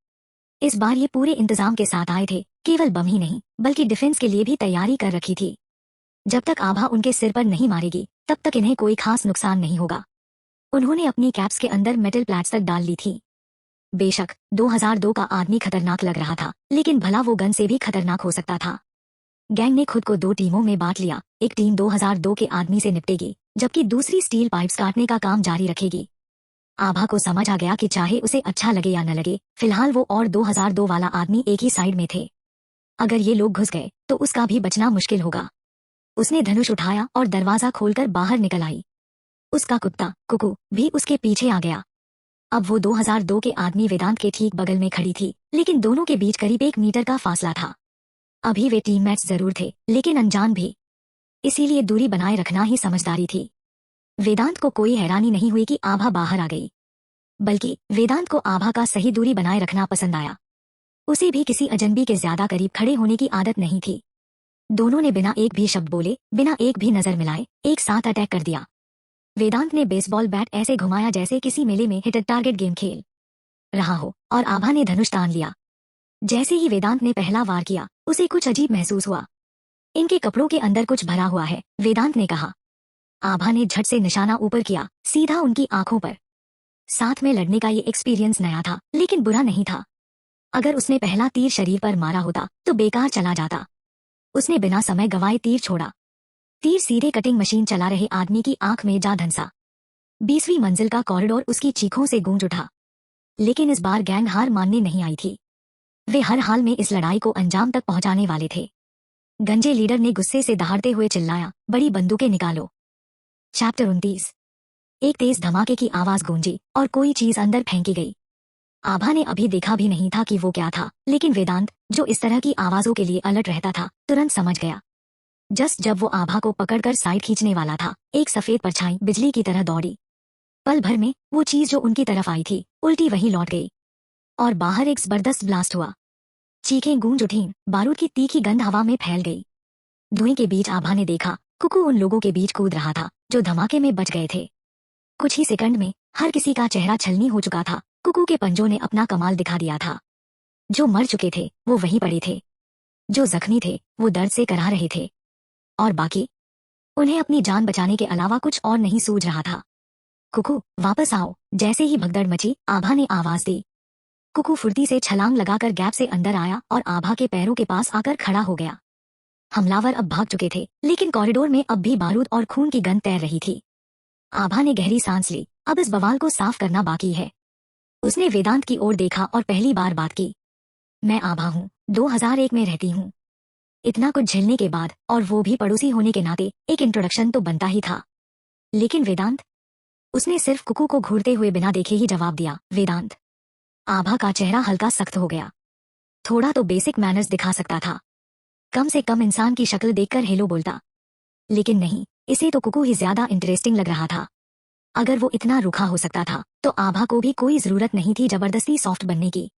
इस बार ये पूरे इंतजाम के साथ आए थे, केवल बम ही नहीं बल्कि डिफेंस के लिए भी तैयारी कर रखी थी। जब तक आभा उनके सिर पर नहीं मारेगी तब तक इन्हें कोई खास नुकसान नहीं होगा। उन्होंने अपनी कैप्स के अंदर मेटल प्लेट्स तक डाल ली थी। बेशक 2002 का आदमी खतरनाक लग रहा था, लेकिन भला वो गन से भी खतरनाक हो सकता था। गैंग ने खुद को 2 टीमों में बांट लिया। एक टीम 2002 के आदमी से निपटेगी, जबकि दूसरी स्टील पाइप्स काटने का काम जारी रखेगी। आभा को समझ आ गया कि चाहे उसे अच्छा लगे या न लगे, फिलहाल वो और 2002 वाला आदमी एक ही साइड में थे। अगर ये लोग घुस गए तो उसका भी बचना मुश्किल होगा। उसने धनुष उठाया और दरवाजा खोलकर बाहर निकल आई। उसका कुत्ता कुकू भी उसके पीछे आ गया। अब वो 2002 के आदमी वेदांत के ठीक बगल में खड़ी थी, लेकिन दोनों के बीच करीब 1 मीटर का फासला था। अभी वे टीममेट्स जरूर थे, लेकिन अनजान भी, इसीलिए दूरी बनाए रखना ही समझदारी थी। वेदांत को कोई हैरानी नहीं हुई कि आभा बाहर आ गई, बल्कि वेदांत को आभा का सही दूरी बनाए रखना पसंद आया। उसे भी किसी अजनबी के ज्यादा करीब खड़े होने की आदत नहीं थी। दोनों ने बिना एक भी शब्द बोले, बिना एक भी नजर मिलाए, एक साथ अटैक कर दिया। वेदांत ने बेसबॉल बैट ऐसे घुमाया जैसे किसी मेले में हिट टारगेट गेम खेल रहा हो, और आभा ने धनुष तान लिया। जैसे ही वेदांत ने पहला वार किया, उसे कुछ अजीब महसूस हुआ। इनके कपड़ों के अंदर कुछ भरा हुआ है, वेदांत ने कहा। आभा ने झट से निशाना ऊपर किया, सीधा उनकी आंखों पर। साथ में लड़ने का ये एक्सपीरियंस नया था, लेकिन बुरा नहीं था। अगर उसने पहला तीर शरीर पर मारा होता तो बेकार चला जाता। उसने बिना समय गवाए तीर छोड़ा। तीर सीधे कटिंग मशीन चला रहे आदमी की आंख में जा धंसा। 20वीं मंजिल का कॉरिडोर उसकी चीखों से गूंज उठा। लेकिन इस बार गैंग हार मानने नहीं आई थी। वे हर हाल में इस लड़ाई को अंजाम तक पहुंचाने वाले थे। गंजे लीडर ने गुस्से से दहाड़ते हुए चिल्लाया, बड़ी बंदूकें निकालो। चैप्टर 29। एक तेज धमाके की आवाज गूंजी और कोई चीज अंदर फेंकी गई। आभा ने अभी देखा भी नहीं था कि वो क्या था, लेकिन वेदांत, जो इस तरह की आवाजों के लिए अलर्ट रहता था, तुरंत समझ गया। जस्ट जब वो आभा को पकड़कर साइड खींचने वाला था, एक सफेद परछाई बिजली की तरह दौड़ी। पल भर में वो चीज जो उनकी तरफ आई थी, उल्टी वहीं लौट गई और बाहर एक जबरदस्त ब्लास्ट हुआ। चीखें गूंज उठीं, बारूद की तीखी गंध हवा में फैल गई। धुएं के बीच आभा ने देखा, कुकू उन लोगों के बीच कूद रहा था जो धमाके में बच गए थे। कुछ ही सेकंड में हर किसी का चेहरा छलनी हो चुका था। कुकू के पंजों ने अपना कमाल दिखा दिया था। जो मर चुके थे वो वहीं पड़े थे, जो जख्मी थे वो दर्द से कराह रहे थे, और बाकी उन्हें अपनी जान बचाने के अलावा कुछ और नहीं सूझ रहा था। कुकू, वापस आओ। जैसे ही भगदड़ मची, आभा ने आवाज दी। कुकू फुर्ती से छलांग लगाकर गैप से अंदर आया और आभा के पैरों के पास आकर खड़ा हो गया। हमलावर अब भाग चुके थे, लेकिन कॉरिडोर में अब भी बारूद और खून की गंध तैर रही थी। आभा ने गहरी सांस ली। अब इस बवाल को साफ करना बाकी है। उसने वेदांत की ओर देखा और पहली बार बात की। मैं आभा हूँ, 2001 में रहती हूँ। इतना कुछ झेलने के बाद, और वो भी पड़ोसी होने के नाते, एक इंट्रोडक्शन तो बनता ही था। लेकिन वेदांत, उसने सिर्फ कुकू को घूरते हुए बिना देखे ही जवाब दिया, वेदांत। आभा का चेहरा हल्का सख्त हो गया। थोड़ा तो बेसिक मैनर्स दिखा सकता था, कम से कम इंसान की शक्ल देखकर हेलो बोलता। लेकिन नहीं, इसे तो कुकू ही ज्यादा इंटरेस्टिंग लग रहा था। अगर वो इतना रूखा हो सकता था, तो आभा को भी कोई जरूरत नहीं थी जबरदस्ती सॉफ्ट बनने की।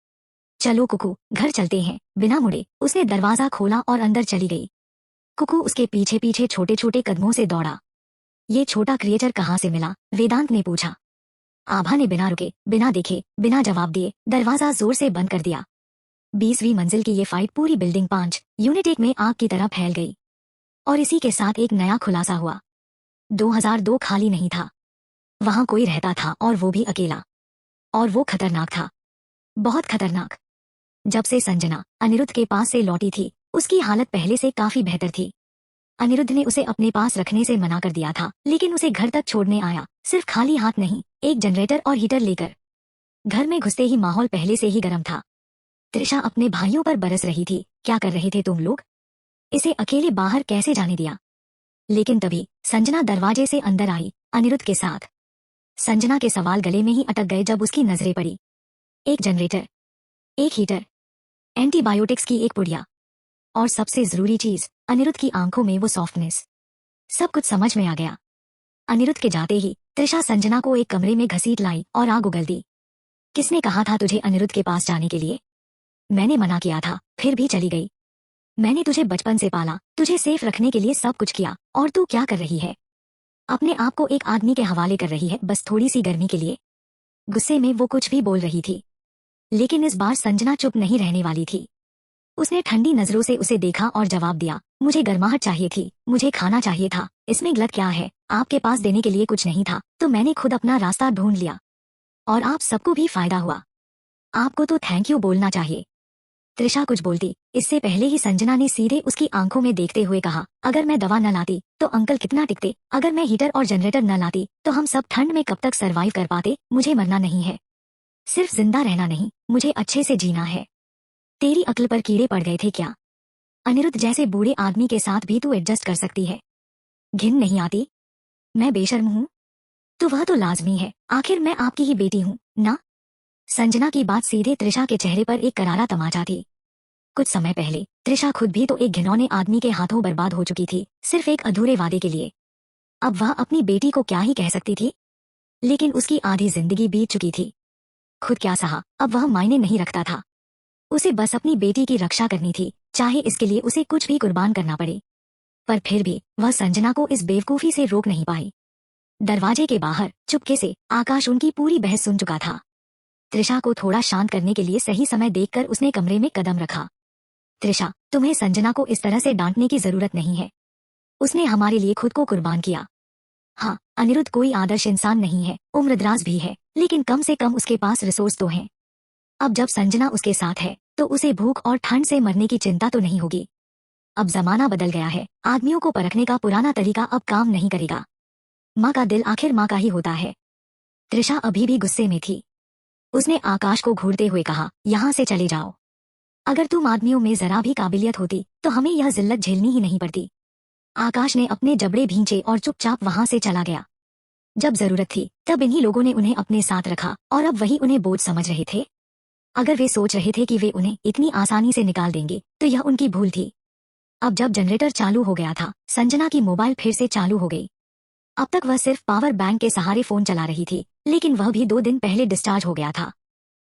चलो कुकू, घर चलते हैं। बिना मुड़े उसने दरवाजा खोला और अंदर चली गई। कुकू उसके पीछे पीछे छोटे छोटे कदमों से दौड़ा। ये छोटा क्रिएचर कहाँ से मिला? वेदांत ने पूछा। आभा ने बिना रुके, बिना देखे, बिना जवाब दिए दरवाजा जोर से बंद कर दिया। 20वीं मंजिल की ये फाइट पूरी बिल्डिंग 5 यूनिट 1 में आग की तरह फैल गई। और इसी के साथ एक नया खुलासा हुआ। 2002 खाली नहीं था। वहां कोई रहता था, और वो भी अकेला। और वो खतरनाक था, बहुत खतरनाक। जब से संजना अनिरुद्ध के पास से लौटी थी, उसकी हालत पहले से काफी बेहतर थी। अनिरुद्ध ने उसे अपने पास रखने से मना कर दिया था, लेकिन उसे घर तक छोड़ने आया, सिर्फ खाली हाथ नहीं, एक जनरेटर और हीटर लेकर। घर में घुसते ही माहौल पहले से ही गर्म था। त्रिशा अपने भाइयों पर बरस रही थी। क्या कर रहे थे तुम लोग? इसे अकेले बाहर कैसे जाने दिया? लेकिन तभी संजना दरवाजे से अंदर आई, अनिरुद्ध के साथ। संजना के सवाल गले में ही अटक गए जब उसकी नजरें पड़ी। एक जनरेटर, एक हीटर, एंटीबायोटिक्स की एक पुड़िया, और सबसे जरूरी चीज, अनिरुद्ध की आंखों में वो सॉफ्टनेस। सब कुछ समझ में आ गया। अनिरुद्ध के जाते ही त्रिशा संजना को एक कमरे में घसीट लाई और आग उगल दी। किसने कहा था तुझे अनिरुद्ध के पास जाने के लिए? मैंने मना किया था, फिर भी चली गई। मैंने तुझे बचपन से पाला, तुझे सेफ रखने के लिए सब कुछ किया, और तू क्या कर रही है? अपने आप को एक आदमी के हवाले कर रही है, बस थोड़ी सी गर्मी के लिए। गुस्से में वो कुछ भी बोल रही थी, लेकिन इस बार संजना चुप नहीं रहने वाली थी। उसने ठंडी नजरों से उसे देखा और जवाब दिया, मुझे गर्माहट चाहिए थी, मुझे खाना चाहिए था। इसमें गलत क्या है? आपके पास देने के लिए कुछ नहीं था, तो मैंने खुद अपना रास्ता ढूंढ लिया, और आप सबको भी फायदा हुआ। आपको तो थैंक यू बोलना चाहिए। त्रिशा कुछ बोलती, इससे पहले ही संजना ने सीधे उसकी आंखों में देखते हुए कहा, अगर मैं दवा न लाती तो अंकल कितना टिकते? अगर मैं हीटर और जनरेटर न लाती तो हम सब ठंड में कब तक सरवाइव कर पाते? मुझे मरना नहीं है, सिर्फ जिंदा रहना नहीं, मुझे अच्छे से जीना है। तेरी अक्ल पर कीड़े पड़ गए थे क्या? अनिरुद्ध जैसे बूढ़े आदमी के साथ भी तू एडजस्ट कर सकती है? घिन नहीं आती? मैं बेशर्म हूँ? तो वह तो लाजमी है, आखिर मैं आपकी ही बेटी हूँ ना? संजना की बात सीधे त्रिशा के चेहरे पर एक करारा तमाचा थी। कुछ समय पहले त्रिशा खुद भी तो एक घिनौने आदमी के हाथों बर्बाद हो चुकी थी, सिर्फ एक अधूरे वादे के लिए। अब वह अपनी बेटी को क्या ही कह सकती थी? लेकिन उसकी आधी जिंदगी बीत चुकी थी। खुद क्या सहा, अब वह मायने नहीं रखता था। उसे बस अपनी बेटी की रक्षा करनी थी, चाहे इसके लिए उसे कुछ भी कुर्बान करना पड़े। पर फिर भी वह संजना को इस बेवकूफी से रोक नहीं पाई। दरवाजे के बाहर चुपके से आकाश उनकी पूरी बहस सुन चुका था। त्रिशा को थोड़ा शांत करने के लिए सही समय देखकर उसने कमरे में कदम रखा। त्रिशा, तुम्हें संजना को इस तरह से डांटने की जरूरत नहीं है। उसने हमारे लिए खुद को कुर्बान किया। हाँ, अनिरुद्ध कोई आदर्श इंसान नहीं है, उम्रदराज भी है, लेकिन कम से कम उसके पास रिसोर्स तो हैं। अब जब संजना उसके साथ है, तो उसे भूख और ठंड से मरने की चिंता तो नहीं होगी। अब जमाना बदल गया है, आदमियों को परखने का पुराना तरीका अब काम नहीं करेगा। माँ का दिल आखिर माँ का ही होता है। त्रिशा अभी भी गुस्से में थी। उसने आकाश को घूरते हुए कहा, यहाँ से चले जाओ। अगर तुम आदमियों में जरा भी काबिलियत होती तो हमें यह जिल्लत झेलनी ही नहीं पड़ती। आकाश ने अपने जबड़े भींचे और चुपचाप वहां से चला गया। जब जरूरत थी तब इन्हीं लोगों ने उन्हें अपने साथ रखा, और अब वही उन्हें बोझ समझ रहे थे। अगर वे सोच रहे थे कि वे उन्हें इतनी आसानी से निकाल देंगे तो यह उनकी भूल थी। अब जब जनरेटर चालू हो गया था, संजना की मोबाइल फिर से चालू हो गई। अब तक वह सिर्फ पावर बैंक के सहारे फोन चला रही थी, लेकिन वह भी 2 दिन पहले डिस्चार्ज हो गया था।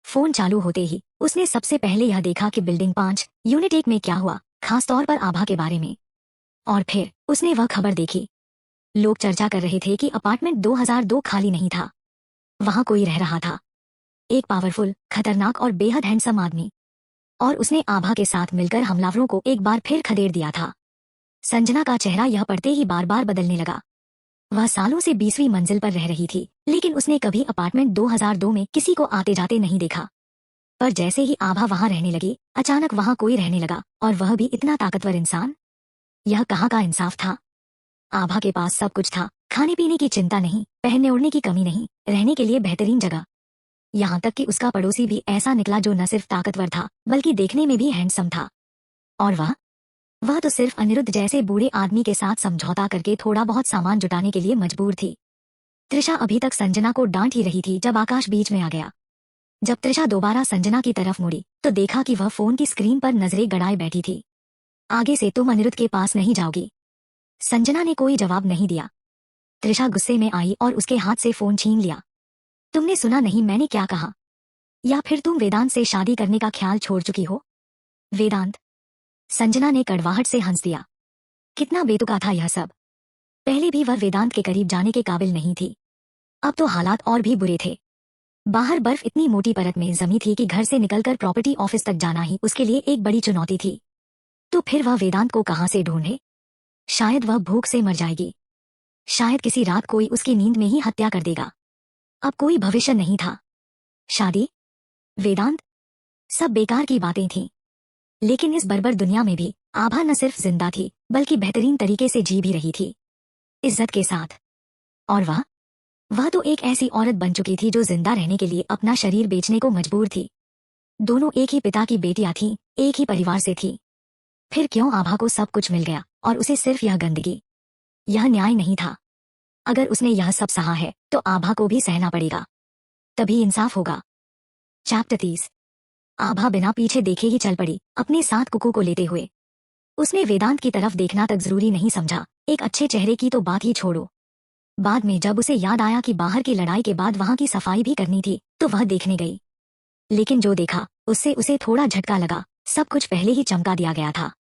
फोन चालू होते ही उसने सबसे पहले यह देखा कि बिल्डिंग 5 यूनिट 1 में क्या हुआ, खासतौर पर आभा के बारे में। और फिर उसने वह खबर देखी। लोग चर्चा कर रहे थे कि अपार्टमेंट 2002 खाली नहीं था, वहां कोई रह रहा था, एक पावरफुल, खतरनाक और बेहद हैंडसम आदमी। और उसने आभा के साथ मिलकर हमलावरों को एक बार फिर खदेड़ दिया था। संजना का चेहरा यह पढ़ते ही बार बार बदलने लगा। वह सालों से 20वीं मंजिल पर रह रही थी, लेकिन उसने कभी अपार्टमेंट 2002 में किसी को आते जाते नहीं देखा। पर जैसे ही आभा वहां रहने लगी, अचानक वहां कोई रहने लगा, और वह भी इतना ताकतवर इंसान। यह कहाँ का इंसाफ था। आभा के पास सब कुछ था, खाने पीने की चिंता नहीं, पहनने ओढ़ने की कमी नहीं, रहने के लिए बेहतरीन जगह। यहाँ तक कि उसका पड़ोसी भी ऐसा निकला जो न सिर्फ ताकतवर था, बल्कि देखने में भी हैंडसम था। और वह तो सिर्फ अनिरुद्ध जैसे बूढ़े आदमी के साथ समझौता करके थोड़ा बहुत सामान जुटाने के लिए मजबूर थी। त्रिशा अभी तक संजना को डांट ही रही थी जब आकाश बीच में आ गया। जब त्रिशा दोबारा संजना की तरफ मुड़ी तो देखा कि वह फोन की स्क्रीन पर नजरें गड़ाए बैठी थी। आगे से तुम अनिरुद्ध के पास नहीं जाओगी। संजना ने कोई जवाब नहीं दिया। त्रिशा गुस्से में आई और उसके हाथ से फोन छीन लिया। तुमने सुना नहीं मैंने क्या कहा? या फिर तुम वेदांत से शादी करने का ख्याल छोड़ चुकी हो? वेदांत? संजना ने कड़वाहट से हंस दिया। कितना बेतुका था यह सब। पहले भी वह वेदांत के करीब जाने के काबिल नहीं थी, अब तो हालात और भी बुरे थे। बाहर बर्फ इतनी मोटी परत में जमी थी कि घर से निकलकर प्रॉपर्टी ऑफिस तक जाना ही उसके लिए एक बड़ी चुनौती थी। तो फिर वह वेदांत को कहां से ढूंढे? शायद वह भूख से मर जाएगी, शायद किसी रात कोई उसकी नींद में ही हत्या कर देगा। अब कोई भविष्य नहीं था। शादी, वेदांत, सब बेकार की बातें थीं। लेकिन इस बर्बर दुनिया में भी आभा न सिर्फ जिंदा थी, बल्कि बेहतरीन तरीके से जी भी रही थी, इज्जत के साथ। और वह तो एक ऐसी औरत बन चुकी थी जो जिंदा रहने के लिए अपना शरीर बेचने को मजबूर थी। दोनों एक ही पिता की बेटियां थीं, एक ही परिवार से थी। फिर क्यों आभा को सब कुछ मिल गया और उसे सिर्फ यह गंदगी? यह न्याय नहीं था। अगर उसने यह सब सहा है तो आभा को भी सहना पड़ेगा, तभी इंसाफ होगा। चैप्टर 30। आभा बिना पीछे देखे ही चल पड़ी, अपने साथ कुकू को लेते हुए। उसने वेदांत की तरफ देखना तक जरूरी नहीं समझा, एक अच्छे चेहरे की तो बात ही छोड़ो। बाद में जब उसे याद आया कि बाहर की लड़ाई के बाद वहां की सफाई भी करनी थी, तो वह देखने गई। लेकिन जो देखा उससे उसे थोड़ा झटका लगा। सब कुछ पहले ही चमका दिया गया था।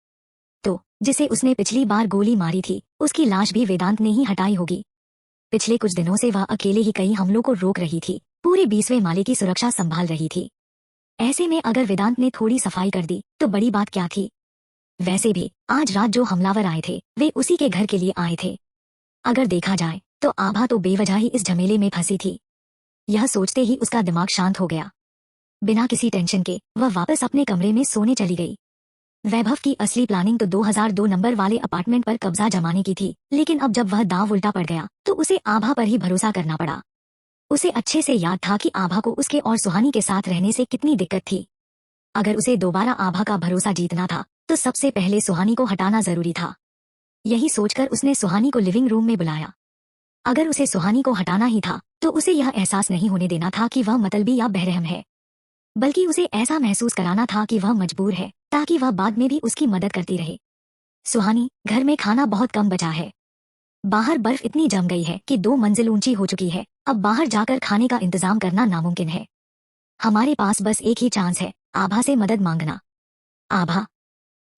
तो जिसे उसने पिछली बार गोली मारी थी, उसकी लाश भी वेदांत ने ही हटाई होगी। पिछले कुछ दिनों से वह अकेले ही कई हमलों को रोक रही थी, पूरे 20वें माले की सुरक्षा संभाल रही थी। ऐसे में अगर वेदांत ने थोड़ी सफाई कर दी तो बड़ी बात क्या थी। वैसे भी आज रात जो हमलावर आए थे वे उसी के घर के लिए आए थे। अगर देखा जाए तो आभा तो बेवजह ही इस झमेले में फंसी थी। यह सोचते ही उसका दिमाग शांत हो गया। बिना किसी टेंशन के वह वापस अपने कमरे में सोने चली गई। वैभव की असली प्लानिंग तो 2002 नंबर वाले अपार्टमेंट पर कब्जा जमाने की थी, लेकिन अब जब वह दांव उल्टा पड़ गया तो उसे आभा पर ही भरोसा करना पड़ा। उसे अच्छे से याद था कि आभा को उसके और सुहानी के साथ रहने से कितनी दिक्कत थी। अगर उसे दोबारा आभा का भरोसा जीतना था तो सबसे पहले सुहानी को हटाना जरूरी था। यही सोचकर उसने सुहानी को लिविंग रूम में बुलाया। अगर उसे सुहानी को हटाना ही था तो उसे यह एहसास नहीं होने देना था कि वह मतलबी या बेरहम है, बल्कि उसे ऐसा महसूस कराना था कि वह मजबूर है, ताकि वह बाद में भी उसकी मदद करती रहे। सुहानी, घर में खाना बहुत कम बचा है। बाहर बर्फ इतनी जम गई है कि 2 मंजिल ऊंची हो चुकी है। अब बाहर जाकर खाने का इंतजाम करना नामुमकिन है। हमारे पास बस एक ही चांस है, आभा से मदद मांगना। आभा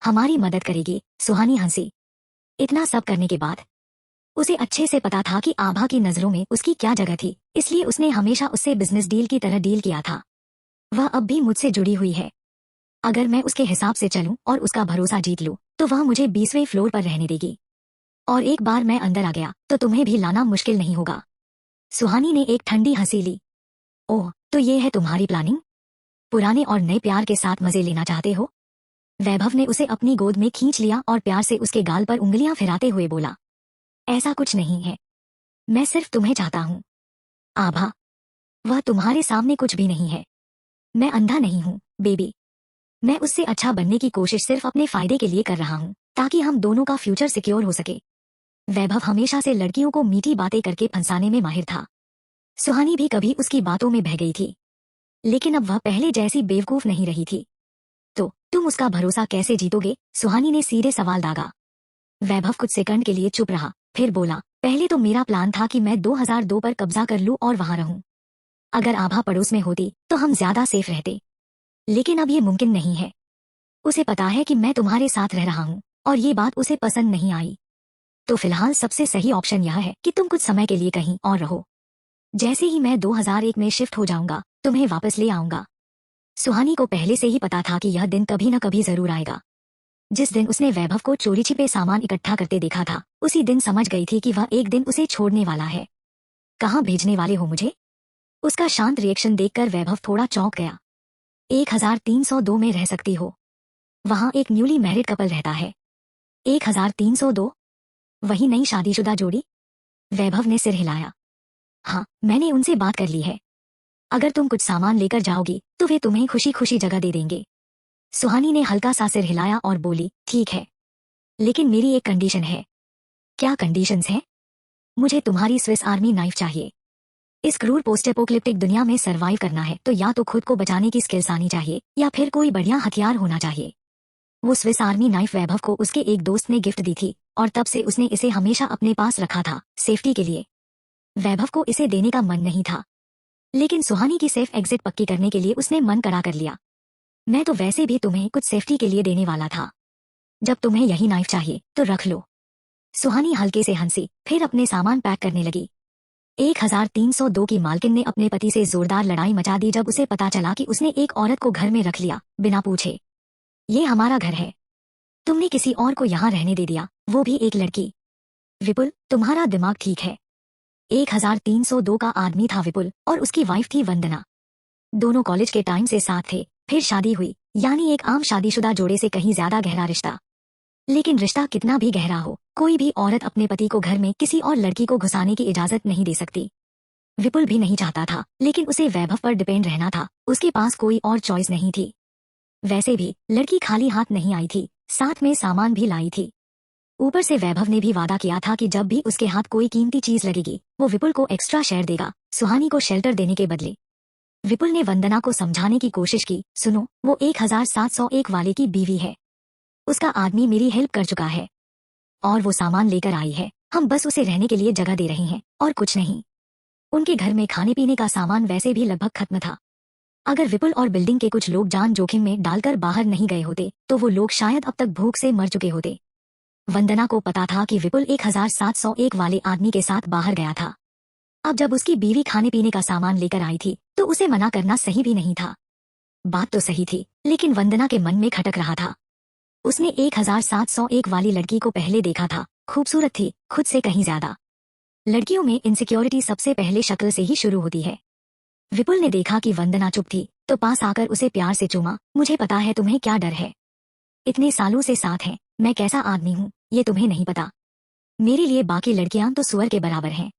हमारी मदद करेगी, सुहानी हंसी। इतना सब करने के बाद उसे अच्छे से पता था कि आभा की नजरों में उसकी क्या जगह थी, इसलिए उसने हमेशा उससे बिजनेस डील की तरह डील किया था। वह अब भी मुझसे जुड़ी हुई है। अगर मैं उसके हिसाब से चलूं और उसका भरोसा जीत लूं तो वह मुझे 20वें फ्लोर पर रहने देगी। और एक बार मैं अंदर आ गया तो तुम्हें भी लाना मुश्किल नहीं होगा। सुहानी ने एक ठंडी हंसी ली। ओह, तो ये है तुम्हारी प्लानिंग? पुराने और नए प्यार के साथ मजे लेना चाहते हो? वैभव ने उसे अपनी गोद में खींच लिया और प्यार से उसके गाल पर उंगलियां फिराते हुए बोला, ऐसा कुछ नहीं है, मैं सिर्फ तुम्हें चाहता हूँ। आभा, वह तुम्हारे सामने कुछ भी नहीं है। मैं अंधा नहीं हूँ बेबी। मैं उससे अच्छा बनने की कोशिश सिर्फ अपने फायदे के लिए कर रहा हूँ, ताकि हम दोनों का फ्यूचर सिक्योर हो सके। वैभव हमेशा से लड़कियों को मीठी बातें करके फंसाने में माहिर था। सुहानी भी कभी उसकी बातों में बह गई थी, लेकिन अब वह पहले जैसी बेवकूफ नहीं रही थी। तो तुम उसका भरोसा कैसे जीतोगे? सुहानी ने सीधे सवाल दागा। वैभव कुछ सेकंड के लिए चुप रहा, फिर बोला, पहले तो मेरा प्लान था कि मैं 2002 पर कब्जा कर लूं और वहां रहूं। अगर आभा पड़ोस में होती तो हम ज्यादा सेफ रहते, लेकिन अब ये मुमकिन नहीं है। उसे पता है कि मैं तुम्हारे साथ रह रहा हूँ और ये बात उसे पसंद नहीं आई। तो फिलहाल सबसे सही ऑप्शन यह है कि तुम कुछ समय के लिए कहीं और रहो। जैसे ही मैं 2001 में शिफ्ट हो जाऊंगा, तुम्हें वापस ले आऊंगा। सुहानी को पहले से ही पता था कि यह दिन कभी न कभी जरूर आएगा। जिस दिन उसने वैभव को चोरी छिपे सामान इकट्ठा करते देखा था, उसी दिन समझ गई थी कि वह एक दिन उसे छोड़ने वाला है। कहाँ भेजने वाले हो मुझे? उसका शांत रिएक्शन देखकर वैभव थोड़ा चौंक गया। 1302 में रह सकती हो। वहां एक न्यूली मैरिड कपल रहता है। 1302? वही नई शादीशुदा जोड़ी? वैभव ने सिर हिलाया। हाँ, मैंने उनसे बात कर ली है। अगर तुम कुछ सामान लेकर जाओगी तो वे तुम्हें खुशी खुशी जगह दे देंगे। सुहानी ने हल्का सा सिर हिलाया और बोली, ठीक है, लेकिन मेरी एक कंडीशन है। क्या कंडीशंस हैं? मुझे तुम्हारी स्विस आर्मी नाइफ चाहिए। इस क्रूर पोस्ट एपोक्लिप्टिक दुनिया में सरवाइव करना है तो या तो खुद को बचाने की स्किल्स आनी चाहिए या फिर कोई बढ़िया हथियार होना चाहिए। वो स्विस आर्मी नाइफ वैभव को उसके एक दोस्त ने गिफ्ट दी थी और तब से उसने इसे हमेशा अपने पास रखा था, सेफ्टी के लिए। वैभव को इसे देने का मन नहीं था, लेकिन सुहानी की सेफ एग्जिट पक्की करने के लिए उसने मन कड़ा कर लिया। मैं तो वैसे भी तुम्हें कुछ सेफ्टी के लिए देने वाला था। जब तुम्हें यही नाइफ चाहिए तो रख लो। सुहानी हल्के से हंसी, फिर अपने सामान पैक करने लगी। 1302 की मालकिन ने अपने पति से जोरदार लड़ाई मचा दी जब उसे पता चला कि उसने एक औरत को घर में रख लिया बिना पूछे। ये हमारा घर है, तुमने किसी और को यहाँ रहने दे दिया, वो भी एक लड़की। विपुल, तुम्हारा दिमाग ठीक है? 1302 का आदमी था विपुल और उसकी वाइफ थी वंदना। दोनों कॉलेज के टाइम से साथ थे, फिर शादी हुई, यानी एक आम शादीशुदा जोड़े से कहीं ज्यादा गहरा रिश्ता। लेकिन रिश्ता कितना भी गहरा हो, कोई भी औरत अपने पति को घर में किसी और लड़की को घुसाने की इजाजत नहीं दे सकती। विपुल भी नहीं चाहता था, लेकिन उसे वैभव पर डिपेंड रहना था, उसके पास कोई और चॉइस नहीं थी। वैसे भी लड़की खाली हाथ नहीं आई थी, साथ में सामान भी लाई थी। ऊपर से वैभव ने भी वादा किया था कि जब भी उसके हाथ कोई कीमती चीज लगेगी वो विपुल को एक्स्ट्रा शेयर देगा, सुहानी को शेल्टर देने के बदले। विपुल ने वंदना को समझाने की कोशिश की, सुनो, वो 1701 वाले की बीवी है। उसका आदमी मेरी हेल्प कर चुका है और वो सामान लेकर आई है, हम बस उसे रहने के लिए जगह दे रहे हैं और कुछ नहीं। उनके घर में खाने पीने का सामान वैसे भी लगभग खत्म था। अगर विपुल और बिल्डिंग के कुछ लोग जान जोखिम में डालकर बाहर नहीं गए होते तो वो लोग शायद अब तक भूख से मर चुके होते। वंदना को पता था कि विपुल 1701 वाले आदमी के साथ बाहर गया था। अब जब उसकी बीवी खाने पीने का सामान लेकर आई थी तो उसे मना करना सही भी नहीं था। बात तो सही थी, लेकिन वंदना के मन में खटक रहा था। उसने 1701 वाली लड़की को पहले देखा था, खूबसूरत थी, खुद से कहीं ज्यादा। लड़कियों में इनसिक्योरिटी सबसे पहले शक्ल से ही शुरू होती है। विपुल ने देखा कि वंदना चुप थी तो पास आकर उसे प्यार से चूमा। मुझे पता है तुम्हें क्या डर है, इतने सालों से साथ हैं, मैं कैसा आदमी हूँ ये तुम्हें नहीं पता। मेरे लिए बाकी लड़कियां तो सुअर के बराबर हैं।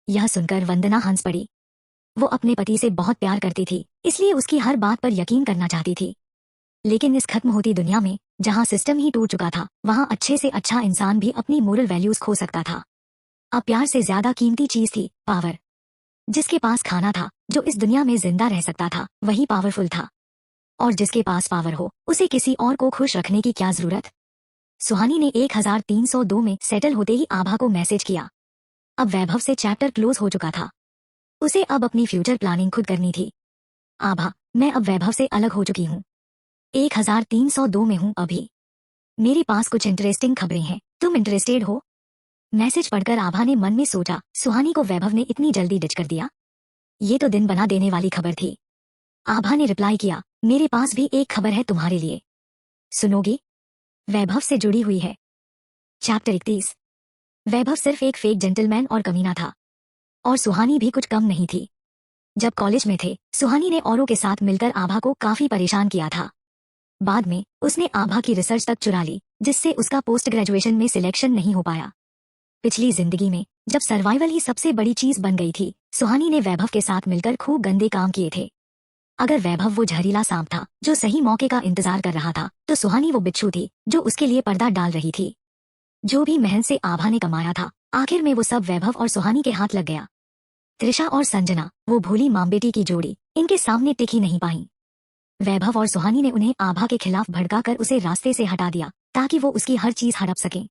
यह सुनकर वंदना हंस पड़ी। वो अपने पति से बहुत प्यार करती थी, इसलिए उसकी हर बात पर यकीन करना चाहती थी। लेकिन इस खत्म होती दुनिया में, जहाँ सिस्टम ही टूट चुका था, वहाँ अच्छे से अच्छा इंसान भी अपनी मोरल वैल्यूज खो सकता था। अब प्यार से ज्यादा कीमती चीज थी पावर। जिसके पास खाना था, जो इस दुनिया में जिंदा रह सकता था, वही पावरफुल था। और जिसके पास पावर हो, उसे किसी और को खुश रखने की क्या जरूरत। सुहानी ने 1302 में सेटल होते ही आभा को मैसेज किया। अब वैभव से चैप्टर क्लोज हो चुका था, उसे अब अपनी फ्यूचर प्लानिंग खुद करनी थी। आभा, मैं अब वैभव से अलग हो चुकी हूँ, 1302 में हूँ अभी। मेरे पास कुछ इंटरेस्टिंग खबरें हैं, तुम इंटरेस्टेड हो? मैसेज पढ़कर आभा ने मन में सोचा, सुहानी को वैभव ने इतनी जल्दी डिच कर दिया, ये तो दिन बना देने वाली खबर थी। आभा ने रिप्लाई किया, मेरे पास भी एक खबर है तुम्हारे लिए, सुनोगी? वैभव से जुड़ी हुई है। चैप्टर 31। वैभव सिर्फ एक फेक जेंटलमैन और कमीना था, और सुहानी भी कुछ कम नहीं थी। जब कॉलेज में थे, सुहानी ने औरों के साथ मिलकर आभा को काफी परेशान किया था। बाद में उसने आभा की रिसर्च तक चुरा ली, जिससे उसका पोस्ट ग्रेजुएशन में सिलेक्शन नहीं हो पाया। पिछली जिंदगी में जब सर्वाइवल ही सबसे बड़ी चीज बन गई थी, सुहानी ने वैभव के साथ मिलकर खूब गंदे काम किए थे। अगर वैभव वो जहरीला सांप था जो सही मौके का इंतजार कर रहा था, तो सुहानी वो बिच्छू थी जो उसके लिए पर्दा डाल रही थी। जो भी मेहनत से आभा ने कमाया था, आखिर में वो सब वैभव और सुहानी के हाथ लग गया। त्रिशा और संजना, वो भोली माँ बेटी की जोड़ी, इनके सामने टिक ही नहीं पाई। वैभव और सुहानी ने उन्हें आभा के खिलाफ भड़काकर उसे रास्ते से हटा दिया ताकि वो उसकी हर चीज हड़प सके।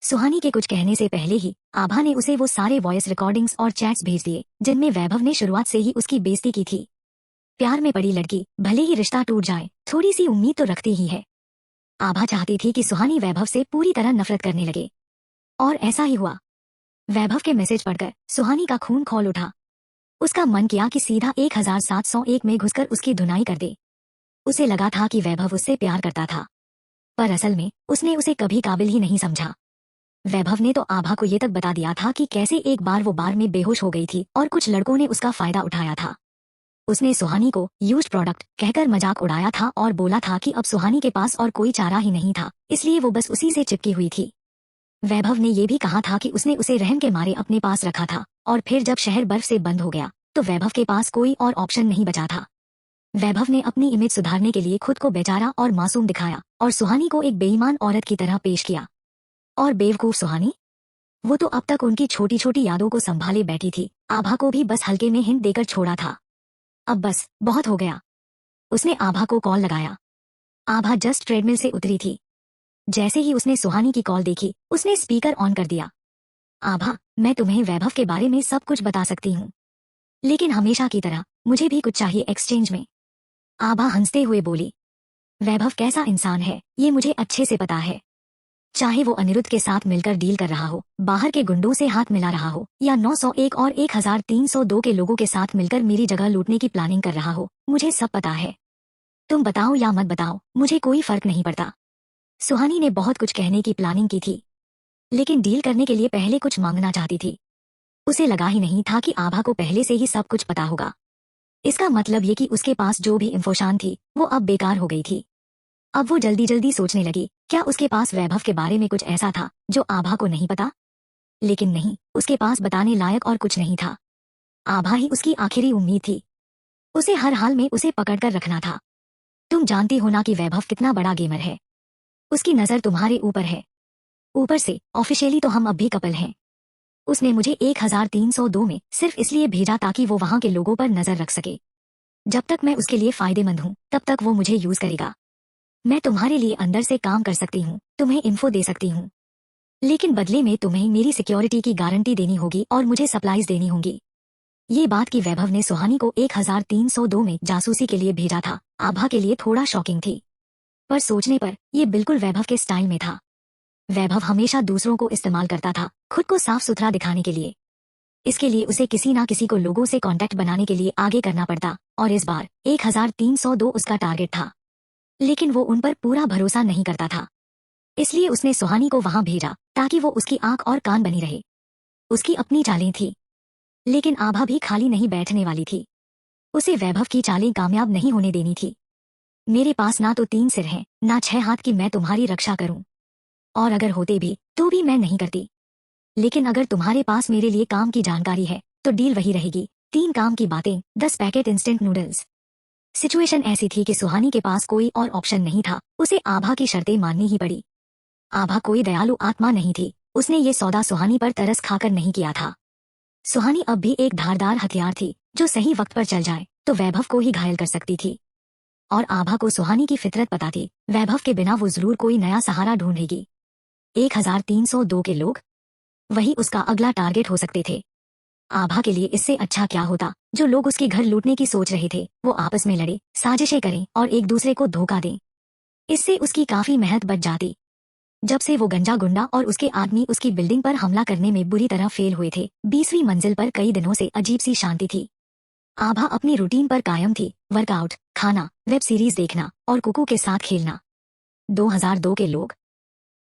सुहानी के कुछ कहने से पहले ही आभा ने उसे वो सारे वॉइस रिकॉर्डिंग्स और चैट्स भेज दिए जिनमें वैभव ने शुरुआत से ही उसकी बेइज्जती की थी। प्यार में पड़ी लड़की भले ही रिश्ता टूट जाए, थोड़ी सी उम्मीद तो रखती ही है। आभा चाहती थी कि सुहानी वैभव से पूरी तरह नफरत करने लगे, और ऐसा ही हुआ। वैभव के मैसेज पढ़कर सुहानी का खून खौल उठा। उसका मन किया कि सीधा 1701 में घुसकर उसकी धुनाई कर दे। उसे लगा था कि वैभव उससे प्यार करता था, पर असल में उसने उसे कभी काबिल ही नहीं समझा। वैभव ने तो आभा को ये तक बता दिया था कि कैसे एक बार वो बार में बेहोश हो गई थी और कुछ लड़कों ने उसका फायदा उठाया था। उसने सुहानी को यूज्ड प्रोडक्ट कहकर मजाक उड़ाया था और बोला था कि अब सुहानी के पास और कोई चारा ही नहीं था, इसलिए वो बस उसी से चिपकी हुई थी। वैभव ने ये भी कहा था कि उसने उसे रहम के मारे अपने पास रखा था, और फिर जब शहर बर्फ से बंद हो गया तो वैभव के पास कोई और ऑप्शन नहीं बचा था। वैभव ने अपनी इमेज सुधारने के लिए खुद को बेचारा और मासूम दिखाया और सुहानी को एक बेईमान औरत की तरह पेश किया। और बेवकूफ सुहानी, वो तो अब तक उनकी छोटी छोटी यादों को संभाले बैठी थी। आभा को भी बस हल्के में हिंट देकर छोड़ा था। अब बस बहुत हो गया। उसने आभा को कॉल लगाया। आभा जस्ट ट्रेडमिल से उतरी थी। जैसे ही उसने सुहानी की कॉल देखी, उसने स्पीकर ऑन कर दिया। आभा, मैं तुम्हें वैभव के बारे में सब कुछ बता सकती हूँ, लेकिन हमेशा की तरह मुझे भी कुछ चाहिए एक्सचेंज में। आभा हंसते हुए बोली, वैभव कैसा इंसान है ये मुझे अच्छे से पता है। चाहे वो अनिरुद्ध के साथ मिलकर डील कर रहा हो, बाहर के गुंडों से हाथ मिला रहा हो, या 901 और 1302 के लोगों के साथ मिलकर मेरी जगह लूटने की प्लानिंग कर रहा हो, मुझे सब पता है। तुम बताओ या मत बताओ, मुझे कोई फर्क नहीं पड़ता। सुहानी ने बहुत कुछ कहने की प्लानिंग की थी, लेकिन डील करने के लिए पहले कुछ मांगना चाहती थी। उसे लगा ही नहीं था कि आभा को पहले से ही सब कुछ पता होगा। इसका मतलब ये कि उसके पास जो भी इंफोशान थी वो अब बेकार हो गई थी। अब वो जल्दी जल्दी सोचने लगी, क्या उसके पास वैभव के बारे में कुछ ऐसा था जो आभा को नहीं पता? लेकिन नहीं, उसके पास बताने लायक और कुछ नहीं था। आभा ही उसकी आखिरी उम्मीद थी। उसे हर हाल में उसे पकड़कर रखना था। तुम जानती हो ना कि वैभव कितना बड़ा गेमर है। उसकी नजर तुम्हारे ऊपर है। ऊपर से ऑफिशियली तो हम अब भी कपल हैं। उसने मुझे 1302 में सिर्फ इसलिए भेजा ताकि वो वहां के लोगों पर नजर रख सके। जब तक मैं उसके लिए फायदेमंद हूँ तब तक वो मुझे यूज करेगा। मैं तुम्हारे लिए अंदर से काम कर सकती हूँ, तुम्हें इन्फो दे सकती हूँ, लेकिन बदले में तुम्हें मेरी सिक्योरिटी की गारंटी देनी होगी और मुझे सप्लाईज देनी होंगी। ये बात कि वैभव ने सुहानी को 1302 में जासूसी के लिए भेजा था, आभा के लिए थोड़ा शॉकिंग थी, पर सोचने पर यह बिल्कुल वैभव के स्टाइल में था। वैभव हमेशा दूसरों को इस्तेमाल करता था, खुद को साफ सुथरा दिखाने के लिए। इसके लिए उसे किसी ना किसी को लोगों से कांटेक्ट बनाने के लिए आगे करना पड़ता, और इस बार 1302 उसका टारगेट था। लेकिन वो उन पर पूरा भरोसा नहीं करता था, इसलिए उसने सुहानी को वहां भेजा ताकि वो उसकी आंख और कान बनी रहे। उसकी अपनी चालें थी, लेकिन आभा भी खाली नहीं बैठने वाली थी। उसे वैभव की चालें कामयाब नहीं होने देनी थी। मेरे पास ना तो 3 सिर हैं, ना 6 हाथ कि मैं तुम्हारी रक्षा करूं, और अगर होते भी तो भी मैं नहीं करती। लेकिन अगर तुम्हारे पास मेरे लिए काम की जानकारी है तो डील वही रहेगी, 3 काम की बातें, 10 पैकेट इंस्टेंट नूडल्स। सिचुएशन ऐसी थी कि सुहानी के पास कोई और ऑप्शन नहीं था, उसे आभा की शर्तें माननी ही पड़ी। आभा कोई दयालु आत्मा नहीं थी, उसने ये सौदा सुहानी पर तरस खाकर नहीं किया था। सुहानी अब भी एक धारदार हथियार थी जो सही वक्त पर चल जाए तो वैभव को ही घायल कर सकती थी। और आभा को सुहानी की फितरत पता थी, वैभव के बिना वो जरूर कोई नया सहारा ढूंढेगी। 1302 के लोग वही उसका अगला टारगेट हो सकते थे। आभा के लिए इससे अच्छा क्या होता, जो लोग उसके घर लूटने की सोच रहे थे वो आपस में लड़े, साजिशें करें और एक दूसरे को धोखा दें। इससे उसकी काफी मेहनत बच जाती। जब से वो गंजा गुंडा और उसके आदमी उसकी बिल्डिंग पर हमला करने में बुरी तरह फेल हुए थे, 20वीं मंजिल पर कई दिनों से अजीब सी शांति थी। आभा अपनी रूटीन पर कायम थी, वर्कआउट, खाना, वेब सीरीज देखना और कुकू के साथ खेलना। 2002 के लोग,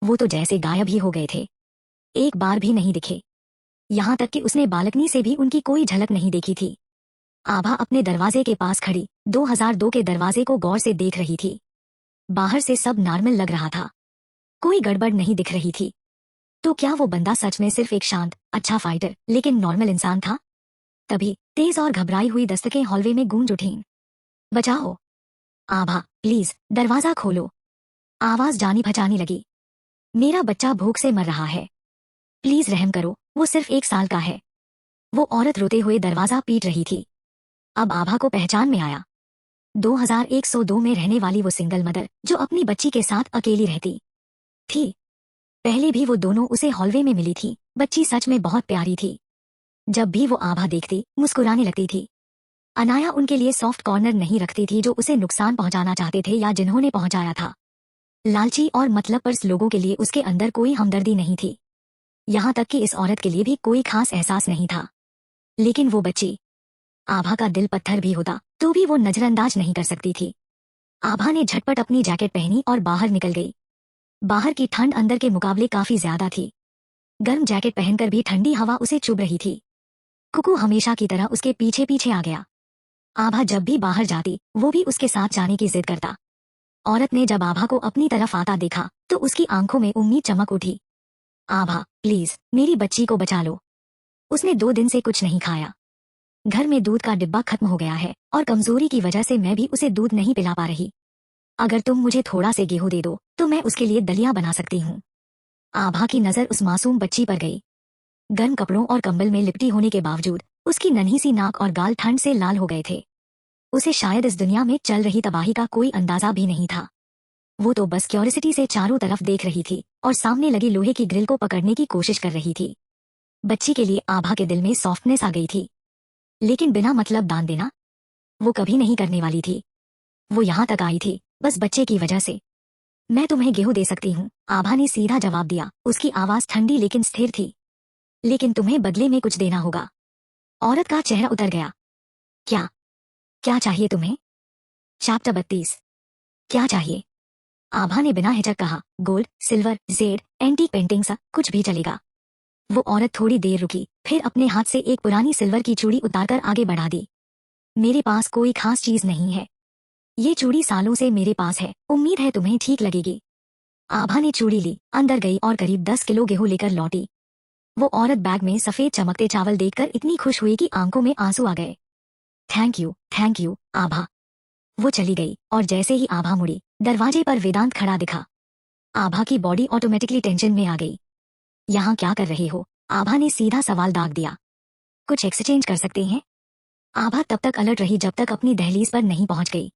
वो तो जैसे गायब ही हो गए थे, एक बार भी नहीं दिखे। यहाँ तक कि उसने बालकनी से भी उनकी कोई झलक नहीं देखी थी। आभा अपने दरवाजे के पास खड़ी 2002 के दरवाजे को गौर से देख रही थी। बाहर से सब नॉर्मल लग रहा था, कोई गड़बड़ नहीं दिख रही थी। तो क्या वो बंदा सच में सिर्फ एक शांत, अच्छा फाइटर लेकिन नॉर्मल इंसान था? तभी तेज और घबराई हुई दस्तकें हॉलवे में गूंज उठीं। बचाओ, आभा प्लीज दरवाजा खोलो। आवाज जानी पहचानी लगी। मेरा बच्चा भूख से मर रहा है, प्लीज रहम करो, वो सिर्फ 1 साल का है। वो औरत रोते हुए दरवाजा पीट रही थी। अब आभा को पहचान में आया। 2102 में रहने वाली वो सिंगल मदर जो अपनी बच्ची के साथ अकेली रहती थी। पहले भी वो दोनों उसे हॉलवे में मिली थी। बच्ची सच में बहुत प्यारी थी। जब भी वो आभा देखती मुस्कुराने लगती थी। अनाया उनके लिए सॉफ्ट कॉर्नर नहीं रखती थी जो उसे नुकसान पहुंचाना चाहते थे या जिन्होंने पहुंचाया था। लालची और मतलबपर्स लोगों के लिए उसके अंदर कोई हमदर्दी नहीं थी। यहाँ तक कि इस औरत के लिए भी कोई खास एहसास नहीं था। लेकिन वो बच्ची, आभा का दिल पत्थर भी होता तो भी वो नजरअंदाज नहीं कर सकती थी। आभा ने झटपट अपनी जैकेट पहनी और बाहर निकल गई। बाहर की ठंड अंदर के मुकाबले काफी ज्यादा थी। गर्म जैकेट पहनकर भी ठंडी हवा उसे चुभ रही थी। कुकू हमेशा की तरह उसके पीछे पीछे आ गया। आभा जब भी बाहर जाती वो भी उसके साथ जाने की जिद करता। औरत ने जब आभा को अपनी तरफ आता देखा तो उसकी आंखों में उम्मीद चमक उठी। आभा, प्लीज मेरी बच्ची को बचा लो। उसने 2 दिन से कुछ नहीं खाया। घर में दूध का डिब्बा खत्म हो गया है और कमजोरी की वजह से मैं भी उसे दूध नहीं पिला पा रही। अगर तुम मुझे थोड़ा से गेहूं दे दो तो मैं उसके लिए दलिया बना सकती हूँ। आभा की नजर उस मासूम बच्ची पर गई। गर्म कपड़ों और कंबल में लिपटी होने के बावजूद उसकी नन्ही सी नाक और गाल ठंड से लाल हो गए थे। उसे शायद इस दुनिया में चल रही तबाही का कोई अंदाजा भी नहीं था। वो तो बस क्यूरियोसिटी से चारों तरफ देख रही थी और सामने लगी लोहे की ग्रिल को पकड़ने की कोशिश कर रही थी। बच्ची के लिए आभा के दिल में सॉफ्टनेस आ गई थी। लेकिन बिना मतलब दान देना वो कभी नहीं करने वाली थी। वो यहाँ तक आई थी बस बच्चे की वजह से। मैं तुम्हें गेहूं दे सकती हूँ, आभा ने सीधा जवाब दिया। उसकी आवाज ठंडी लेकिन स्थिर थी। लेकिन तुम्हें बदले में कुछ देना होगा। औरत का चेहरा उतर गया। क्या क्या चाहिए तुम्हें? चैप्टर 32। क्या चाहिए? आभा ने बिना हिचक कहा। Gold, silver, Z, antique painting सा कुछ भी चलेगा। वो औरत थोड़ी देर रुकी, फिर अपने हाथ से एक पुरानी सिल्वर की चूड़ी उतारकर आगे बढ़ा दी। मेरे पास कोई खास चीज नहीं है। ये चूड़ी सालों से मेरे पास है, उम्मीद है तुम्हें ठीक लगेगी। आभा ने चूड़ी ली, अंदर गई और करीब 10 किलो गेहूं लेकर लौटी। वो औरत बैग में सफेद चमकते चावल देखकर इतनी खुश हुई कि आंखों में आंसू आ गए। थैंक यू, आभा। वो चली गई और जैसे ही आभा मुड़ी दरवाजे पर वेदांत खड़ा दिखा। आभा की बॉडी ऑटोमेटिकली टेंशन में आ गई। यहाँ क्या कर रहे हो? आभा ने सीधा सवाल दाग दिया। कुछ एक्सचेंज कर सकते हैं? आभा तब तक अलर्ट रही जब तक अपनी दहलीज पर नहीं पहुंच गई।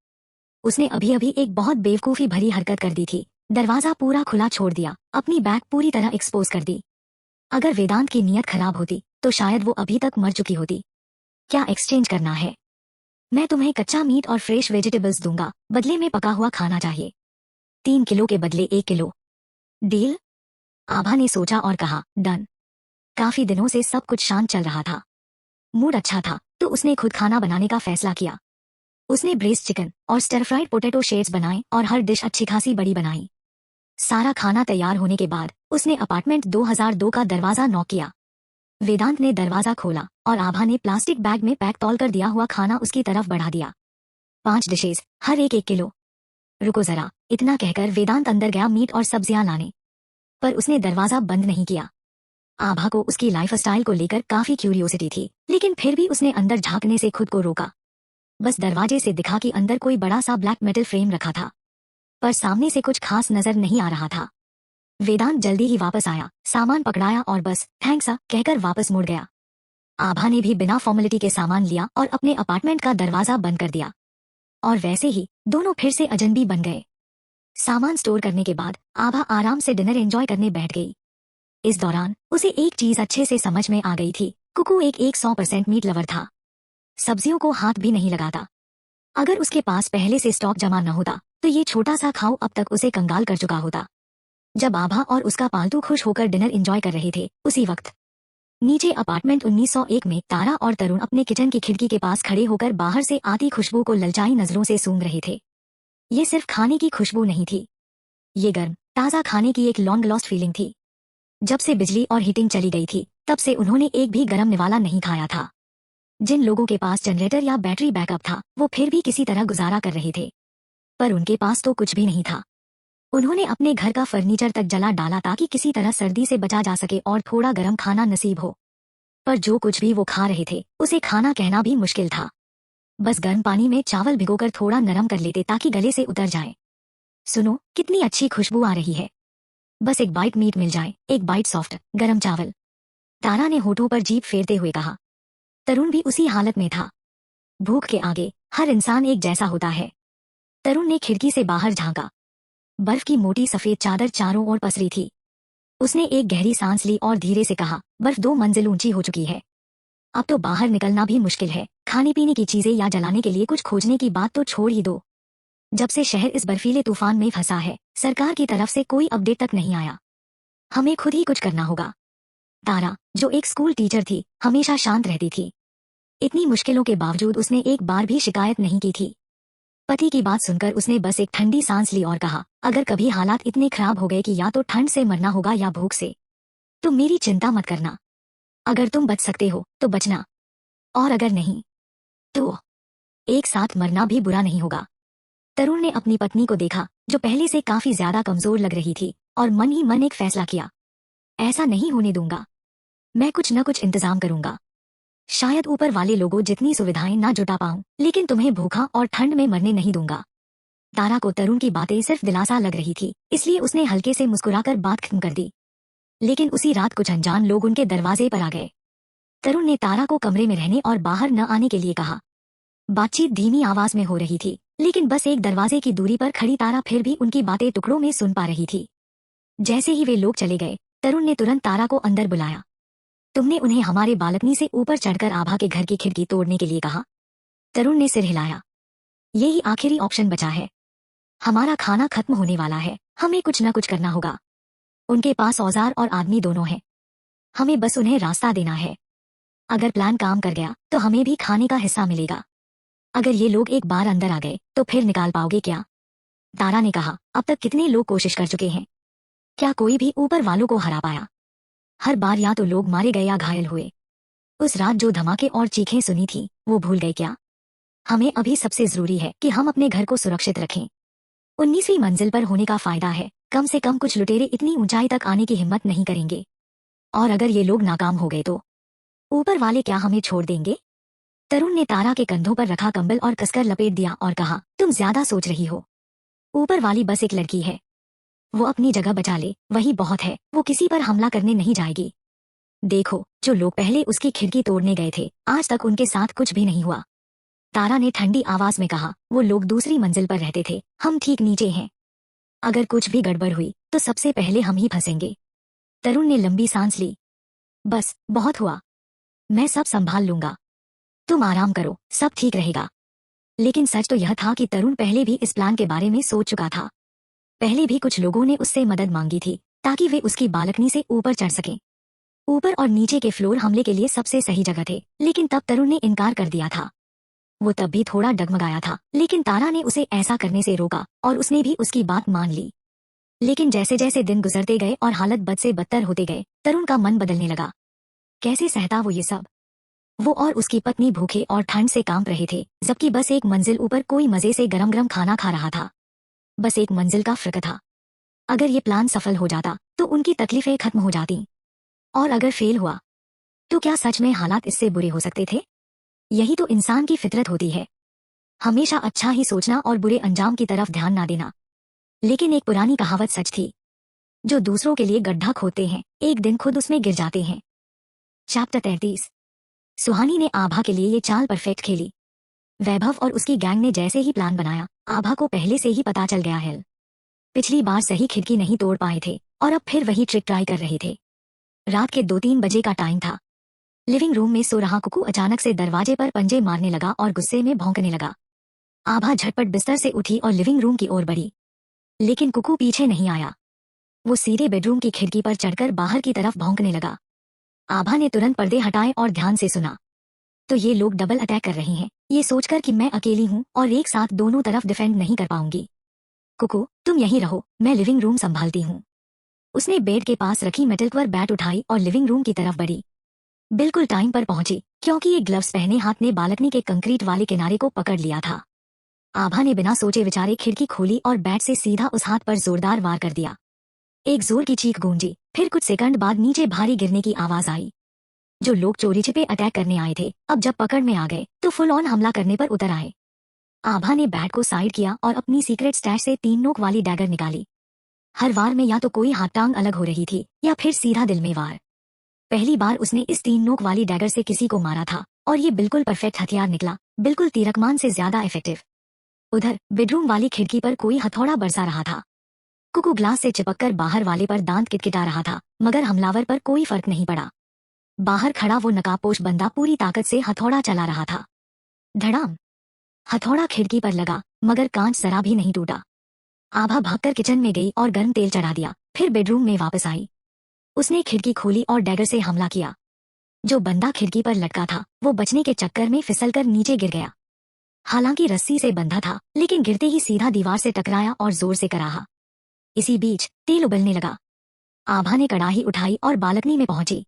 उसने अभी अभी एक बहुत बेवकूफी भरी हरकत कर दी थी। दरवाजा पूरा खुला छोड़ दिया, अपनी बैग पूरी तरह एक्सपोज कर दी। अगर वेदांत की नीयत खराब होती तो शायद वो अभी तक मर चुकी होती। क्या एक्सचेंज करना है? मैं तुम्हें कच्चा मीट और फ्रेश वेजिटेबल्स दूंगा, बदले में पका हुआ खाना चाहिए। 3 किलो के बदले 1 किलो। डील? आभा ने सोचा और कहा, डन। काफी दिनों से सब कुछ शांत चल रहा था। मूड अच्छा था तो उसने खुद खाना बनाने का फैसला किया। उसने ब्रेस्ट चिकन और स्टर फ्राइड पोटैटो शेड्स बनाए और हर डिश अच्छी खासी बड़ी बनाई। सारा खाना तैयार होने के बाद उसने अपार्टमेंट 2002 का दरवाजा नॉक किया। वेदांत ने दरवाजा खोला और आभा ने प्लास्टिक बैग में पैक तौल कर दिया हुआ खाना उसकी तरफ बढ़ा दिया। 5 डिशेज, हर एक 1 किलो। रुको जरा, इतना कहकर वेदांत अंदर गया मीट और सब्जियां लाने। पर उसने दरवाजा बंद नहीं किया। आभा को उसकी लाइफस्टाइल को लेकर काफी क्यूरियोसिटी थी, लेकिन फिर भी उसने अंदर झांकने से खुद को रोका। बस दरवाजे से दिखा कि अंदर कोई बड़ा सा ब्लैक मेटल फ्रेम रखा था, पर सामने से कुछ खास नजर नहीं आ रहा था। वेदांत जल्दी ही वापस आया, सामान पकड़ाया और बस थैंक्स कहकर वापस मुड़ गया। आभा ने भी बिना फॉर्मेलिटी के सामान लिया और अपने अपार्टमेंट का दरवाजा बंद कर दिया। और वैसे ही दोनों फिर से अजनबी बन गए। सामान स्टोर करने के बाद आभा आराम से डिनर एंजॉय करने बैठ गई। इस दौरान उसे एक चीज अच्छे से समझ में आ गई थी। कुकू एक 100% मीट लवर था। सब्जियों को हाथ भी नहीं लगाता। अगर उसके पास पहले से स्टॉक जमा न होता तो ये छोटा सा खाऊ अब तक उसे कंगाल कर चुका होता। जब आभा और उसका पालतू खुश होकर डिनर एंजॉय कर रहे थे, उसी वक्त नीचे अपार्टमेंट 1901 में तारा और तरुण अपने किचन की खिड़की के पास खड़े होकर बाहर से आती खुशबू को ललचाई नजरों से सूंघ रहे थे। ये सिर्फ खाने की खुशबू नहीं थी, ये गर्म ताजा खाने की एक लॉन्ग लॉस्ट फीलिंग थी। जब से बिजली और हीटिंग चली गई थी तब से उन्होंने एक भी गर्म निवाला नहीं खाया था। जिन लोगों के पास जनरेटर या बैटरी बैकअप था वो फिर भी किसी तरह गुजारा कर रहे थे, पर उनके पास तो कुछ भी नहीं था। उन्होंने अपने घर का फर्नीचर तक जला डाला ताकि किसी तरह सर्दी से बचा जा सके और थोड़ा गर्म खाना नसीब हो। पर जो कुछ भी वो खा रहे थे उसे खाना कहना भी मुश्किल था। बस गर्म पानी में चावल भिगोकर थोड़ा नरम कर लेते ताकि गले से उतर जाए। सुनो, कितनी अच्छी खुशबू आ रही है। बस एक बाइट मीट मिल जाए, एक बाइट सॉफ्ट गरम चावल। तारा ने होठों पर जीभ फेरते हुए कहा। तरुण भी उसी हालत में था। भूख के आगे हर इंसान एक जैसा होता है। तरुण ने खिड़की से बाहर झांका। बर्फ की मोटी सफेद चादर चारों ओर पसरी थी। उसने एक गहरी सांस ली और धीरे से कहा, बर्फ 2 मंजिल ऊंची हो चुकी है। अब तो बाहर निकलना भी मुश्किल है। खाने पीने की चीजें या जलाने के लिए कुछ खोजने की बात तो छोड़ ही दो। जब से शहर इस बर्फीले तूफान में फंसा है, सरकार की तरफ से कोई अपडेट तक नहीं आया। हमें खुद ही कुछ करना होगा। तारा, जो एक स्कूल टीचर थी, हमेशा शांत रहती थी। इतनी मुश्किलों के बावजूद उसने एक बार भी शिकायत नहीं की थी। पति की बात सुनकर उसने बस एक ठंडी सांस ली और कहा, अगर कभी हालात इतने खराब हो गए कि या तो ठंड से मरना होगा या भूख से, तो मेरी चिंता मत करना। अगर तुम बच सकते हो तो बचना, और अगर नहीं तो एक साथ मरना भी बुरा नहीं होगा। तरुण ने अपनी पत्नी को देखा, जो पहले से काफी ज्यादा कमजोर लग रही थी, और मन ही मन एक फैसला किया। ऐसा नहीं होने दूंगा। मैं कुछ न कुछ इंतजाम करूंगा। शायद ऊपर वाले लोगों जितनी सुविधाएं ना जुटा पाऊं, लेकिन तुम्हें भूखा और ठंड में मरने नहीं दूंगा। तारा को तरुण की बातें सिर्फ दिलासा लग रही थी, इसलिए उसने हल्के से मुस्कुराकर बात खत्म कर दी। लेकिन उसी रात कुछ अनजान लोग उनके दरवाजे पर आ गए। तरुण ने तारा को कमरे में रहने और बाहर न आने के लिए कहा। बातचीत धीमी आवाज में हो रही थी, लेकिन बस एक दरवाजे की दूरी पर खड़ी तारा फिर भी उनकी बातें टुकड़ों में सुन पा रही थी। जैसे ही वे लोग चले गए, तरुण ने तुरंत तारा को अंदर बुलाया। तुमने उन्हें हमारे बालकनी से ऊपर चढ़कर आभा के घर की खिड़की तोड़ने के लिए कहा। तरुण ने सिर हिलाया। यही आखिरी ऑप्शन बचा है। हमारा खाना खत्म होने वाला है, हमें कुछ न कुछ करना होगा। उनके पास औजार और आदमी दोनों हैं। हमें बस उन्हें रास्ता देना है। अगर प्लान काम कर गया तो हमें भी खाने का हिस्सा मिलेगा। अगर ये लोग एक बार अंदर आ गए तो फिर निकाल पाओगे क्या? तारा ने कहा, अब तक कितने लोग कोशिश कर चुके हैं, क्या कोई भी ऊपर वालों को हरा पाया? हर बार या तो लोग मारे गए या घायल हुए। उस रात जो धमाके और चीखें सुनी थी, वो भूल गए क्या? हमें अभी सबसे जरूरी है कि हम अपने घर को सुरक्षित रखें। 19वीं मंजिल पर होने का फायदा है, कम से कम कुछ लुटेरे इतनी ऊंचाई तक आने की हिम्मत नहीं करेंगे। और अगर ये लोग नाकाम हो गए तो ऊपर वाले क्या हमें छोड़ देंगे? तरुण ने तारा के कंधों पर रखा कंबल और कसकर लपेट दिया और कहा, तुम ज्यादा सोच रही हो। ऊपर वाली बस एक लड़की है। वो अपनी जगह बचा ले, वही बहुत है। वो किसी पर हमला करने नहीं जाएगी। देखो, जो लोग पहले उसकी खिड़की तोड़ने गए थे, आज तक उनके साथ कुछ भी नहीं हुआ। तारा ने ठंडी आवाज में कहा, वो लोग दूसरी मंजिल पर रहते थे, हम ठीक नीचे हैं। अगर कुछ भी गड़बड़ हुई तो सबसे पहले हम ही फंसेंगे। तरुण ने लंबी सांस ली। बस, बहुत हुआ। मैं सब संभाल लूंगा। तुम आराम करो, सब ठीक रहेगा। लेकिन सच तो यह था कि तरुण पहले भी इस प्लान के बारे में सोच चुका था। पहले भी कुछ लोगों ने उससे मदद मांगी थी, ताकि वे उसकी बालकनी से ऊपर चढ़ सकें। ऊपर और नीचे के फ्लोर हमले के लिए सबसे सही जगह थे, लेकिन तब तरुण ने इनकार कर दिया था। वो तब भी थोड़ा डगमगाया था, लेकिन तारा ने उसे ऐसा करने से रोका और उसने भी उसकी बात मान ली। लेकिन जैसे जैसे दिन गुजरते गए और हालत बद से बदतर होते गए, तरुण का मन बदलने लगा। कैसे सहता वो ये सब? वो और उसकी पत्नी भूखे और ठंड से कांप रहे थे, जबकि बस एक मंजिल ऊपर कोई मजे से गरम गरम खाना खा रहा था। बस एक मंजिल का फर्क था। अगर ये प्लान सफल हो जाता तो उनकी तकलीफें खत्म हो जाती, और अगर फेल हुआ तो क्या सच में हालात इससे बुरे हो सकते थे? यही तो इंसान की फितरत होती है, हमेशा अच्छा ही सोचना और बुरे अंजाम की तरफ ध्यान ना देना। लेकिन एक पुरानी कहावत सच थी, जो दूसरों के लिए गड्ढा खोदते हैं, एक दिन खुद उसमें गिर जाते हैं। चैप्टर 33। सुहानी ने आभा के लिए ये चाल परफेक्ट खेली। वैभव और उसकी गैंग ने जैसे ही प्लान बनाया, आभा को पहले से ही पता चल गया है। पिछली बार सही खिड़की नहीं तोड़ पाए थे और अब फिर वही ट्रिक ट्राई कर रहे थे। रात के 2-3 बजे का टाइम था। लिविंग रूम में सो रहा कुकू अचानक से दरवाजे पर पंजे मारने लगा और गुस्से में भौंकने लगा। आभा झटपट बिस्तर से उठी और लिविंग रूम की ओर बढ़ी, लेकिन कुकू पीछे नहीं आया। वो सीधे बेडरूम की खिड़की पर चढ़कर बाहर की तरफ भौंकने लगा। आभा ने तुरंत पर्दे हटाए और ध्यान से सुना। तो ये लोग डबल अटैक कर रहे हैं, ये सोचकर कि मैं अकेली हूँ और एक साथ दोनों तरफ डिफेंड नहीं कर पाऊंगी। कुकू, तुम यहीं रहो, मैं लिविंग रूम संभालती हूँ। उसने बेड के पास रखी मेटल पर बैट उठाई और लिविंग रूम की तरफ बढ़ी। बिल्कुल टाइम पर पहुंची, क्योंकि ये ग्लव्स पहने हाथ ने बालकनी के कंक्रीट वाले किनारे को पकड़ लिया था। आभा ने बिना सोचे विचारे खिड़की खोली और बैट से सीधा उस हाथ पर जोरदार वार कर दिया। एक जोर की चीख गूंजी, फिर कुछ सेकंड बाद नीचे भारी गिरने की आवाज आई। जो लोग चोरी छिपे अटैक करने आए थे, अब जब पकड़ में आ गए तो फुल ऑन हमला करने पर उतर आए। आभा ने बैट को साइड किया और अपनी सीक्रेट स्टैश से 3 नोक वाली डैगर निकाली। हर वार में या तो कोई हाथ टांग अलग हो रही थी या फिर सीधा दिल में वार। पहली बार उसने इस 3 नोक वाली डैगर से किसी को मारा था, और ये बिल्कुल परफेक्ट हथियार निकला, बिल्कुल तीरकमान से ज्यादा इफेक्टिव। उधर बेडरूम वाली खिड़की पर कोई हथौड़ा बरसा रहा था। कुकू ग्लास से चिपककर बाहर वाले पर दांत किटकिटा रहा था, मगर हमलावर पर कोई फर्क नहीं पड़ा। बाहर खड़ा वो नकाबपोश बंदा पूरी ताकत से हथौड़ा चला रहा था। धड़ाम! हथौड़ा खिड़की पर लगा, मगर कांच जरा भी नहीं टूटा। आभा भागकर किचन में गई और गर्म तेल चढ़ा दिया, फिर बेडरूम में वापस आई। उसने खिड़की खोली और डैगर से हमला किया। जो बंदा खिड़की पर लटका था वो बचने के चक्कर में फिसलकर नीचे गिर गया। हालांकि रस्सी से बंधा था, लेकिन गिरते ही सीधा दीवार से टकराया और जोर से कराहा। इसी बीच तेल उबलने लगा। आभा ने कड़ाही उठाई और बालकनी में पहुंची।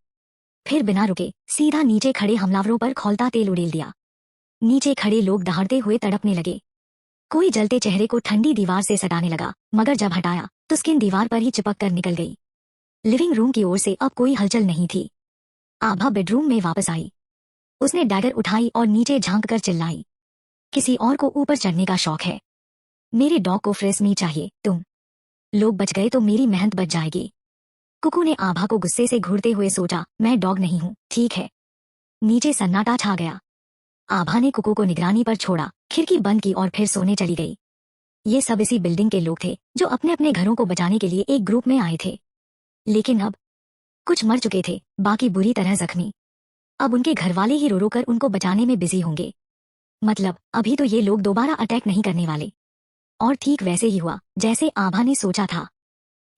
फिर बिना रुके सीधा नीचे खड़े हमलावरों पर खौलता तेल उड़ेल दिया। नीचे खड़े लोग दहाड़ते हुए तड़पने लगे। कोई जलते चेहरे को ठंडी दीवार से सटाने लगा, मगर जब हटाया तो स्किन दीवार पर ही चिपक कर निकल गई। लिविंग रूम की ओर से अब कोई हलचल नहीं थी। आभा बेडरूम में वापस आई। उसने डैगर उठाई और नीचे झांककर चिल्लाई, किसी और को ऊपर चढ़ने का शौक है? मेरे डॉग को फ्रेश मीट चाहिए। तुम लोग बच गए तो मेरी मेहनत बच जाएगी। कुकू ने आभा को गुस्से से घूरते हुए सोचा, मैं डॉग नहीं हूँ, ठीक है? नीचे सन्नाटा छा गया। आभा ने कुकू को निगरानी पर छोड़ा, खिड़की बंद की और फिर सोने चली गई। ये सब इसी बिल्डिंग के लोग थे जो अपने अपने घरों को बचाने के लिए एक ग्रुप में आए थे। लेकिन अब कुछ मर चुके थे, बाकी बुरी तरह जख्मी। अब उनके घरवाले ही रो रो कर उनको बचाने में बिजी होंगे। मतलब अभी तो ये लोग दोबारा अटैक नहीं करने वाले। और ठीक वैसे ही हुआ जैसे आभा ने सोचा था।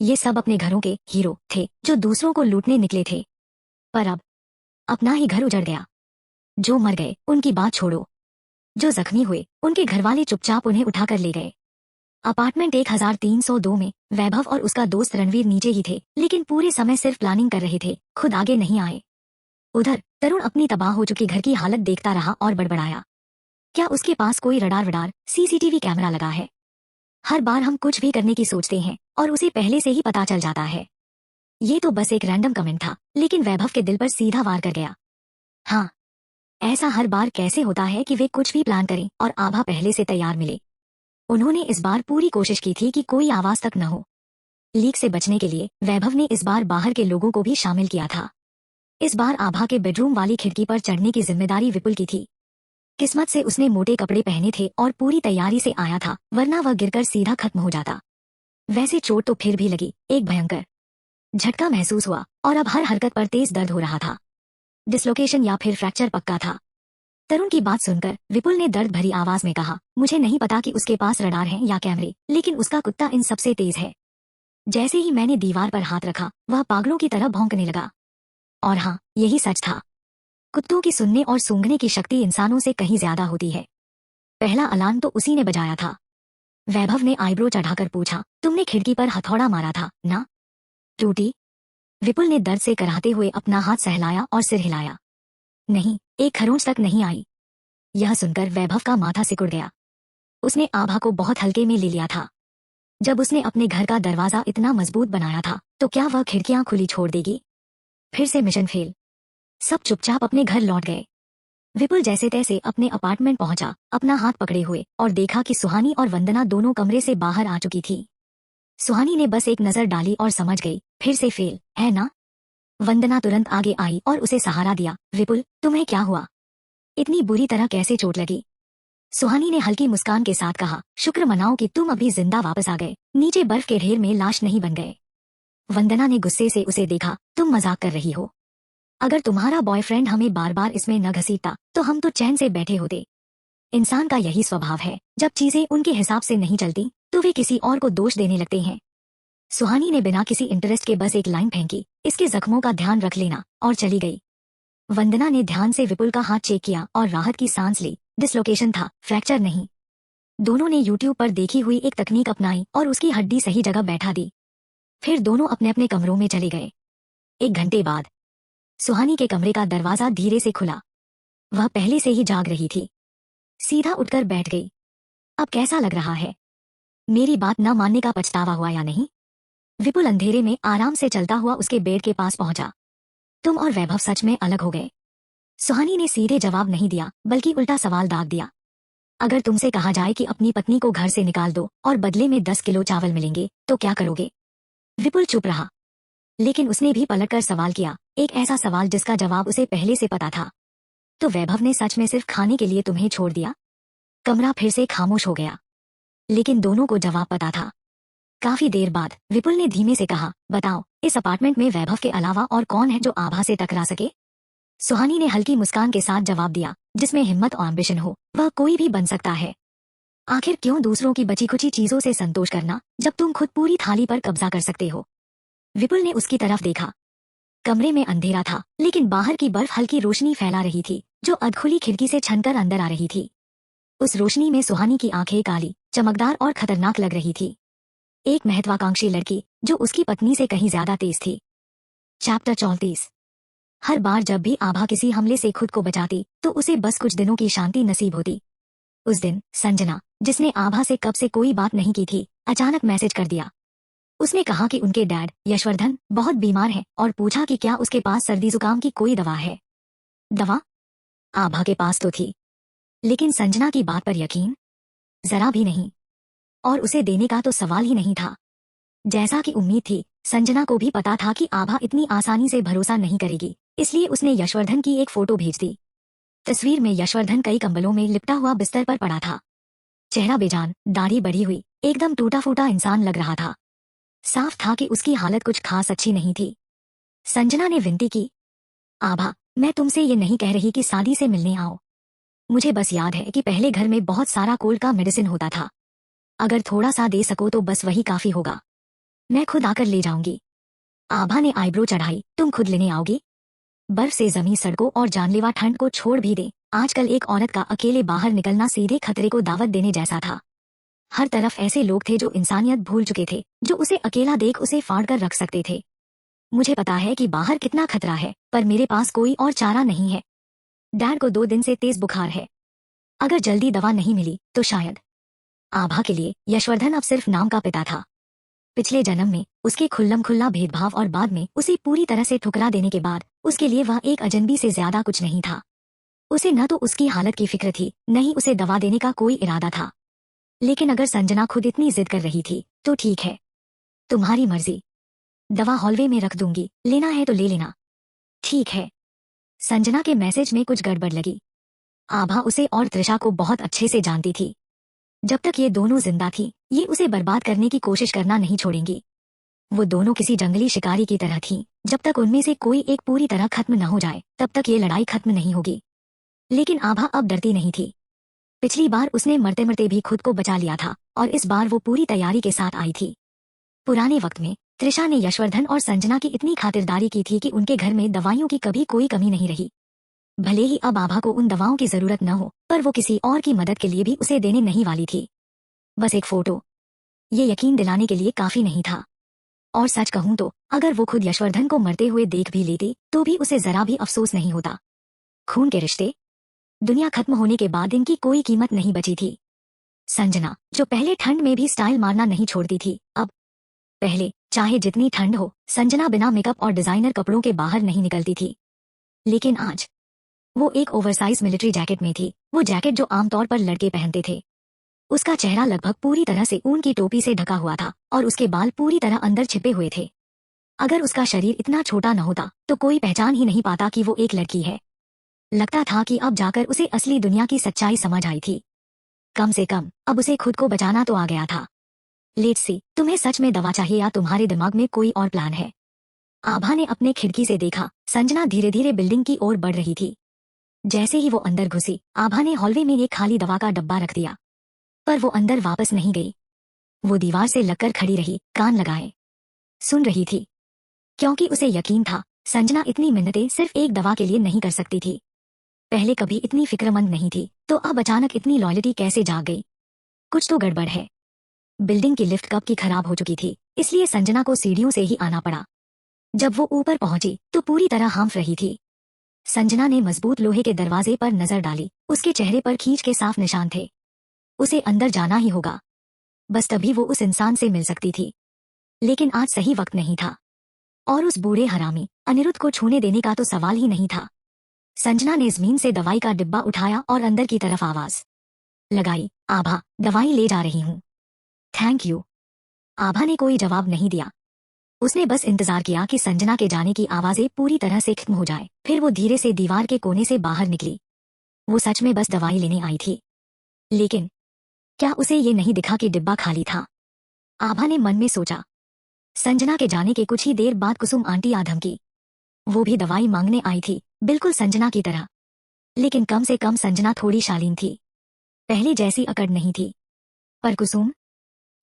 ये सब अपने घरों के हीरो थे जो दूसरों को लूटने निकले थे। पर अब अपना ही घर उजड़ गया। जो मर गए उनकी बात छोड़ो, जो जख्मी हुए उनके घरवाले चुपचाप उन्हें उठाकर ले गए। अपार्टमेंट 1302 में वैभव और उसका दोस्त रणवीर नीचे ही थे, लेकिन पूरे समय सिर्फ प्लानिंग कर रहे थे, खुद आगे नहीं आए। उधर तरुण अपनी तबाह हो चुकी घर की हालत देखता रहा और बड़बड़ाया, क्या उसके पास कोई रडार वडार सीसीटीवी कैमरा लगा है? हर बार हम कुछ भी करने की सोचते हैं और उसे पहले से ही पता चल जाता है। ये तो बस एक रैंडम कमेंट था, लेकिन वैभव के दिल पर सीधा वार कर गया। हाँ, ऐसा हर बार कैसे होता है कि वे कुछ भी प्लान करें और आभा पहले से तैयार मिले। उन्होंने इस बार पूरी कोशिश की थी कि कोई आवाज तक न हो। लीक से बचने के लिए वैभव ने इस बार बाहर के लोगों को भी शामिल किया था। इस बार आभा के बेडरूम वाली खिड़की पर चढ़ने की जिम्मेदारी विपुल की थी। किस्मत से उसने मोटे कपड़े पहने थे और पूरी तैयारी से आया था, वरना वह गिरकर सीधा खत्म हो जाता। वैसे चोट तो फिर भी लगी, एक भयंकर झटका महसूस हुआ और अब हर हरकत पर तेज दर्द हो रहा था। डिसलोकेशन या फिर फ्रैक्चर पक्का था। तरुण की बात सुनकर विपुल ने दर्द भरी आवाज में कहा, मुझे नहीं पता कि उसके पास रडार है या कैमरे, लेकिन उसका कुत्ता इन सबसे तेज है। जैसे ही मैंने दीवार पर हाथ रखा वह पागलों की तरह भौंकने लगा। और हाँ, यही सच था। कुत्तों की सुनने और सूंघने की शक्ति इंसानों से कहीं ज्यादा होती है। पहला अलार्म तो उसी ने बजाया था। वैभव ने आईब्रो चढ़ाकर पूछा, तुमने खिड़की पर हथौड़ा मारा था ना? टूटी? विपुल ने दर्द से कराहते हुए अपना हाथ सहलाया और सिर हिलाया। नहीं, एक खरोंच तक नहीं आई। यह सुनकर वैभव का माथा सिकुड़ गया। उसने आभा को बहुत हल्के में ले लिया था। जब उसने अपने घर का दरवाजा इतना मजबूत बनाया था तो क्या वह खिड़कियां खुली छोड़ देगी? फिर से मिशन फेल। सब चुपचाप अपने घर लौट गए। विपुल जैसे तैसे अपने अपार्टमेंट पहुंचा, अपना हाथ पकड़े हुए, और देखा कि सुहानी और वंदना दोनों कमरे से बाहर आ चुकी थी। सुहानी ने बस एक नजर डाली और समझ गई, फिर से फेल है ना? वंदना तुरंत आगे आई और उसे सहारा दिया। विपुल, तुम्हें क्या हुआ? इतनी बुरी तरह कैसे चोट लगी? सुहानी ने हल्की मुस्कान के साथ कहा, शुक्र मनाओ कि तुम अभी जिंदा वापस आ गए, नीचे बर्फ के ढेर में लाश नहीं बन गए। वंदना ने गुस्से से उसे देखा, तुम मजाक कर रही हो? अगर तुम्हारा बॉयफ्रेंड हमें बार बार इसमें न घसीटता तो हम तो चैन से बैठे होते। इंसान का यही स्वभाव है, जब चीजें उनके हिसाब से नहीं चलती तो वे किसी और को दोष देने लगते हैं। सुहानी ने बिना किसी इंटरेस्ट के बस एक लाइन फेंकी, इसके जख्मों का ध्यान रख लेना, और चली गई। वंदना ने ध्यान से विपुल का हाथ चेक किया और राहत की सांस ली। डिसलोकेशन था, फ्रैक्चर नहीं। दोनों ने यूट्यूब पर देखी हुई एक तकनीक अपनाई और उसकी हड्डी सही जगह बैठा दी। फिर दोनों अपने अपने कमरों में चले गए। 1 घंटे बाद सुहानी के कमरे का दरवाजा धीरे से खुला। वह पहले से ही जाग रही थी। सीधा उठकर बैठ गई। अब कैसा लग रहा है? मेरी बात न मानने का पछतावा हुआ या नहीं? विपुल अंधेरे में आराम से चलता हुआ उसके बेड के पास पहुंचा। तुम और वैभव सच में अलग हो गए? सुहानी ने सीधे जवाब नहीं दिया, बल्कि उल्टा सवाल दाग दिया। अगर तुमसे कहा जाए कि अपनी पत्नी को घर से निकाल दो और बदले में 10 किलो चावल मिलेंगे तो क्या करोगे? विपुल चुप रहा, लेकिन उसने भी पलटकर सवाल किया, एक ऐसा सवाल जिसका जवाब उसे पहले से पता था। तो वैभव ने सच में सिर्फ खाने के लिए तुम्हें छोड़ दिया? कमरा फिर से खामोश हो गया, लेकिन दोनों को जवाब पता था। काफी देर बाद विपुल ने धीमे से कहा, बताओ, इस अपार्टमेंट में वैभव के अलावा और कौन है जो आभा से टकरा सके? सुहानी ने हल्की मुस्कान के साथ जवाब दिया, जिसमें हिम्मत और एम्बिशन हो वह कोई भी बन सकता है। आखिर क्यों दूसरों की बची खुची चीजों से संतोष करना जब तुम खुद पूरी थाली पर कब्जा कर सकते हो? विपुल ने उसकी तरफ देखा। कमरे में अंधेरा था, लेकिन बाहर की बर्फ हल्की रोशनी फैला रही थी जो अधखुली खिड़की से छनकर अंदर आ रही थी। उस रोशनी में सुहानी की आंखें काली, चमकदार और खतरनाक लग रही थी। एक महत्वाकांक्षी लड़की जो उसकी पत्नी से कहीं ज्यादा तेज थी। चैप्टर 34। हर बार जब भी आभा किसी हमले से खुद को बचाती तो उसे बस कुछ दिनों की शांति नसीब होती। उस दिन संजना, जिसने आभा से कब से कोई बात नहीं की थी, अचानक मैसेज कर दिया। उसने कहा कि उनके डैड यशवर्धन बहुत बीमार है और पूछा कि क्या उसके पास सर्दी जुकाम की कोई दवा है। दवा? आभा के पास तो थी, लेकिन संजना की बात पर यकीन जरा भी नहीं, और उसे देने का तो सवाल ही नहीं था। जैसा कि उम्मीद थी, संजना को भी पता था कि आभा इतनी आसानी से भरोसा नहीं करेगी, इसलिए उसने यशवर्धन की एक फोटो भेज दी। तस्वीर में यशवर्धन कई कंबलों में लिपटा हुआ बिस्तर पर पड़ा था। चेहरा बेजान, दाढ़ी बढ़ी हुई, एकदम टूटा फूटा इंसान लग रहा था। साफ था कि उसकी हालत कुछ खास अच्छी नहीं थी। संजना ने विनती की, आभा, मैं तुमसे ये नहीं कह रही कि शादी से मिलने आओ। मुझे बस याद है कि पहले घर में बहुत सारा कोल्ड का मेडिसिन होता था। अगर थोड़ा सा दे सको तो बस वही काफी होगा। मैं खुद आकर ले जाऊंगी। आभा ने आईब्रो चढ़ाई, तुम खुद लेने आओगी? बर्फ से जमी सड़कों और जानलेवा ठंड को छोड़ भी दे, आजकल एक औरत का अकेले बाहर निकलना सीधे खतरे को दावत देने जैसा था। हर तरफ ऐसे लोग थे जो इंसानियत भूल चुके थे, जो उसे अकेला देख उसे फाड़ कर रख सकते थे। मुझे पता है कि बाहर कितना खतरा है, पर मेरे पास कोई और चारा नहीं है। डैड को 2 दिन से तेज बुखार है। अगर जल्दी दवा नहीं मिली तो शायद। आभा के लिए यशवर्धन अब सिर्फ नाम का पिता था। पिछले जन्म में उसके खुल्लम खुल्ला भेदभाव और बाद में उसे पूरी तरह से ठुकरा देने के बाद उसके लिए वह एक अजनबी से ज्यादा कुछ नहीं था। उसे न तो उसकी हालत की फिक्र थी, न ही उसे दवा देने का कोई इरादा था। लेकिन अगर संजना खुद इतनी जिद कर रही थी तो ठीक है, तुम्हारी मर्जी। दवा हॉलवे में रख दूंगी, लेना है तो ले लेना। ठीक है। संजना के मैसेज में कुछ गड़बड़ लगी। आभा उसे और त्रिशा को बहुत अच्छे से जानती थी। जब तक ये दोनों जिंदा थी, ये उसे बर्बाद करने की कोशिश करना नहीं छोड़ेंगी। वो दोनों किसी जंगली शिकारी की तरह थी, जब तक उनमें से कोई एक पूरी तरह खत्म न हो जाए तब तक ये लड़ाई खत्म नहीं होगी। लेकिन आभा अब डरती नहीं थी। पिछली बार उसने मरते मरते भी खुद को बचा लिया था और इस बार वो पूरी तैयारी के साथ आई थी। पुराने वक्त में त्रिशा ने यशवर्धन और संजना की इतनी खातिरदारी की थी कि उनके घर में दवाइयों की कभी कोई कमी नहीं रही। भले ही अब आभा को उन दवाओं की जरूरत न हो, पर वो किसी और की मदद के लिए भी उसे देने नहीं वाली थी। बस एक फोटो, ये यकीन दिलाने के लिए काफी नहीं था। और सच कहूं तो अगर वो खुद यशवर्धन को मरते हुए देख भी लेती तो भी उसे जरा भी अफसोस नहीं होता। खून के रिश्ते, दुनिया खत्म होने के बाद इनकी कोई कीमत नहीं बची थी। संजना, जो पहले ठंड में भी स्टाइल मारना नहीं छोड़ती थी, अब पहले चाहे जितनी ठंड हो, संजना बिना मेकअप और डिजाइनर कपड़ों के बाहर नहीं निकलती थी। लेकिन आज वो एक ओवरसाइज मिलिट्री जैकेट में थी, वो जैकेट जो आमतौर पर लड़के पहनते थे। उसका चेहरा लगभग पूरी तरह से ऊन की टोपी से ढका हुआ था और उसके बाल पूरी तरह अंदर छिपे हुए थे। अगर उसका शरीर इतना छोटा न होता तो कोई पहचान ही नहीं पाता कि वो एक लड़की है। लगता था कि अब जाकर उसे असली दुनिया की सच्चाई समझ आई थी। कम से कम अब उसे खुद को बचाना तो आ गया था। लेट्स सी, तुम्हें सच में दवा चाहिए या तुम्हारे दिमाग में कोई और प्लान है? आभा ने अपने खिड़की से देखा, संजना धीरे धीरे बिल्डिंग की ओर बढ़ रही थी। जैसे ही वो अंदर घुसी, आभा ने हॉलवे में एक खाली दवा का डब्बा रख दिया, पर वो अंदर वापस नहीं गई। वो दीवार से लगकर खड़ी रही, कान लगाए सुन रही थी, क्योंकि उसे यकीन था संजना इतनी मिन्नतें सिर्फ एक दवा के लिए नहीं कर सकती थी। पहले कभी इतनी फिक्रमंद नहीं थी, तो अब अचानक इतनी लॉयल्टी कैसे जाग गई? कुछ तो गड़बड़ है। बिल्डिंग की लिफ्ट कब की खराब हो चुकी थी, इसलिए संजना को सीढ़ियों से ही आना पड़ा। जब वो ऊपर पहुंची तो पूरी तरह हांफ रही थी। संजना ने मजबूत लोहे के दरवाजे पर नजर डाली, उसके चेहरे पर खींच के साफ निशान थे। उसे अंदर जाना ही होगा, बस तभी वो उस इंसान से मिल सकती थी। लेकिन आज सही वक्त नहीं था, और उस बूढ़े हरामी अनिरुद्ध को छूने देने का तो सवाल ही नहीं था। संजना ने जमीन से दवाई का डिब्बा उठाया और अंदर की तरफ आवाज लगाई, आभा, दवाई ले जा रही हूँ। Thank you. आभा ने कोई जवाब नहीं दिया। उसने बस इंतजार किया कि संजना के जाने की आवाजें पूरी तरह से खत्म हो जाए। फिर वो धीरे से दीवार के कोने से बाहर निकली, वो सच में बस दवाई लेने आई थी। लेकिन क्या उसे ये नहीं दिखा कि डिब्बा खाली था? आभा ने मन में सोचा। संजना के जाने के कुछ ही देर बाद कुसुम आंटी आ धमकी। वो भी दवाई मांगने आई थी, बिल्कुल संजना की तरह। लेकिन कम से कम संजना थोड़ी शालीन थी, पहले जैसी अकड़ नहीं थी। पर कुसुम,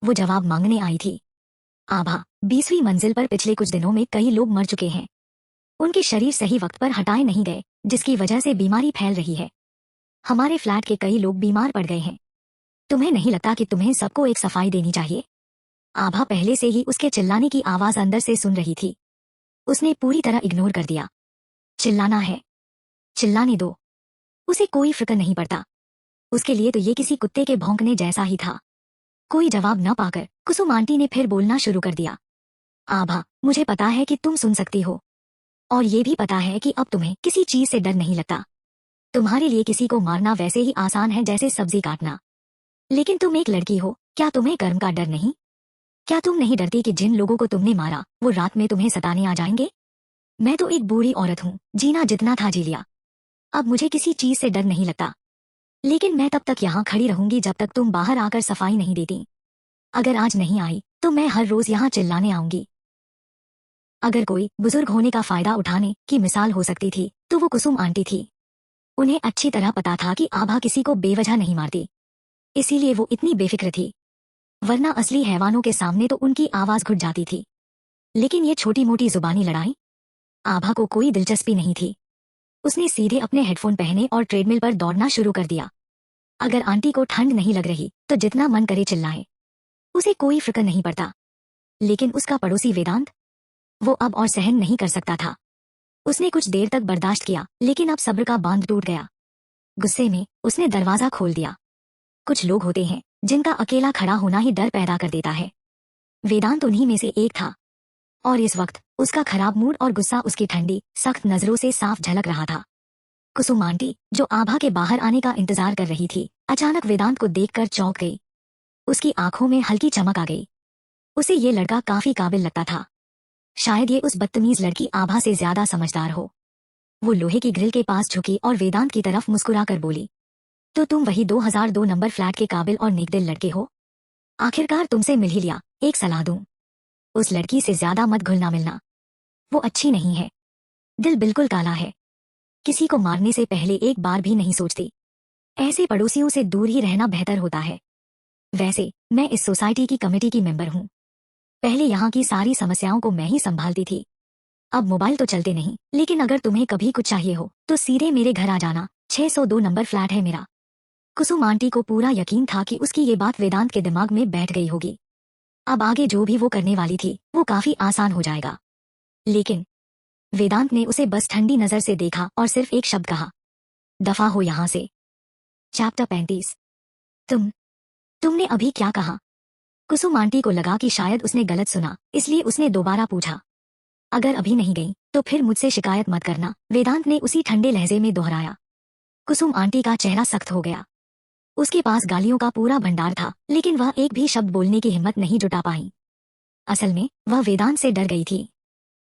वो जवाब मांगने आई थी। आभा, 20वीं मंजिल पर पिछले कुछ दिनों में कई लोग मर चुके हैं। उनके शरीर सही वक्त पर हटाए नहीं गए, जिसकी वजह से बीमारी फैल रही है। हमारे फ्लैट के कई लोग बीमार पड़ गए हैं। तुम्हें नहीं लगता कि तुम्हें सबको एक सफाई देनी चाहिए? आभा पहले से ही उसके चिल्लाने की आवाज अंदर से सुन रही थी। उसने पूरी तरह इग्नोर कर दिया। चिल्लाना है, चिल्लाने दो, उसे कोई फिक्र नहीं पड़ता। उसके लिए तो ये किसी कुत्ते के भौंकने जैसा ही था। कोई जवाब न पाकर कुसुम आंटी ने फिर बोलना शुरू कर दिया। आभा, मुझे पता है कि तुम सुन सकती हो, और ये भी पता है कि अब तुम्हें किसी चीज से डर नहीं लगता। तुम्हारे लिए किसी को मारना वैसे ही आसान है जैसे सब्जी काटना। लेकिन तुम एक लड़की हो, क्या तुम्हें कर्म का डर नहीं? क्या तुम नहीं डरती कि जिन लोगों को तुमने मारा वो रात में तुम्हें सताने आ जाएंगे? मैं तो एक बूढ़ी औरत हूँ, जीना जितना था जी लिया। अब मुझे किसी चीज से डर नहीं लगता। लेकिन मैं तब तक यहाँ खड़ी रहूंगी जब तक तुम बाहर आकर सफाई नहीं देती। अगर आज नहीं आई तो मैं हर रोज यहाँ चिल्लाने आऊंगी। अगर कोई बुजुर्ग होने का फायदा उठाने की मिसाल हो सकती थी तो वो कुसुम आंटी थी। उन्हें अच्छी तरह पता था कि आभा किसी को बेवजह नहीं मारती, इसीलिए वो इतनी बेफिक्र थी। वरना असली हैवानों के सामने तो उनकी आवाज घुट जाती थी। लेकिन ये छोटी मोटी जुबानी लड़ाई आभा को कोई दिलचस्पी नहीं थी। उसने सीधे अपने हेडफोन पहने और ट्रेडमिल पर दौड़ना शुरू कर दिया। अगर आंटी को ठंड नहीं लग रही तो जितना मन करे चिल्लाए, उसे कोई फिक्र नहीं पड़ता। लेकिन उसका पड़ोसी वेदांत, वो अब और सहन नहीं कर सकता था। उसने कुछ देर तक बर्दाश्त किया, लेकिन अब सब्र का बांध टूट गया। गुस्से में उसने दरवाजा खोल दिया। कुछ लोग होते हैं जिनका अकेला खड़ा होना ही डर पैदा कर देता है। वेदांत उन्हीं में से एक था, और इस वक्त उसका खराब मूड और गुस्सा उसकी ठंडी सख्त नजरों से साफ झलक रहा था। कुसुम आंटी, जो आभा के बाहर आने का इंतजार कर रही थी, अचानक वेदांत को देखकर चौंक गई। उसकी आंखों में हल्की चमक आ गई। उसे ये लड़का काफी काबिल लगता था। शायद ये उस बदतमीज लड़की आभा से ज्यादा समझदार हो। वो लोहे की ग्रिल के पास झुकी और वेदांत की तरफ मुस्कुराकर बोली, तो तुम वही 2002 नंबर फ्लैट के काबिल और नेकदिल लड़के हो? आखिरकार तुमसे मिल ही लिया। एक सलाह दूं, उस लड़की से ज्यादा मत घुलना मिलना। वो अच्छी नहीं है, दिल बिल्कुल काला है, किसी को मारने से पहले एक बार भी नहीं सोचती। ऐसे पड़ोसियों से दूर ही रहना बेहतर होता है। वैसे मैं इस सोसाइटी की कमेटी की मेंबर हूँ। पहले यहाँ की सारी समस्याओं को मैं ही संभालती थी। अब मोबाइल तो चलते नहीं, लेकिन अगर तुम्हें कभी कुछ चाहिए हो तो सीधे मेरे घर आ जाना। 602 नंबर फ्लैट है मेरा। कुसुम आंटी को पूरा यकीन था कि उसकी ये बात वेदांत के दिमाग में बैठ गई होगी। अब आगे जो भी वो करने वाली थी वो काफी आसान हो जाएगा। लेकिन वेदांत ने उसे बस ठंडी नजर से देखा और सिर्फ एक शब्द कहा, दफा हो यहाँ से। चैप्टर 35। तुमने अभी क्या कहा? कुसुम आंटी को लगा कि शायद उसने गलत सुना, इसलिए उसने दोबारा पूछा। अगर अभी नहीं गई तो फिर मुझसे शिकायत मत करना, वेदांत ने उसी ठंडे लहजे में दोहराया। कुसुम आंटी का चेहरा सख्त हो गया। उसके पास गालियों का पूरा भंडार था, लेकिन वह एक भी शब्द बोलने की हिम्मत नहीं जुटा पाई। असल में वह वेदांत से डर गई थी।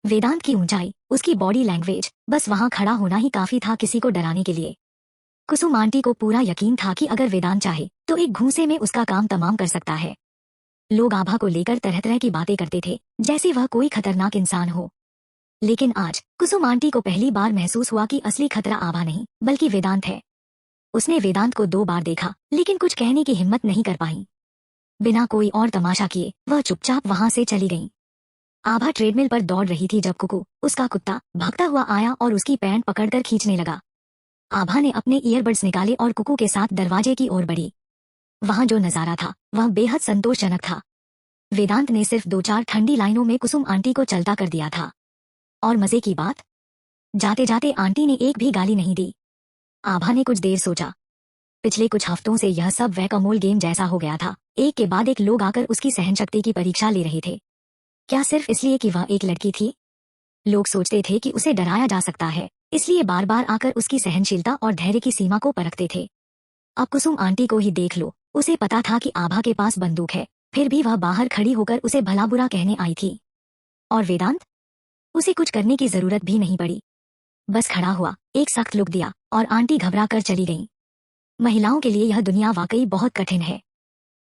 वेदांत की ऊंचाई, उसकी बॉडी लैंग्वेज, बस वहां खड़ा होना ही काफी था किसी को डराने के लिए। कुसुम आंटी को पूरा यकीन था कि अगर वेदांत चाहे तो एक घूंसे में उसका काम तमाम कर सकता है। लोग आभा को लेकर तरह तरह की बातें करते थे, जैसे वह कोई खतरनाक इंसान हो। लेकिन आज कुसुम आंटी को पहली बार महसूस हुआ कि असली खतरा आभा नहीं बल्कि वेदांत है। उसने वेदांत को 2 बार देखा, लेकिन कुछ कहने की हिम्मत नहीं कर पाई। बिना कोई और तमाशा किए वह चुपचाप वहां से चली गई। आभा ट्रेडमिल पर दौड़ रही थी जब कुकू, उसका कुत्ता, भागता हुआ आया और उसकी पैंट पकड़कर खींचने लगा। आभा ने अपने ईयरबड्स निकाले और कुकू के साथ दरवाजे की ओर बढ़ी। वहां जो नजारा था वह बेहद संतोषजनक था। वेदांत ने सिर्फ 2-4 ठंडी लाइनों में कुसुम आंटी को चलता कर दिया था। और मजे की बात, जाते जाते आंटी ने एक भी गाली नहीं दी। आभा ने कुछ देर सोचा। पिछले कुछ हफ्तों से यह सब वैक-अ-मोल गेम जैसा हो गया था। एक के बाद एक लोग आकर उसकी सहनशक्ति की परीक्षा ले रहे थे। क्या सिर्फ इसलिए कि वह एक लड़की थी? लोग सोचते थे कि उसे डराया जा सकता है, इसलिए बार बार आकर उसकी सहनशीलता और धैर्य की सीमा को परखते थे। अब कुसुम आंटी को ही देख लो, उसे पता था कि आभा के पास बंदूक है, फिर भी वह बाहर खड़ी होकर उसे भला बुरा कहने आई थी। और वेदांत, उसे कुछ करने की जरूरत भी नहीं पड़ी। बस खड़ा हुआ, एक सख्त लुक दिया और आंटी घबरा कर चली गईं। महिलाओं के लिए यह दुनिया वाकई बहुत कठिन है,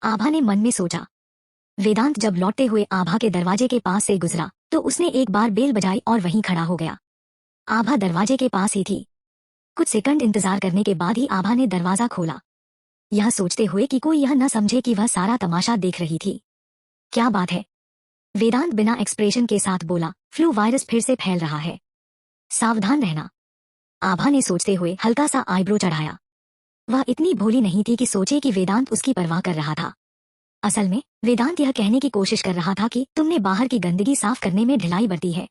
आभा ने मन में सोचा। वेदांत जब लौटते हुए आभा के दरवाजे के पास से गुजरा तो उसने एक बार बेल बजाई और वहीं खड़ा हो गया। आभा दरवाजे के पास ही थी। कुछ सेकंड इंतजार करने के बाद ही आभा ने दरवाजा खोला, यह सोचते हुए कि कोई यह न समझे कि वह सारा तमाशा देख रही थी। क्या बात है? वेदांत बिना एक्सप्रेशन के साथ बोला, फ्लू वायरस फिर से फैल रहा है, सावधान रहना। आभा ने सोचते हुए हल्का सा आईब्रो चढ़ाया। वह इतनी भोली नहीं थी कि सोचे कि वेदांत उसकी परवाह कर रहा था। असल में वेदांत यह कहने की कोशिश कर रहा था कि तुमने बाहर की गंदगी साफ करने में ढिलाई बरती है।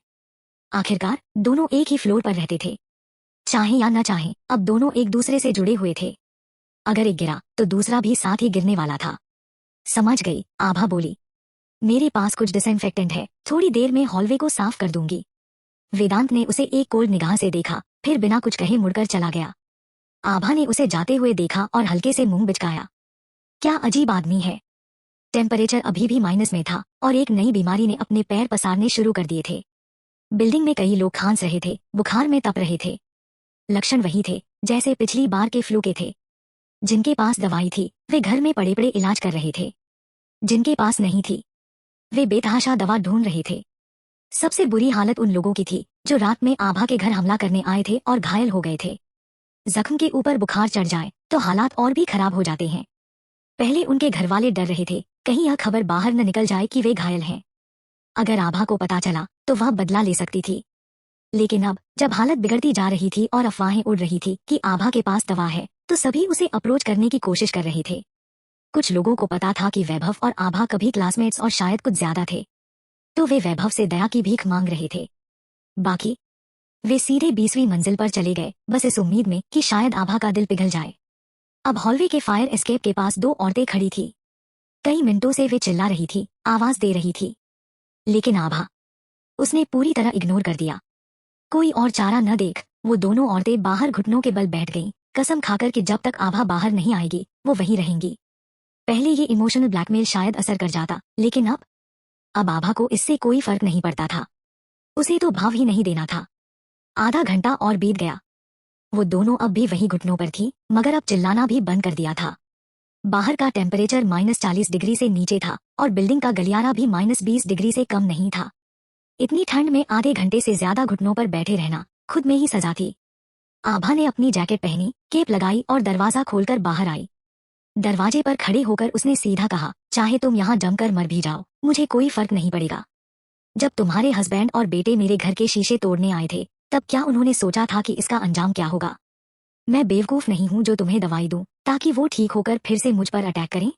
आखिरकार दोनों एक ही फ्लोर पर रहते थे, चाहे या न चाहे अब दोनों एक दूसरे से जुड़े हुए थे। अगर एक गिरा तो दूसरा भी साथ ही गिरने वाला था। समझ गई, आभा बोली। मेरे पास कुछ डिसइंफेक्टेंट है, थोड़ी देर में हॉलवे को साफ कर दूंगी। वेदांत ने उसे एक कोल्ड निगाह से देखा, फिर बिना कुछ कहे मुड़कर चला गया। आभा ने उसे जाते हुए देखा और हल्के से मुंह बिचकाया। क्या अजीब आदमी है। टेम्परेचर अभी भी माइनस में था और एक नई बीमारी ने अपने पैर पसारने शुरू कर दिए थे। बिल्डिंग में कई लोग खांस रहे थे, बुखार में तप रहे थे। लक्षण वही थे जैसे पिछली बार के फ्लू के थे। जिनके पास दवाई थी वे घर में पड़े पड़े इलाज कर रहे थे, जिनके पास नहीं थी वे बेतहाशा दवा ढूंढ रहे थे। सबसे बुरी हालत उन लोगों की थी जो रात में आभा के घर हमला करने आए थे और घायल हो गए थे। जख्म के ऊपर बुखार चढ़ जाए तो हालात और भी खराब हो जाते हैं। पहले उनके घरवाले डर रहे थे कहीं यह खबर बाहर न निकल जाए कि वे घायल हैं। अगर आभा को पता चला तो वह बदला ले सकती थी। लेकिन अब जब हालत बिगड़ती जा रही थी और अफवाहें उड़ रही थी कि आभा के पास दवा है, तो सभी उसे अप्रोच करने की कोशिश कर रहे थे। कुछ लोगों को पता था कि वैभव और आभा कभी क्लासमेट्स और शायद कुछ ज्यादा थे, तो वे वैभव से दया की भीख मांग रहे थे। बाकी वे सीधे 20वीं मंजिल पर चले गए, बस इस उम्मीद में कि शायद आभा का दिल पिघल जाए। अब हॉलवे के फायर एस्केप के पास दो औरतें खड़ी थी। कई मिनटों से वे चिल्ला रही थी, आवाज दे रही थी, लेकिन आभा उसने पूरी तरह इग्नोर कर दिया। कोई और चारा न देख वो दोनों औरतें बाहर घुटनों के बल बैठ गईं, कसम खाकर कि जब तक आभा बाहर नहीं आएगी वो वहीं रहेंगी। पहले ये इमोशनल ब्लैकमेल शायद असर कर जाता, लेकिन अब आभा को इससे कोई फर्क नहीं पड़ता था। उसे तो भाव ही नहीं देना था। आधा घंटा और बीत गया। वो दोनों अब भी वही घुटनों पर थी, मगर अब चिल्लाना भी बंद कर दिया था। बाहर का टेम्परेचर -40 डिग्री से नीचे था और बिल्डिंग का गलियारा भी -20 डिग्री से कम नहीं था। इतनी ठंड में आधे घंटे से ज्यादा घुटनों पर बैठे रहना खुद में ही सजा थी। आभा ने अपनी जैकेट पहनी, केप लगाई और दरवाजा खोलकर बाहर आई। दरवाजे पर खड़े होकर उसने सीधा कहा, चाहे तुम यहाँ जमकर मर भी जाओ, मुझे कोई फर्क नहीं पड़ेगा। जब तुम्हारे हस्बैंड और बेटे मेरे घर के शीशे तोड़ने आए थे, तब क्या उन्होंने सोचा था कि इसका अंजाम क्या होगा? मैं बेवकूफ नहीं हूँ जो तुम्हें दवाई दूं ताकि वो ठीक होकर फिर से मुझ पर अटैक करें।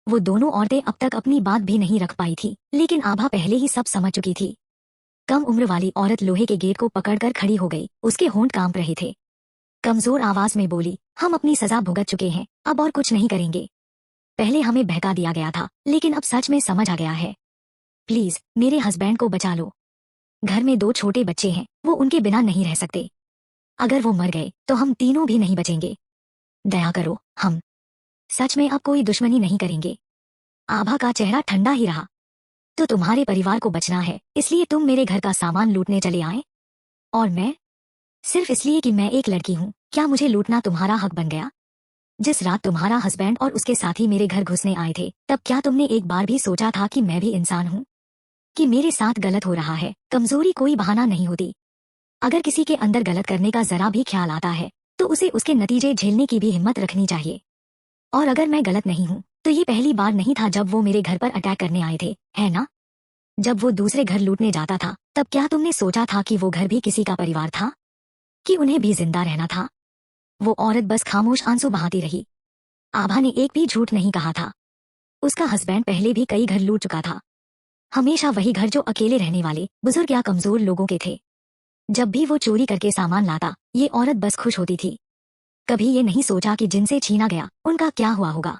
वो दोनों औरतें अब तक अपनी बात भी नहीं रख पाई थी, लेकिन आभा पहले ही सब समझ चुकी थी। कम उम्र वाली औरत लोहे के गेट को पकड़कर खड़ी हो गई, उसके होंठ कांप रहे थे। कमजोर आवाज में बोली, हम अपनी सजा भुगत चुके हैं, अब और कुछ नहीं करेंगे। पहले हमें बहका दिया गया था, लेकिन अब सच में समझ आ गया है। प्लीज मेरे हस्बैंड को बचा लो। घर में 2 छोटे बच्चे हैं, वो उनके बिना नहीं रह सकते। अगर वो मर गए तो हम तीनों भी नहीं बचेंगे। दया करो, हम सच में अब कोई दुश्मनी नहीं करेंगे। आभा का चेहरा ठंडा ही रहा। तो तुम्हारे परिवार को बचना है, इसलिए तुम मेरे घर का सामान लूटने चले आए? और मैं सिर्फ इसलिए कि मैं एक लड़की हूँ, क्या मुझे लूटना तुम्हारा हक बन गया? जिस रात तुम्हारा हस्बैंड और उसके साथी मेरे घर घुसने आए थे, तब क्या तुमने एक बार भी सोचा था कि मैं भी इंसान हूँ, कि मेरे साथ गलत हो रहा है? कमजोरी कोई बहाना नहीं होती। अगर किसी के अंदर गलत करने का जरा भी ख्याल आता है तो उसे उसके नतीजे झेलने की भी हिम्मत रखनी चाहिए। और अगर मैं गलत नहीं हूँ तो ये पहली बार नहीं था जब वो मेरे घर पर अटैक करने आए थे, है ना? जब वो दूसरे घर लूटने जाता था, तब क्या तुमने सोचा था कि वो घर भी किसी का परिवार था, कि उन्हें भी जिंदा रहना था? वो औरत बस खामोश आंसू बहाती रही। आभा ने एक भी झूठ नहीं कहा था। उसका हस्बैंड पहले भी कई घर लूट चुका था, हमेशा वही घर जो अकेले रहने वाले, बुजुर्ग या कमजोर लोगों के थे। जब भी वो चोरी करके सामान लाता, ये औरत बस खुश होती थी। कभी ये नहीं सोचा कि जिनसे छीना गया उनका क्या हुआ होगा।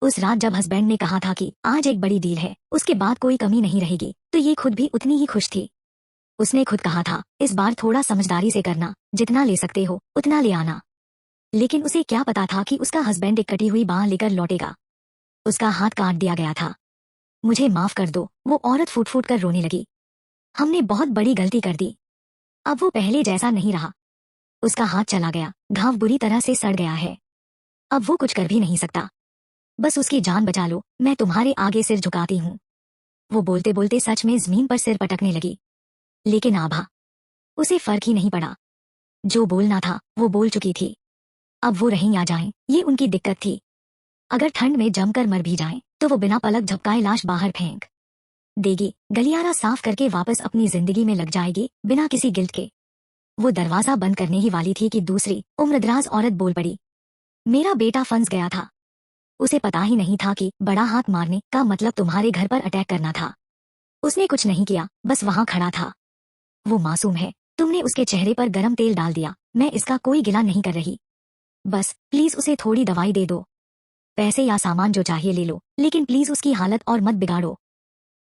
उस रात जब हस्बैंड ने कहा था कि आज एक बड़ी डील है, उसके बाद कोई कमी नहीं रहेगी, तो ये खुद भी उतनी ही खुश थी। उसने खुद कहा था, इस बार थोड़ा समझदारी से करना, जितना ले सकते हो उतना ले आना। लेकिन उसे क्या पता था कि उसका हस्बैंड एक कटी हुई बांह लेकर लौटेगा। उसका हाथ काट दिया गया था। मुझे माफ कर दो, वो औरत फूट फूट कर रोने लगी। हमने बहुत बड़ी गलती कर दी। अब वो पहले जैसा नहीं रहा। उसका हाथ चला गया, घाव बुरी तरह से सड़ गया है। अब वो कुछ कर भी नहीं सकता। बस उसकी जान बचा लो, मैं तुम्हारे आगे सिर झुकाती हूँ। वो बोलते बोलते सच में जमीन पर सिर पटकने लगी। लेकिन आभा, उसे फर्क ही नहीं पड़ा। जो बोलना था वो बोल चुकी थी। अब वो रहीं या जाएं, ये उनकी दिक्कत थी। अगर ठंड में जमकर मर भी जाएं, तो वो बिना पलक झपकाए लाश बाहर फेंक देगी, गलियारा साफ करके वापस अपनी जिंदगी में लग जाएगी, बिना किसी गिल्ट के। वो दरवाजा बंद करने ही वाली थी कि दूसरी उम्रदराज औरत बोल पड़ी। मेरा बेटा फंस गया था। उसे पता ही नहीं था कि बड़ा हाथ मारने का मतलब तुम्हारे घर पर अटैक करना था। उसने कुछ नहीं किया, बस वहां खड़ा था। वो मासूम है, तुमने उसके चेहरे पर गरम तेल डाल दिया। मैं इसका कोई गिला नहीं कर रही। बस प्लीज उसे थोड़ी दवाई दे दो। पैसे या सामान जो चाहिए ले लो, लेकिन प्लीज उसकी हालत और मत बिगाड़ो।